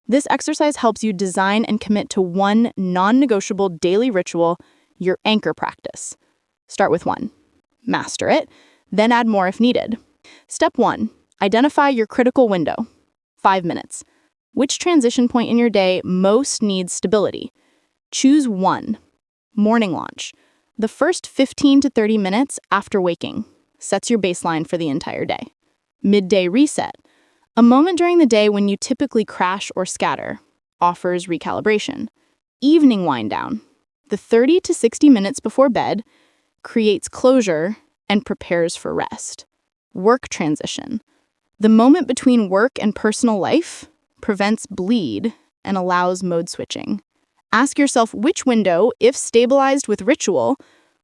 This exercise helps you design and commit to one non-negotiable daily ritual, your anchor practice. Start with 1. Master it, then add more if needed. Step 1. Identify your critical window. 5 minutes. Which transition point in your day most needs stability? Choose 1. Morning launch. The first 15 to 30 minutes after waking sets your baseline for the entire day. Midday reset. A moment during the day when you typically crash or scatter offers recalibration. Evening wind down. The 30 to 60 minutes before bed creates closure and prepares for rest. Work transition. The moment between work and personal life prevents bleed and allows mode switching. Ask yourself which window, if stabilized with ritual,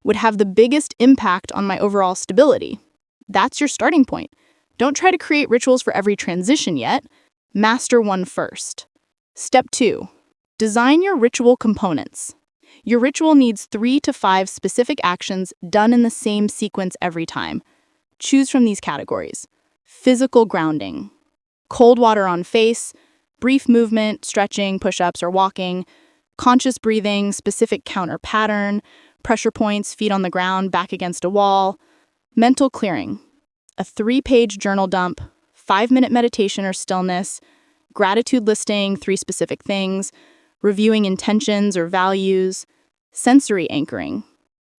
would have the biggest impact on my overall stability. That's your starting point. Don't try to create rituals for every transition yet. Master one first. Step 2. Design your ritual components. Your ritual needs 3 to 5 specific actions done in the same sequence every time. Choose from these categories. Physical grounding. Cold water on face, brief movement, stretching, push-ups, or walking. Conscious breathing, specific count or pattern. Pressure points, feet on the ground, back against a wall. Mental clearing. A 3-page journal dump, 5-minute meditation or stillness, gratitude listing 3 specific things, reviewing intentions or values, sensory anchoring,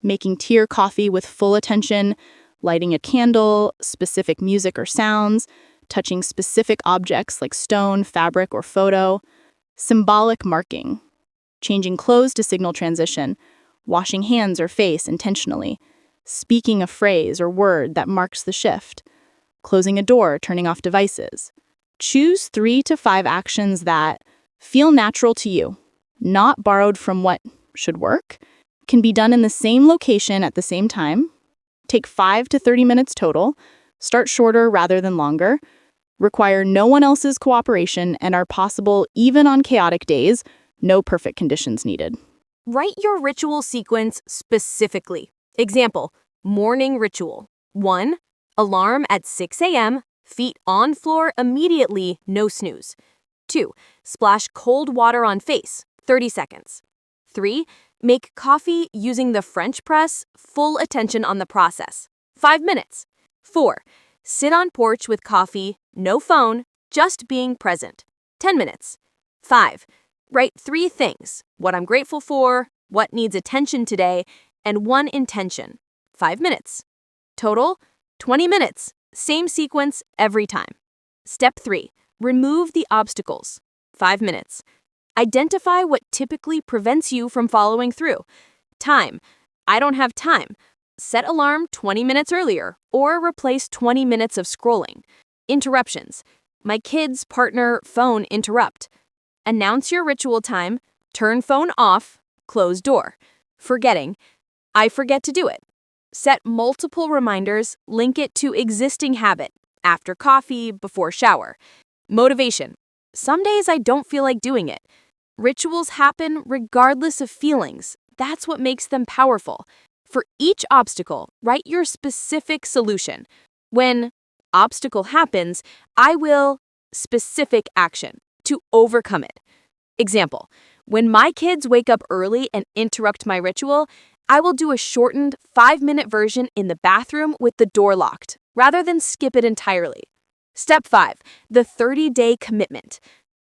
making tea or coffee with full attention, lighting a candle, specific music or sounds, touching specific objects like stone, fabric, or photo, symbolic marking, changing clothes to signal transition, washing hands or face intentionally, speaking a phrase or word that marks the shift, closing a door, turning off devices. Choose 3 to 5 actions that feel natural to you, not borrowed from what should work, can be done in the same location at the same time, take 5 to 30 minutes total, start shorter rather than longer, require no one else's cooperation, and are possible even on chaotic days, no perfect conditions needed. Write your ritual sequence specifically. Example, morning ritual. 1. Alarm at 6 a.m., feet on floor immediately, no snooze. 2. Splash cold water on face, 30 seconds. 3. Make coffee using the French press, full attention on the process, 5 minutes. 4. Sit on porch with coffee, no phone, just being present, 10 minutes. 5. Write 3 things: what I'm grateful for, what needs attention today, and 1 intention, 5 minutes. Total, 20 minutes, same sequence every time. Step 3. Remove the obstacles, 5 minutes. Identify what typically prevents you from following through. Time. I don't have time. Set alarm 20 minutes earlier or replace 20 minutes of scrolling. Interruptions. My kids, partner, phone interrupt. Announce your ritual time, turn phone off, close door. Forgetting. I forget to do it. Set multiple reminders, link it to existing habit, after coffee, before shower. Motivation. Some days I don't feel like doing it. Rituals happen regardless of feelings. That's what makes them powerful. For each obstacle, write your specific solution. When obstacle happens, I will specific action to overcome it. Example, when my kids wake up early and interrupt my ritual, I will do a shortened 5-minute version in the bathroom with the door locked, rather than skip it entirely. Step 5, the 30-day commitment.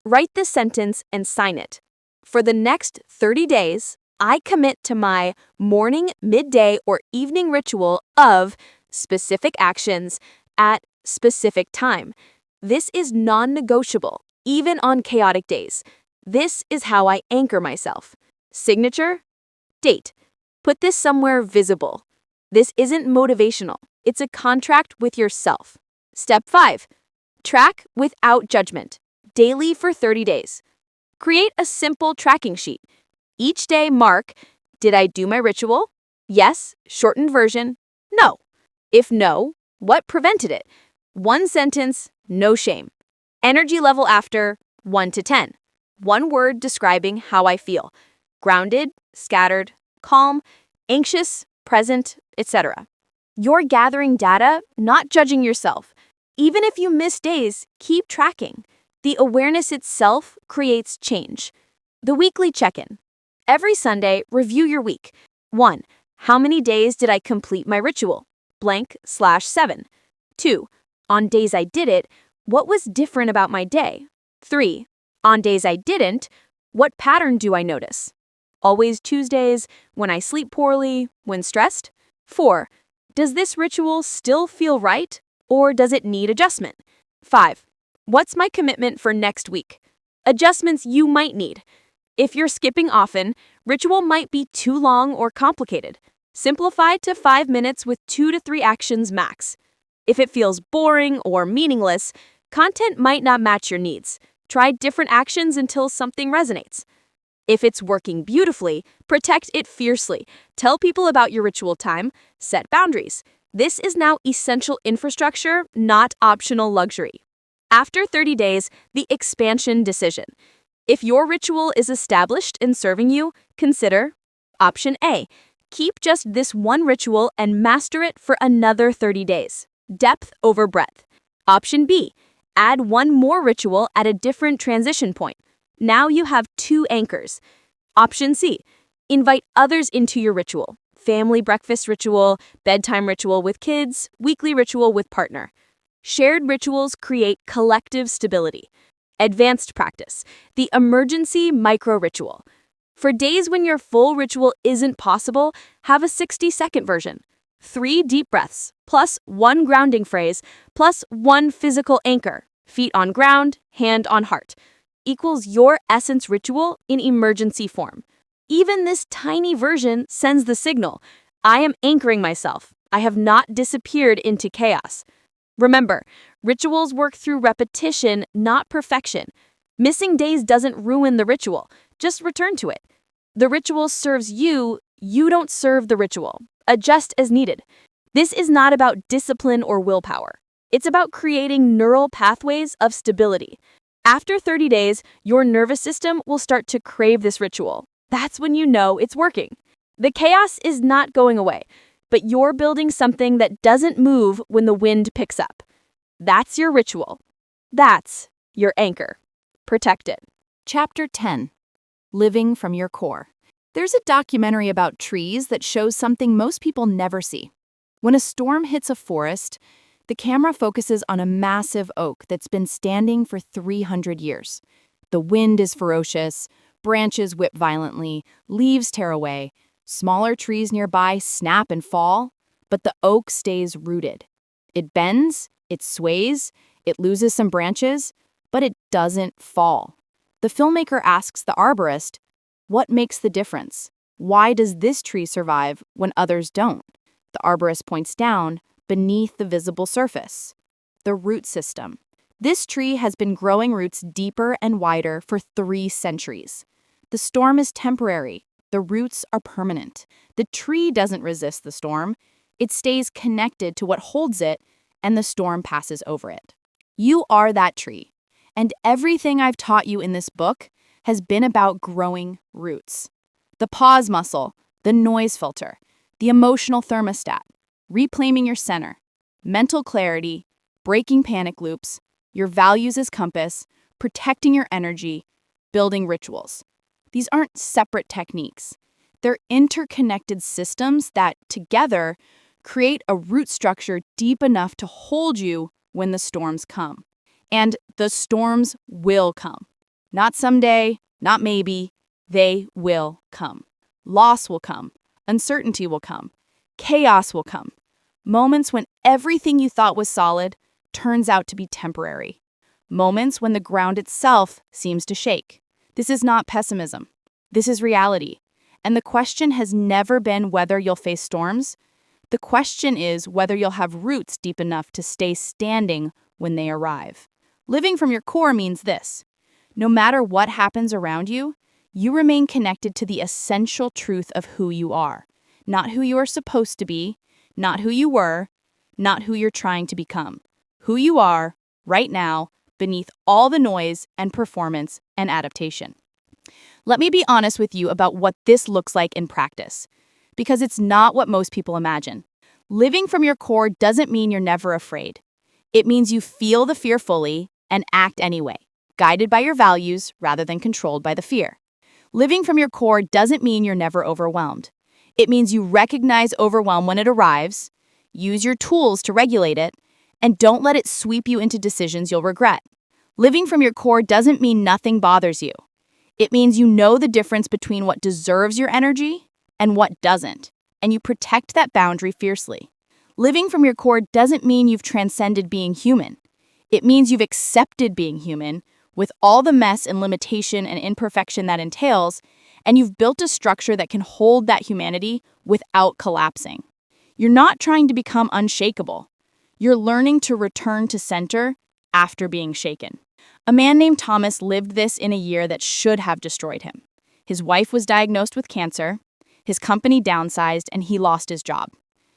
Write this sentence and sign it. For the next 30 days, I commit to my morning, midday, or evening ritual of specific actions at specific time. This is non-negotiable, even on chaotic days. This is how I anchor myself. Signature, date. Put this somewhere visible. This isn't motivational. It's a contract with yourself. Step 5, track without judgment. Daily for 30 days. Create a simple tracking sheet. Each day mark, did I do my ritual? Yes, shortened version. No. If no, what prevented it? 1 sentence, no shame. Energy level after, 1 to 10. 1 word describing how I feel. Grounded, scattered, calm, anxious, present, etc. You're gathering data, not judging yourself. Even if you miss days, keep tracking. The awareness itself creates change. The weekly check-in. Every Sunday, review your week. 1. How many days did I complete my ritual? /7. 2. On days I did it, what was different about my day? 3. On days I didn't, what pattern do I notice? Always Tuesdays, when I sleep poorly, when stressed? 4. Does this ritual still feel right, or does it need adjustment? 5. What's my commitment for next week? Adjustments you might need. If you're skipping often, ritual might be too long or complicated. Simplify to 5 minutes with 2 to 3 actions max. If it feels boring or meaningless, content might not match your needs. Try different actions until something resonates. If it's working beautifully, protect it fiercely. Tell people about your ritual time. Set boundaries. This is now essential infrastructure, not optional luxury. After 30 days, the expansion decision. If your ritual is established and serving you, consider option A. Keep just this one ritual and master it for another 30 days. Depth over breadth. Option B. Add one more ritual at a different transition point. Now you have 2 anchors. Option C. Invite others into your ritual. Family breakfast ritual, bedtime ritual with kids, weekly ritual with partner. Shared rituals create collective stability. Advanced practice. The emergency micro-ritual. For days when your full ritual isn't possible, have a 60-second version. 3 deep breaths, plus 1 grounding phrase, plus 1 physical anchor, feet on ground, hand on heart, equals your essence ritual in emergency form. Even this tiny version sends the signal, I am anchoring myself. I have not disappeared into chaos. Remember, rituals work through repetition, not perfection. Missing days doesn't ruin the ritual. Just return to it. The ritual serves you, you don't serve the ritual. Adjust as needed. This is not about discipline or willpower. It's about creating neural pathways of stability. After 30 days, your nervous system will start to crave this ritual. That's when you know it's working. The chaos is not going away, but you're building something that doesn't move when the wind picks up. That's your ritual. That's your anchor. protect it. Chapter 10. Living from your core. There's a documentary about trees that shows something most people never see. When a storm hits a forest, the camera focuses on a massive oak that's been standing for 300 years. The wind is ferocious, branches whip violently, leaves tear away, smaller trees nearby snap and fall, but the oak stays rooted. It bends, it sways, it loses some branches, but it doesn't fall. The filmmaker asks the arborist, what makes the difference? Why does this tree survive when others don't? The arborist points down, beneath the visible surface. The root system. This tree has been growing roots deeper and wider for 3 centuries. The storm is temporary. The roots are permanent. The tree doesn't resist the storm. It stays connected to what holds it, and the storm passes over it. You are that tree. And everything I've taught you in this book has been about growing roots. The pause muscle, the noise filter, the emotional thermostat, reclaiming your center, mental clarity, breaking panic loops, your values as compass, protecting your energy, building rituals. These aren't separate techniques. They're interconnected systems that, together, create a root structure deep enough to hold you when the storms come. And the storms will come. Not someday, not maybe, they will come. Loss will come. Uncertainty will come. Chaos will come. Moments when everything you thought was solid turns out to be temporary. Moments when the ground itself seems to shake. This is not pessimism. This is reality. And the question has never been whether you'll face storms. The question is whether you'll have roots deep enough to stay standing when they arrive. Living from your core means this. No matter what happens around you, you remain connected to the essential truth of who you are. Not who you are supposed to be, not who you were, not who you're trying to become. Who you are, right now, beneath all the noise and performance and adaptation. Let me be honest with you about what this looks like in practice, because it's not what most people imagine. Living from your core doesn't mean you're never afraid. It means you feel the fear fully and act anyway, guided by your values rather than controlled by the fear. Living from your core doesn't mean you're never overwhelmed. It means you recognize overwhelm when it arrives, use your tools to regulate it, and don't let it sweep you into decisions you'll regret. Living from your core doesn't mean nothing bothers you. It means you know the difference between what deserves your energy and what doesn't, and you protect that boundary fiercely. Living from your core doesn't mean you've transcended being human. It means you've accepted being human with all the mess and limitation and imperfection that entails, and you've built a structure that can hold that humanity without collapsing. You're not trying to become unshakable. You're learning to return to center after being shaken. A man named Thomas lived this in a year that should have destroyed him. His wife was diagnosed with cancer, his company downsized, and he lost his job.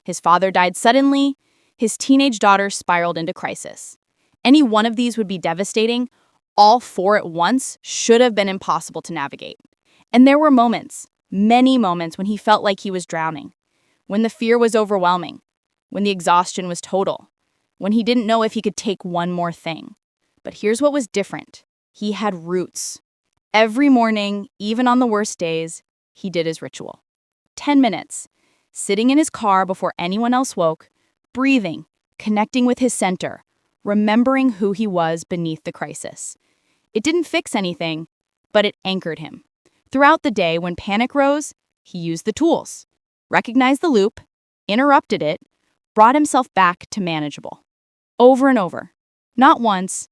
His father died suddenly, his teenage daughter spiraled into crisis. Any one of these would be devastating. All 4 at once should have been impossible to navigate. And there were moments, many moments, when he felt like he was drowning, when the fear was overwhelming, when the exhaustion was total, when he didn't know if he could take one more thing. But here's what was different. He had roots. Every morning, even on the worst days, he did his ritual. 10 minutes, sitting in his car before anyone else woke, breathing, connecting with his center, remembering who he was beneath the crisis. It didn't fix anything, but it anchored him. Throughout the day, when panic rose, he used the tools, recognized the loop, interrupted it, brought himself back to manageable. Over and over. Not once,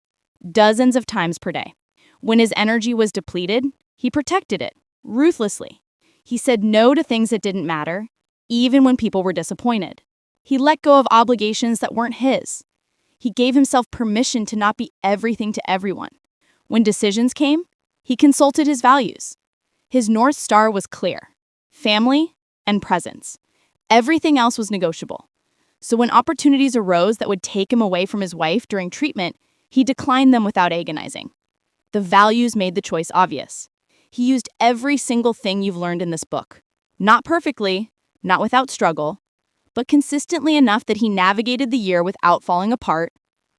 dozens of times per day. When his energy was depleted, he protected it, ruthlessly. He said no to things that didn't matter, even when people were disappointed. He let go of obligations that weren't his. He gave himself permission to not be everything to everyone. When decisions came, he consulted his values. His North Star was clear: family and presence. Everything else was negotiable. So when opportunities arose that would take him away from his wife during treatment, he declined them without agonizing. The values made the choice obvious. He used every single thing you've learned in this book. Not perfectly, not without struggle, but consistently enough that he navigated the year without falling apart,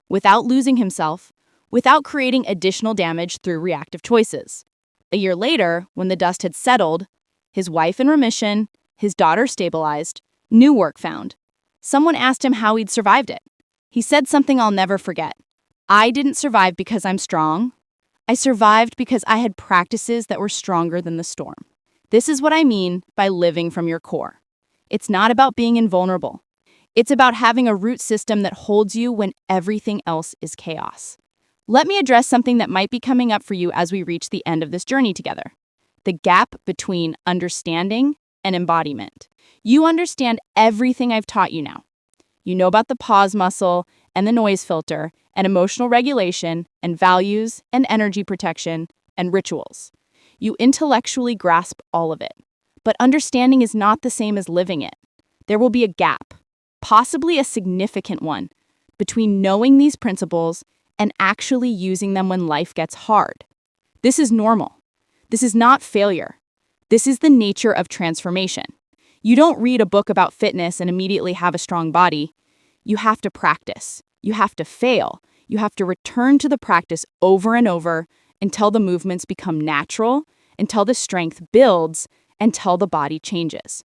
without losing himself, without creating additional damage through reactive choices. A year later, when the dust had settled, his wife in remission, his daughter stabilized, new work found. Someone asked him how he'd survived it. He said something I'll never forget. "I didn't survive because I'm strong. I survived because I had practices that were stronger than the storm." This is what I mean by living from your core. It's not about being invulnerable. It's about having a root system that holds you when everything else is chaos. Let me address something that might be coming up for you as we reach the end of this journey together: the gap between understanding and embodiment. You understand everything I've taught you now. You know about the pause muscle and the noise filter and emotional regulation and values and energy protection and rituals. You intellectually grasp all of it. But understanding is not the same as living it. There will be a gap, possibly a significant one, between knowing these principles and actually using them when life gets hard. This is normal. This is not failure. This is the nature of transformation. You don't read a book about fitness and immediately have a strong body. You have to practice. You have to fail. You have to return to the practice over and over until the movements become natural, until the strength builds, until the body changes.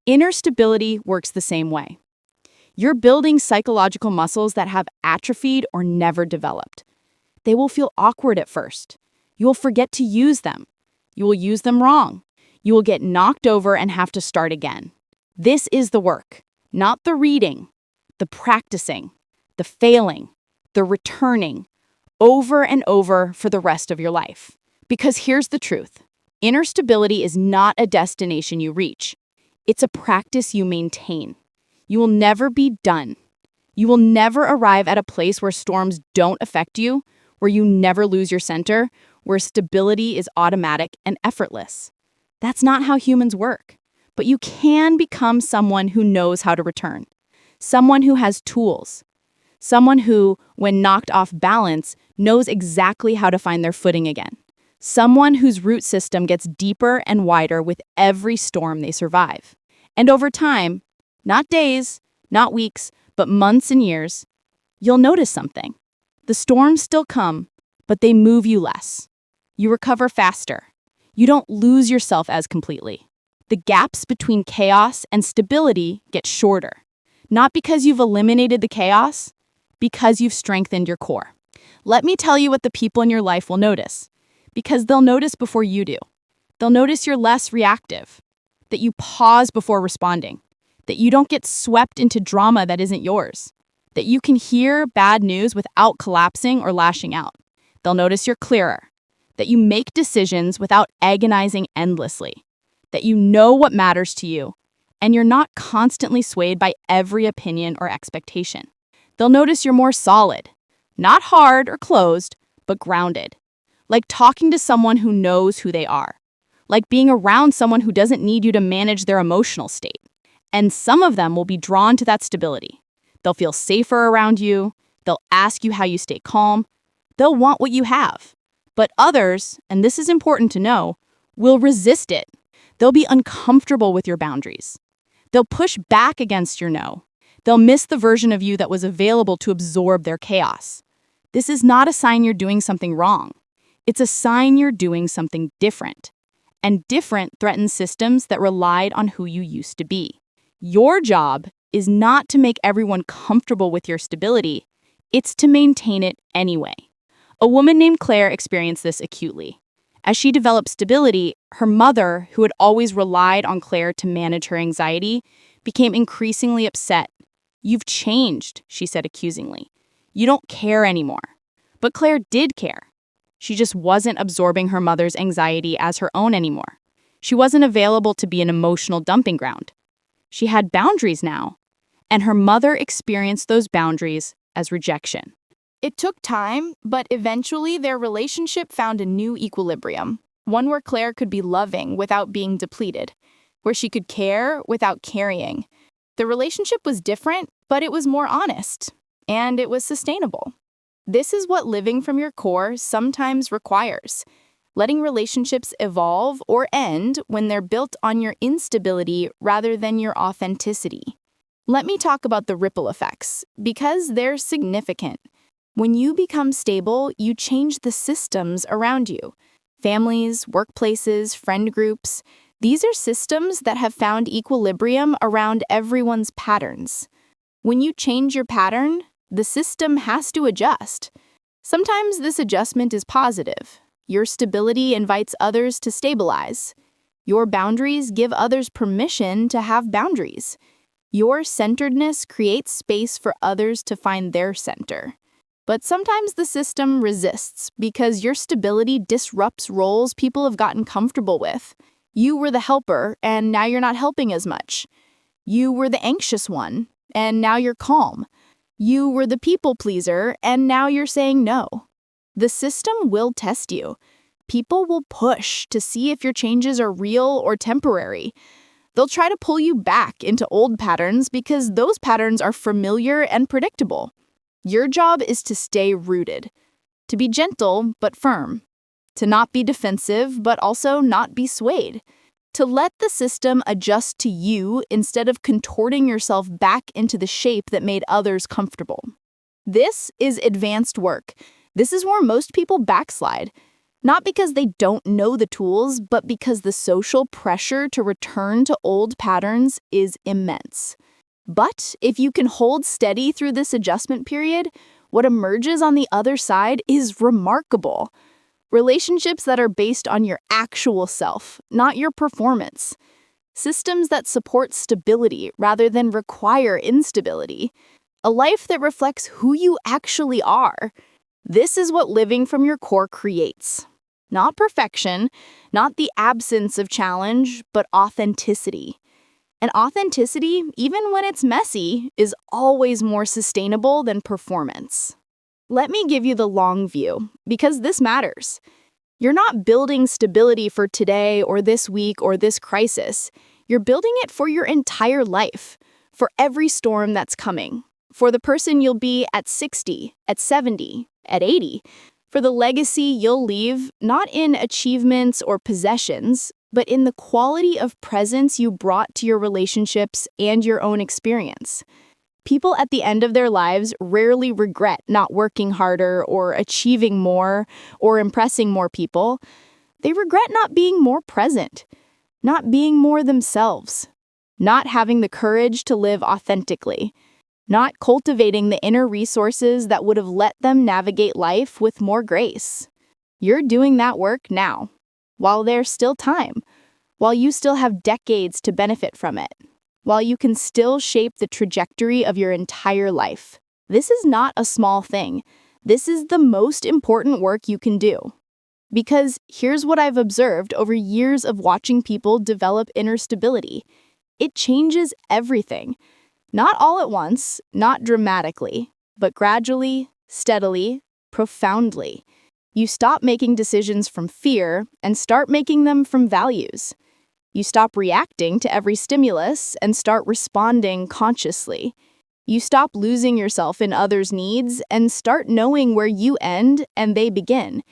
Inner stability works the same way. You're building psychological muscles that have atrophied or never developed. They will feel awkward at first. You will forget to use them. You will use them wrong. You will get knocked over and have to start again. This is the work, not the reading, the practicing, the failing, the returning, over and over for the rest of your life. Because here's the truth. Inner stability is not a destination you reach. It's a practice you maintain. You will never be done. You will never arrive at a place where storms don't affect you, where you never lose your center, where stability is automatic and effortless. That's not how humans work. But you can become someone who knows how to return. Someone who has tools. Someone who, when knocked off balance, knows exactly how to find their footing again. Someone whose root system gets deeper and wider with every storm they survive. And over time, not days, not weeks, but months and years, you'll notice something. The storms still come, but they move you less. You recover faster. You don't lose yourself as completely. The gaps between chaos and stability get shorter. Not because you've eliminated the chaos, because you've strengthened your core. Let me tell you what the people in your life will notice. Because they'll notice before you do. They'll notice you're less reactive, that you pause before responding, that you don't get swept into drama that isn't yours, that you can hear bad news without collapsing or lashing out. They'll notice you're clearer, that you make decisions without agonizing endlessly, that you know what matters to you, and you're not constantly swayed by every opinion or expectation. They'll notice you're more solid, not hard or closed, but grounded, like talking to someone who knows who they are, like being around someone who doesn't need you to manage their emotional state. And some of them will be drawn to that stability. They'll feel safer around you. They'll ask you how you stay calm. They'll want what you have. But others, and this is important to know, will resist it. They'll be uncomfortable with your boundaries. They'll push back against your no. They'll miss the version of you that was available to absorb their chaos. This is not a sign you're doing something wrong. It's a sign you're doing something different. And different threatens systems that relied on who you used to be. Your job is not to make everyone comfortable with your stability. It's to maintain it anyway. A woman named Claire experienced this acutely. As she developed stability, her mother, who had always relied on Claire to manage her anxiety, became increasingly upset. "You've changed," she said accusingly. "You don't care anymore." But Claire did care. She just wasn't absorbing her mother's anxiety as her own anymore. She wasn't available to be an emotional dumping ground. She had boundaries now, and her mother experienced those boundaries as rejection. It took time, but eventually their relationship found a new equilibrium, one where Claire could be loving without being depleted, where she could care without carrying. The relationship was different, but it was more honest, and it was sustainable. This is what living from your core sometimes requires, letting relationships evolve or end when they're built on your instability rather than your authenticity. Let me talk about the ripple effects, because they're significant. When you become stable, you change the systems around you. Families, workplaces, friend groups. These are systems that have found equilibrium around everyone's patterns. When you change your pattern, the system has to adjust. Sometimes this adjustment is positive. Your stability invites others to stabilize. Your boundaries give others permission to have boundaries. Your centeredness creates space for others to find their center. But sometimes the system resists because your stability disrupts roles people have gotten comfortable with. You were the helper, and now you're not helping as much. You were the anxious one, and now you're calm. You were the people pleaser, and now you're saying no. The system will test you. People will push to see if your changes are real or temporary. They'll try to pull you back into old patterns because those patterns are familiar and predictable. Your job is to stay rooted, to be gentle but firm, to not be defensive but also not be swayed, to let the system adjust to you instead of contorting yourself back into the shape that made others comfortable. This is advanced work. This is where most people backslide, not because they don't know the tools, but because the social pressure to return to old patterns is immense. But if you can hold steady through this adjustment period, what emerges on the other side is remarkable. Relationships that are based on your actual self, not your performance. Systems that support stability rather than require instability. A life that reflects who you actually are. This is what living from your core creates. Not perfection, not the absence of challenge, but authenticity. And authenticity, even when it's messy, is always more sustainable than performance. Let me give you the long view, because this matters. You're not building stability for today or this week or this crisis. You're building it for your entire life, for every storm that's coming, for the person you'll be at 60, at 70, at 80, for the legacy you'll leave, not in achievements or possessions, but in the quality of presence you brought to your relationships and your own experience. People at the end of their lives rarely regret not working harder or achieving more or impressing more people. They regret not being more present, not being more themselves, not having the courage to live authentically, not cultivating the inner resources that would have let them navigate life with more grace. You're doing that work now, while there's still time, while you still have decades to benefit from it, while you can still shape the trajectory of your entire life. This is not a small thing. This is the most important work you can do. Because here's what I've observed over years of watching people develop inner stability. It changes everything. Not all at once, not dramatically, but gradually, steadily, profoundly. You stop making decisions from fear and start making them from values. You stop reacting to every stimulus and start responding consciously. You stop losing yourself in others' needs and start knowing where you end and they begin.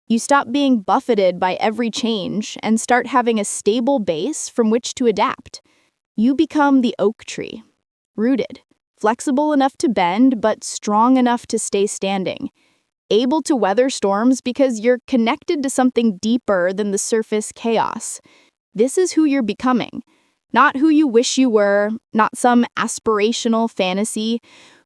You stop being buffeted by every change and start having a stable base from which to adapt. You become the oak tree, rooted, flexible enough to bend but strong enough to stay standing. Able to weather storms because you're connected to something deeper than the surface chaos. This is who you're becoming, not who you wish you were, not some aspirational fantasy,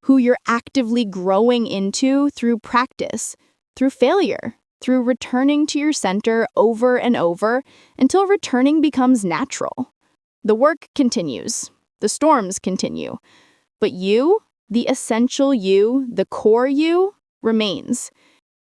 who you're actively growing into through practice, through failure, through returning to your center over and over until returning becomes natural. The work continues, the storms continue, but you, the essential you, the core you, remains.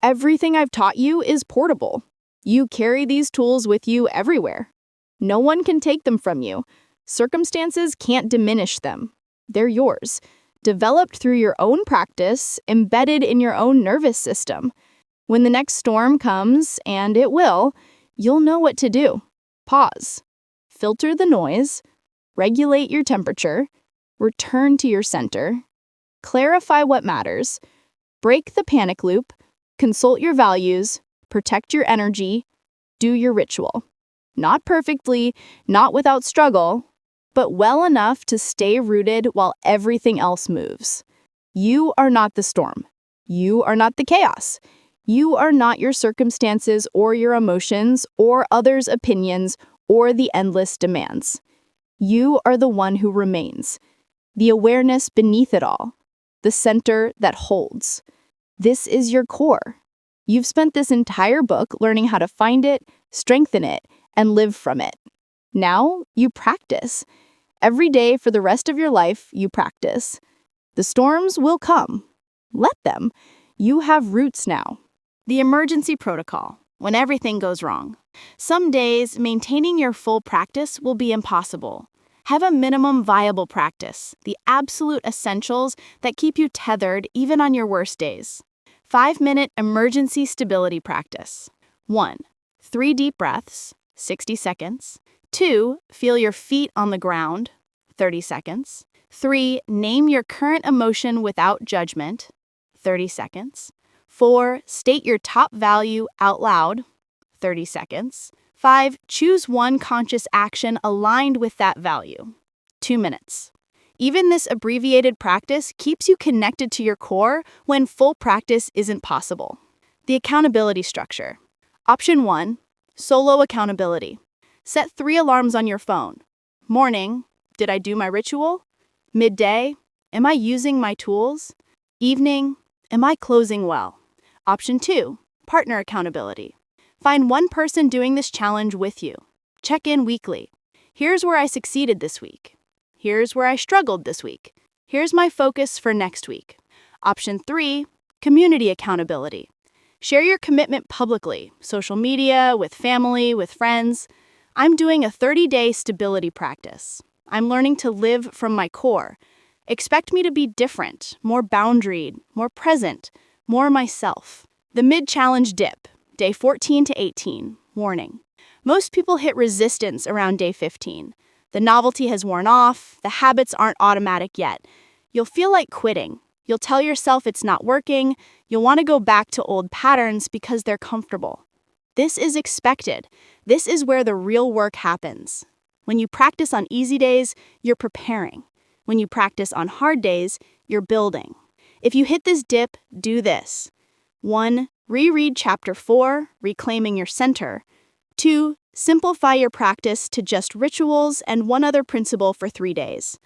Everything I've taught you is portable. You carry these tools with you everywhere. No one can take them from you. Circumstances can't diminish them. They're yours, developed through your own practice, embedded in your own nervous system. When the next storm comes, and it will, you'll know what to do. Pause. Filter the noise. Regulate your temperature. Return to your center. Clarify what matters. Break the panic loop. Consult your values. Protect your energy. Do your ritual. Not perfectly, not without struggle, but well enough to stay rooted while everything else moves. You are not the storm. You are not the chaos. You are not your circumstances or your emotions or others' opinions or the endless demands. You are the one who remains, the awareness beneath it all, the center that holds. This is your core. You've spent this entire book learning how to find it, strengthen it, and live from it. Now you practice. Every day for the rest of your life, you practice. The storms will come. Let them. You have roots now. The emergency protocol, when everything goes wrong. Some days, maintaining your full practice will be impossible. Have a minimum viable practice, the absolute essentials that keep you tethered even on your worst days. 5-minute emergency stability practice. 1. 3 deep breaths, 60 seconds. 2. Feel your feet on the ground, 30 seconds. 3. Name your current emotion without judgment, 30 seconds. 4. State your top value out loud, 30 seconds. 5. Choose one conscious action aligned with that value, 2 minutes. Even this abbreviated practice keeps you connected to your core when full practice isn't possible. The accountability structure. Option 1, solo accountability. Set 3 alarms on your phone. Morning, did I do my ritual? Midday, am I using my tools? Evening, am I closing well? Option 2, partner accountability. Find one person doing this challenge with you. Check in weekly. Here's where I succeeded this week. Here's where I struggled this week. Here's my focus for next week. Option 3, community accountability. Share your commitment publicly, social media, with family, with friends. I'm doing a 30-day stability practice. I'm learning to live from my core. Expect me to be different, more boundaried, more present, more myself. The mid-challenge dip, day 14 to 18, warning. Most people hit resistance around day 15. The novelty has worn off, the habits aren't automatic yet. You'll feel like quitting. You'll tell yourself it's not working. You'll want to go back to old patterns because they're comfortable. This is expected. This is where the real work happens. When you practice on easy days, you're preparing. When you practice on hard days, you're building. If you hit this dip, do this. 1. Reread Chapter 4, Reclaiming Your Center. 2. Simplify your practice to just rituals and one other principle for 3 days.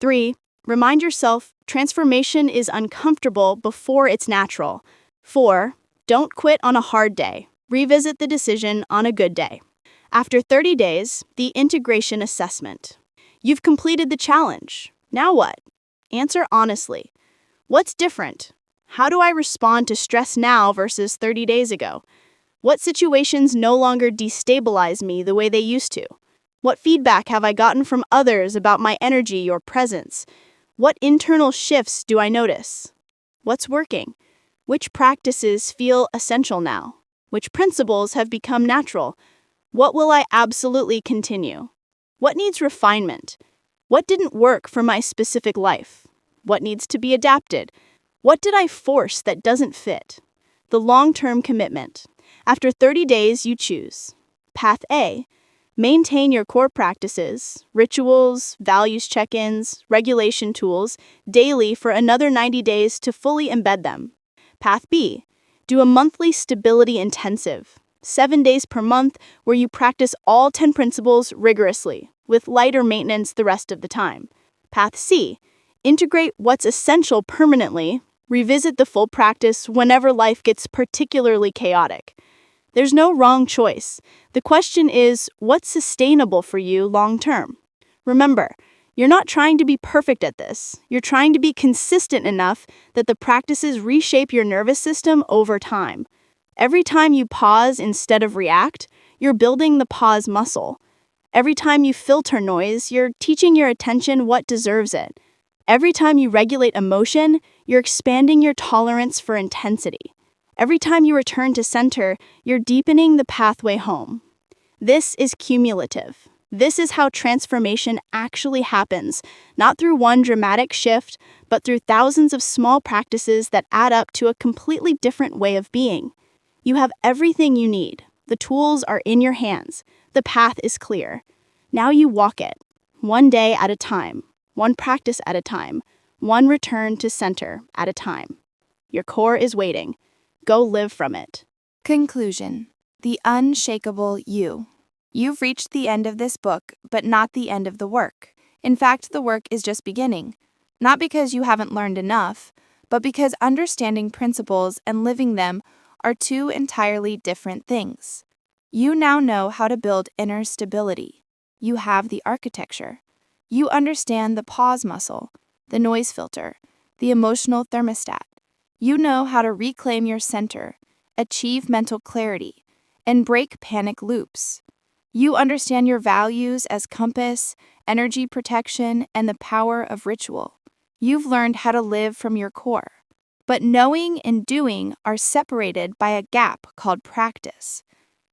3. Remind yourself transformation is uncomfortable before it's natural. 4. Don't quit on a hard day. Revisit the decision on a good day. After 30 days, the integration assessment. You've completed the challenge. Now what? Answer honestly. What's different? How do I respond to stress now versus 30 days ago? What situations no longer destabilize me the way they used to? What feedback have I gotten from others about my energy or presence? What internal shifts do I notice? What's working? Which practices feel essential now? Which principles have become natural? What will I absolutely continue? What needs refinement? What didn't work for my specific life? What needs to be adapted? What did I force that doesn't fit? The long-term commitment. After 30 days, you choose. Path A. Maintain your core practices, rituals, values check-ins, regulation tools, daily for another 90 days to fully embed them. Path B. Do a monthly stability intensive, 7 days per month where you practice all 10 principles rigorously, with lighter maintenance the rest of the time. Path C. Integrate what's essential permanently, revisit the full practice whenever life gets particularly chaotic. There's no wrong choice. The question is, what's sustainable for you long term? Remember, you're not trying to be perfect at this. You're trying to be consistent enough that the practices reshape your nervous system over time. Every time you pause instead of react, you're building the pause muscle. Every time you filter noise, you're teaching your attention what deserves it. Every time you regulate emotion, you're expanding your tolerance for intensity. Every time you return to center, you're deepening the pathway home. This is cumulative. This is how transformation actually happens, not through one dramatic shift, but through thousands of small practices that add up to a completely different way of being. You have everything you need. The tools are in your hands. The path is clear. Now you walk it, one day at a time, one practice at a time, one return to center at a time. Your core is waiting. Go live from it. Conclusion: The unshakable you. You've reached the end of this book, but not the end of the work. In fact, the work is just beginning. Not because you haven't learned enough, but because understanding principles and living them are two entirely different things. You now know how to build inner stability. You have the architecture. You understand the pause muscle, the noise filter, the emotional thermostat. You know how to reclaim your center, achieve mental clarity, and break panic loops. You understand your values as compass, energy protection, and the power of ritual. You've learned how to live from your core. But knowing and doing are separated by a gap called practice.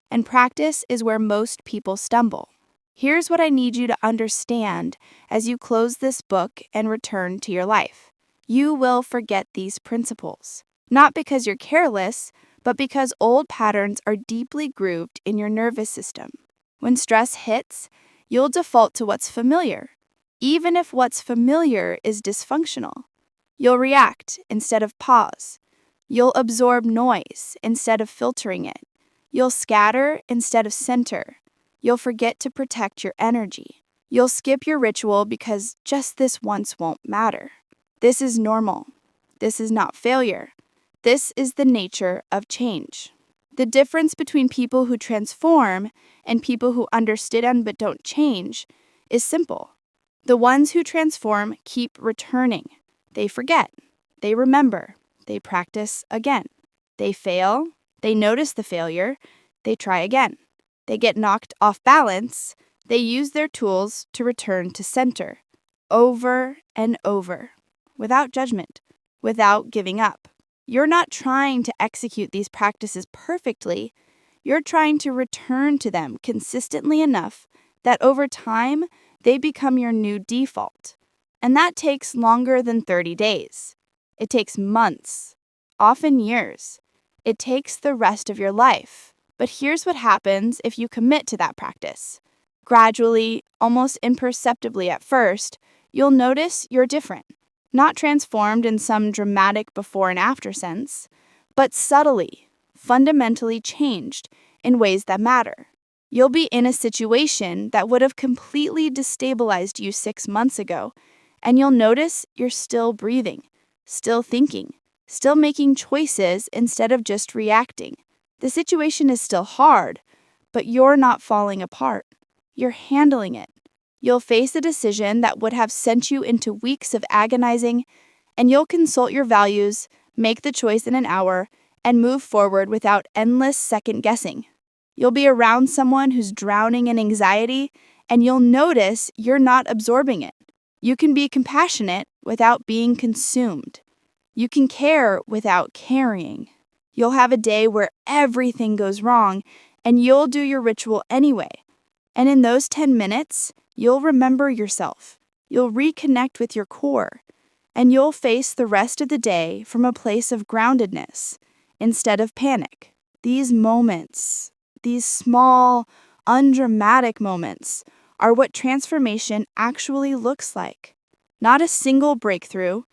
And practice is where most people stumble. Here's what I need you to understand as you close this book and return to your life. You will forget these principles. Not because you're careless, but because old patterns are deeply grooved in your nervous system. When stress hits, you'll default to what's familiar, even if what's familiar is dysfunctional. You'll react instead of pause. You'll absorb noise instead of filtering it. You'll scatter instead of center. You'll forget to protect your energy. You'll skip your ritual because just this once won't matter. This is normal. This is not failure. This is the nature of change. The difference between people who transform and people who understand but don't change is simple. The ones who transform keep returning. They forget. They remember. They practice again. They fail. They notice the failure. They try again. They get knocked off balance. They use their tools to return to center. Over and over. Without judgment. Without giving up. You're not trying to execute these practices perfectly. You're trying to return to them consistently enough that over time, they become your new default. And that takes longer than 30 days. It takes months, often years. It takes the rest of your life. But here's what happens if you commit to that practice. Gradually, almost imperceptibly at first, you'll notice you're different. Not transformed in some dramatic before and after sense, but subtly, fundamentally changed in ways that matter. You'll be in a situation that would have completely destabilized you 6 months ago, and you'll notice you're still breathing, still thinking, still making choices instead of just reacting. The situation is still hard, but you're not falling apart. You're handling it. You'll face a decision that would have sent you into weeks of agonizing, and you'll consult your values, make the choice in an hour, and move forward without endless second guessing. You'll be around someone who's drowning in anxiety, and you'll notice you're not absorbing it. You can be compassionate without being consumed. You can care without carrying. You'll have a day where everything goes wrong, and you'll do your ritual anyway. And in those 10 minutes, you'll remember yourself. You'll reconnect with your core, and you'll face the rest of the day from a place of groundedness instead of panic. These moments, these small, undramatic moments, are what transformation actually looks like. Not a single breakthrough,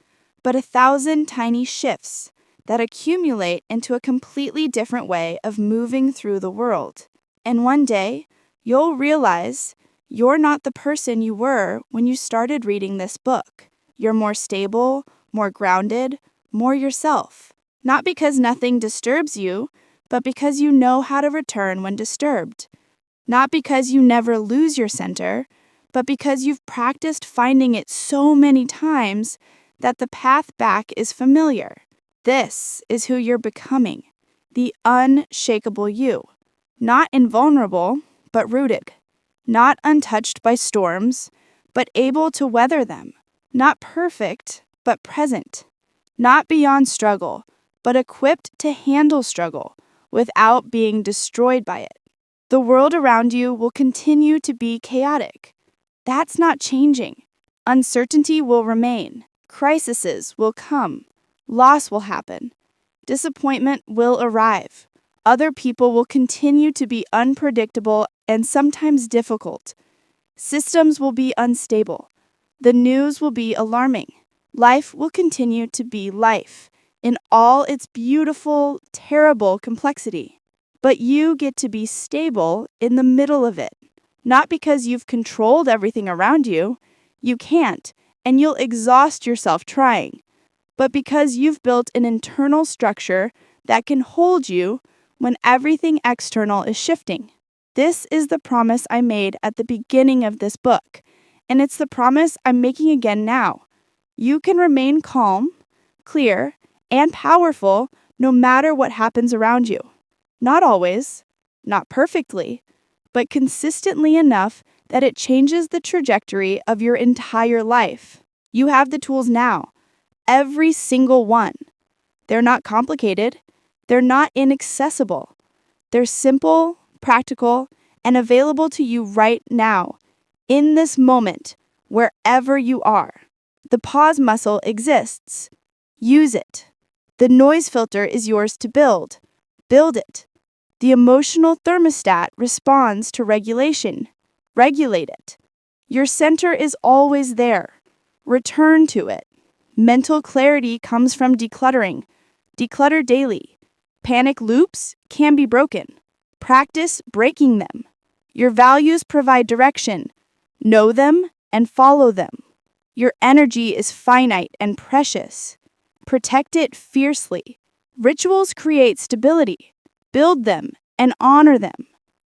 but 1,000 tiny shifts that accumulate into a completely different way of moving through the world. And one day, you'll realize you're not the person you were when you started reading this book. You're more stable, more grounded, more yourself. Not because nothing disturbs you, but because you know how to return when disturbed. Not because you never lose your center, but because you've practiced finding it so many times that the path back is familiar. This is who you're becoming, the unshakable you. Not invulnerable, but rooted. Not untouched by storms, but able to weather them. Not perfect, but present. Not beyond struggle, but equipped to handle struggle without being destroyed by it. The world around you will continue to be chaotic. That's not changing. Uncertainty will remain. Crises will come. Loss will happen. Disappointment will arrive. Other people will continue to be unpredictable and sometimes difficult. Systems will be unstable. The news will be alarming. Life will continue to be life. in all its beautiful, terrible complexity. But you get to be stable in the middle of it. Not because you've controlled everything around you. You can't, and you'll exhaust yourself trying. But because you've built an internal structure that can hold you when everything external is shifting. This is the promise I made at the beginning of this book, and it's the promise I'm making again now. You can remain calm, clear, and powerful no matter what happens around you. Not always, not perfectly, but consistently enough that it changes the trajectory of your entire life. You have the tools now, every single one. They're not complicated. They're not inaccessible. They're simple, practical, and available to you right now, in this moment, wherever you are. The pause muscle exists. Use it. The noise filter is yours to build. Build it. The emotional thermostat responds to regulation. Regulate it. Your center is always there. Return to it. Mental clarity comes from decluttering. Declutter daily. Panic loops can be broken. Practice breaking them. Your values provide direction. Know them and follow them. Your energy is finite and precious. Protect it fiercely. Rituals create stability. Build them and honor them.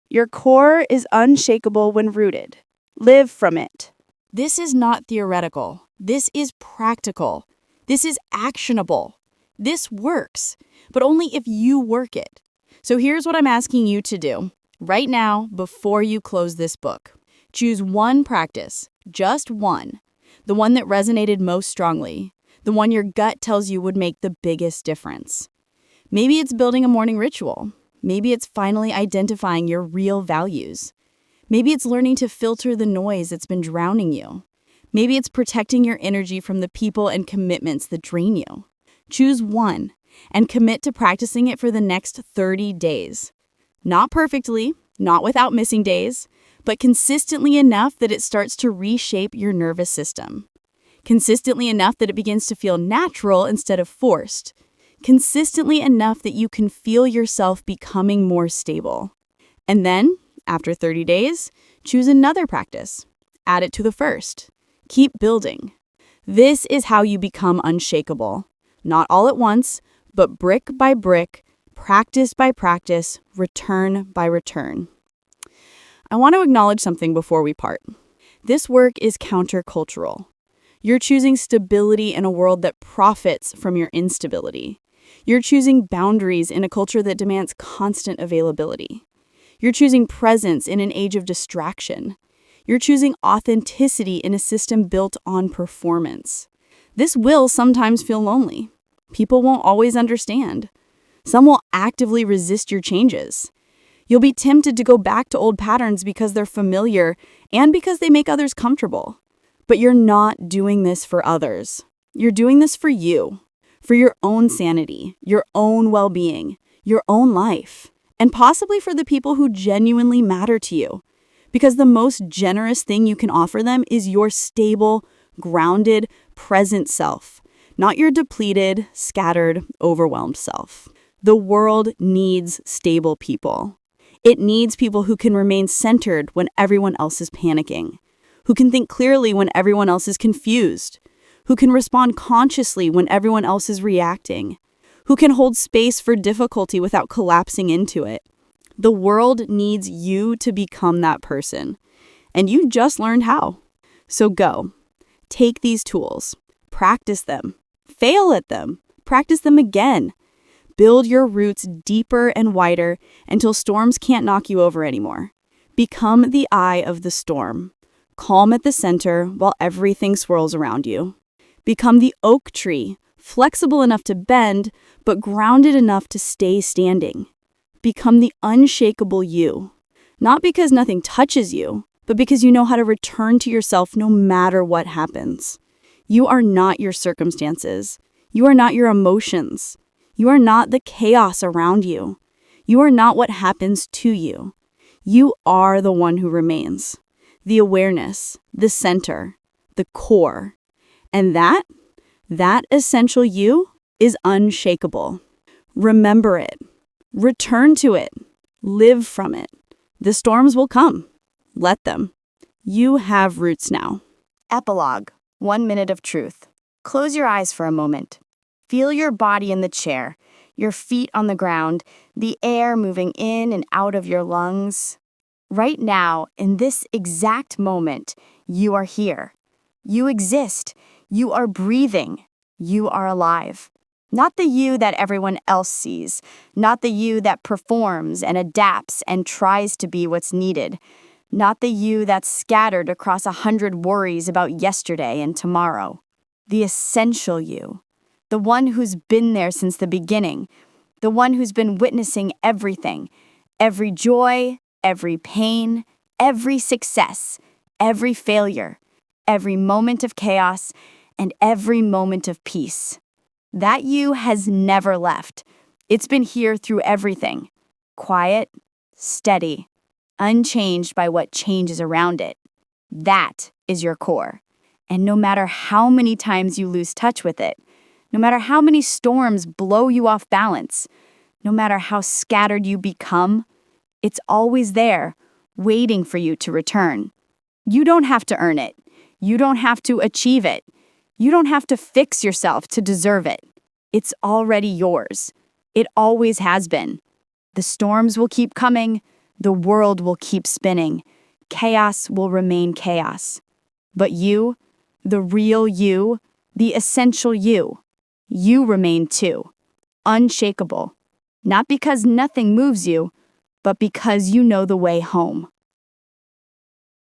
Your core is unshakable when rooted. Live from it. This is not theoretical. This is practical. This is actionable. This works, but only if you work it. So here's what I'm asking you to do right now before you close this book. Choose one practice, just one, the one that resonated most strongly, the one your gut tells you would make the biggest difference. Maybe it's building a morning ritual. Maybe it's finally identifying your real values. Maybe it's learning to filter the noise that's been drowning you. Maybe it's protecting your energy from the people and commitments that drain you. Choose one and commit to practicing it for the next 30 days. Not perfectly, not without missing days, but consistently enough that it starts to reshape your nervous system. Consistently enough that it begins to feel natural instead of forced. Consistently enough that you can feel yourself becoming more stable. And then, after 30 days, choose another practice. Add it to the first. Keep building. This is how you become unshakable. Not all at once, but brick by brick, practice by practice, return by return. I want to acknowledge something before we part. This work is countercultural. You're choosing stability in a world that profits from your instability. You're choosing boundaries in a culture that demands constant availability. You're choosing presence in an age of distraction. You're choosing authenticity in a system built on performance. This will sometimes feel lonely. People won't always understand. Some will actively resist your changes. You'll be tempted to go back to old patterns because they're familiar and because they make others comfortable. But you're not doing this for others. You're doing this for you, for your own sanity, your own well-being, your own life, and possibly for the people who genuinely matter to you. Because the most generous thing you can offer them is your stable, grounded, present self, not your depleted, scattered, overwhelmed self. The world needs stable people. It needs people who can remain centered when everyone else is panicking, who can think clearly when everyone else is confused, who can respond consciously when everyone else is reacting, who can hold space for difficulty without collapsing into it. The world needs you to become that person, and you just learned how. So go. Take these tools. Practice them. Fail at them. Practice them again. Build your roots deeper and wider until storms can't knock you over anymore. Become the eye of the storm. Calm at the center while everything swirls around you. Become the oak tree, flexible enough to bend, but grounded enough to stay standing. Become the unshakable you. Not because nothing touches you, but because you know how to return to yourself no matter what happens. You are not your circumstances. You are not your emotions. You are not the chaos around you. You are not what happens to you. You are the one who remains. The awareness, the center, the core. And that essential you is unshakable. Remember it. Return to it. Live from it. The storms will come. Let them. You have roots now. Epilogue. 1 minute of truth. Close your eyes for a moment. Feel your body in the chair, your feet on the ground, the air moving in and out of your lungs. Right now, in this exact moment, you are here. You exist. You are breathing. You are alive. Not the you that everyone else sees, not the you that performs and adapts and tries to be what's needed, not the you that's scattered across 100 worries about yesterday and tomorrow. The essential you, the one who's been there since the beginning, the one who's been witnessing everything, every joy, every pain, every success, every failure, every moment of chaos, and every moment of peace. That you has never left. It's been here through everything. Quiet, steady, unchanged by what changes around it. That is your core. And no matter how many times you lose touch with it, no matter how many storms blow you off balance, no matter how scattered you become, it's always there, waiting for you to return. You don't have to earn it. You don't have to achieve it. You don't have to fix yourself to deserve it. It's already yours. It always has been. The storms will keep coming. The world will keep spinning. Chaos will remain chaos. But you, the real you, the essential you remain too. Unshakable. Not because nothing moves you, but because you know the way home.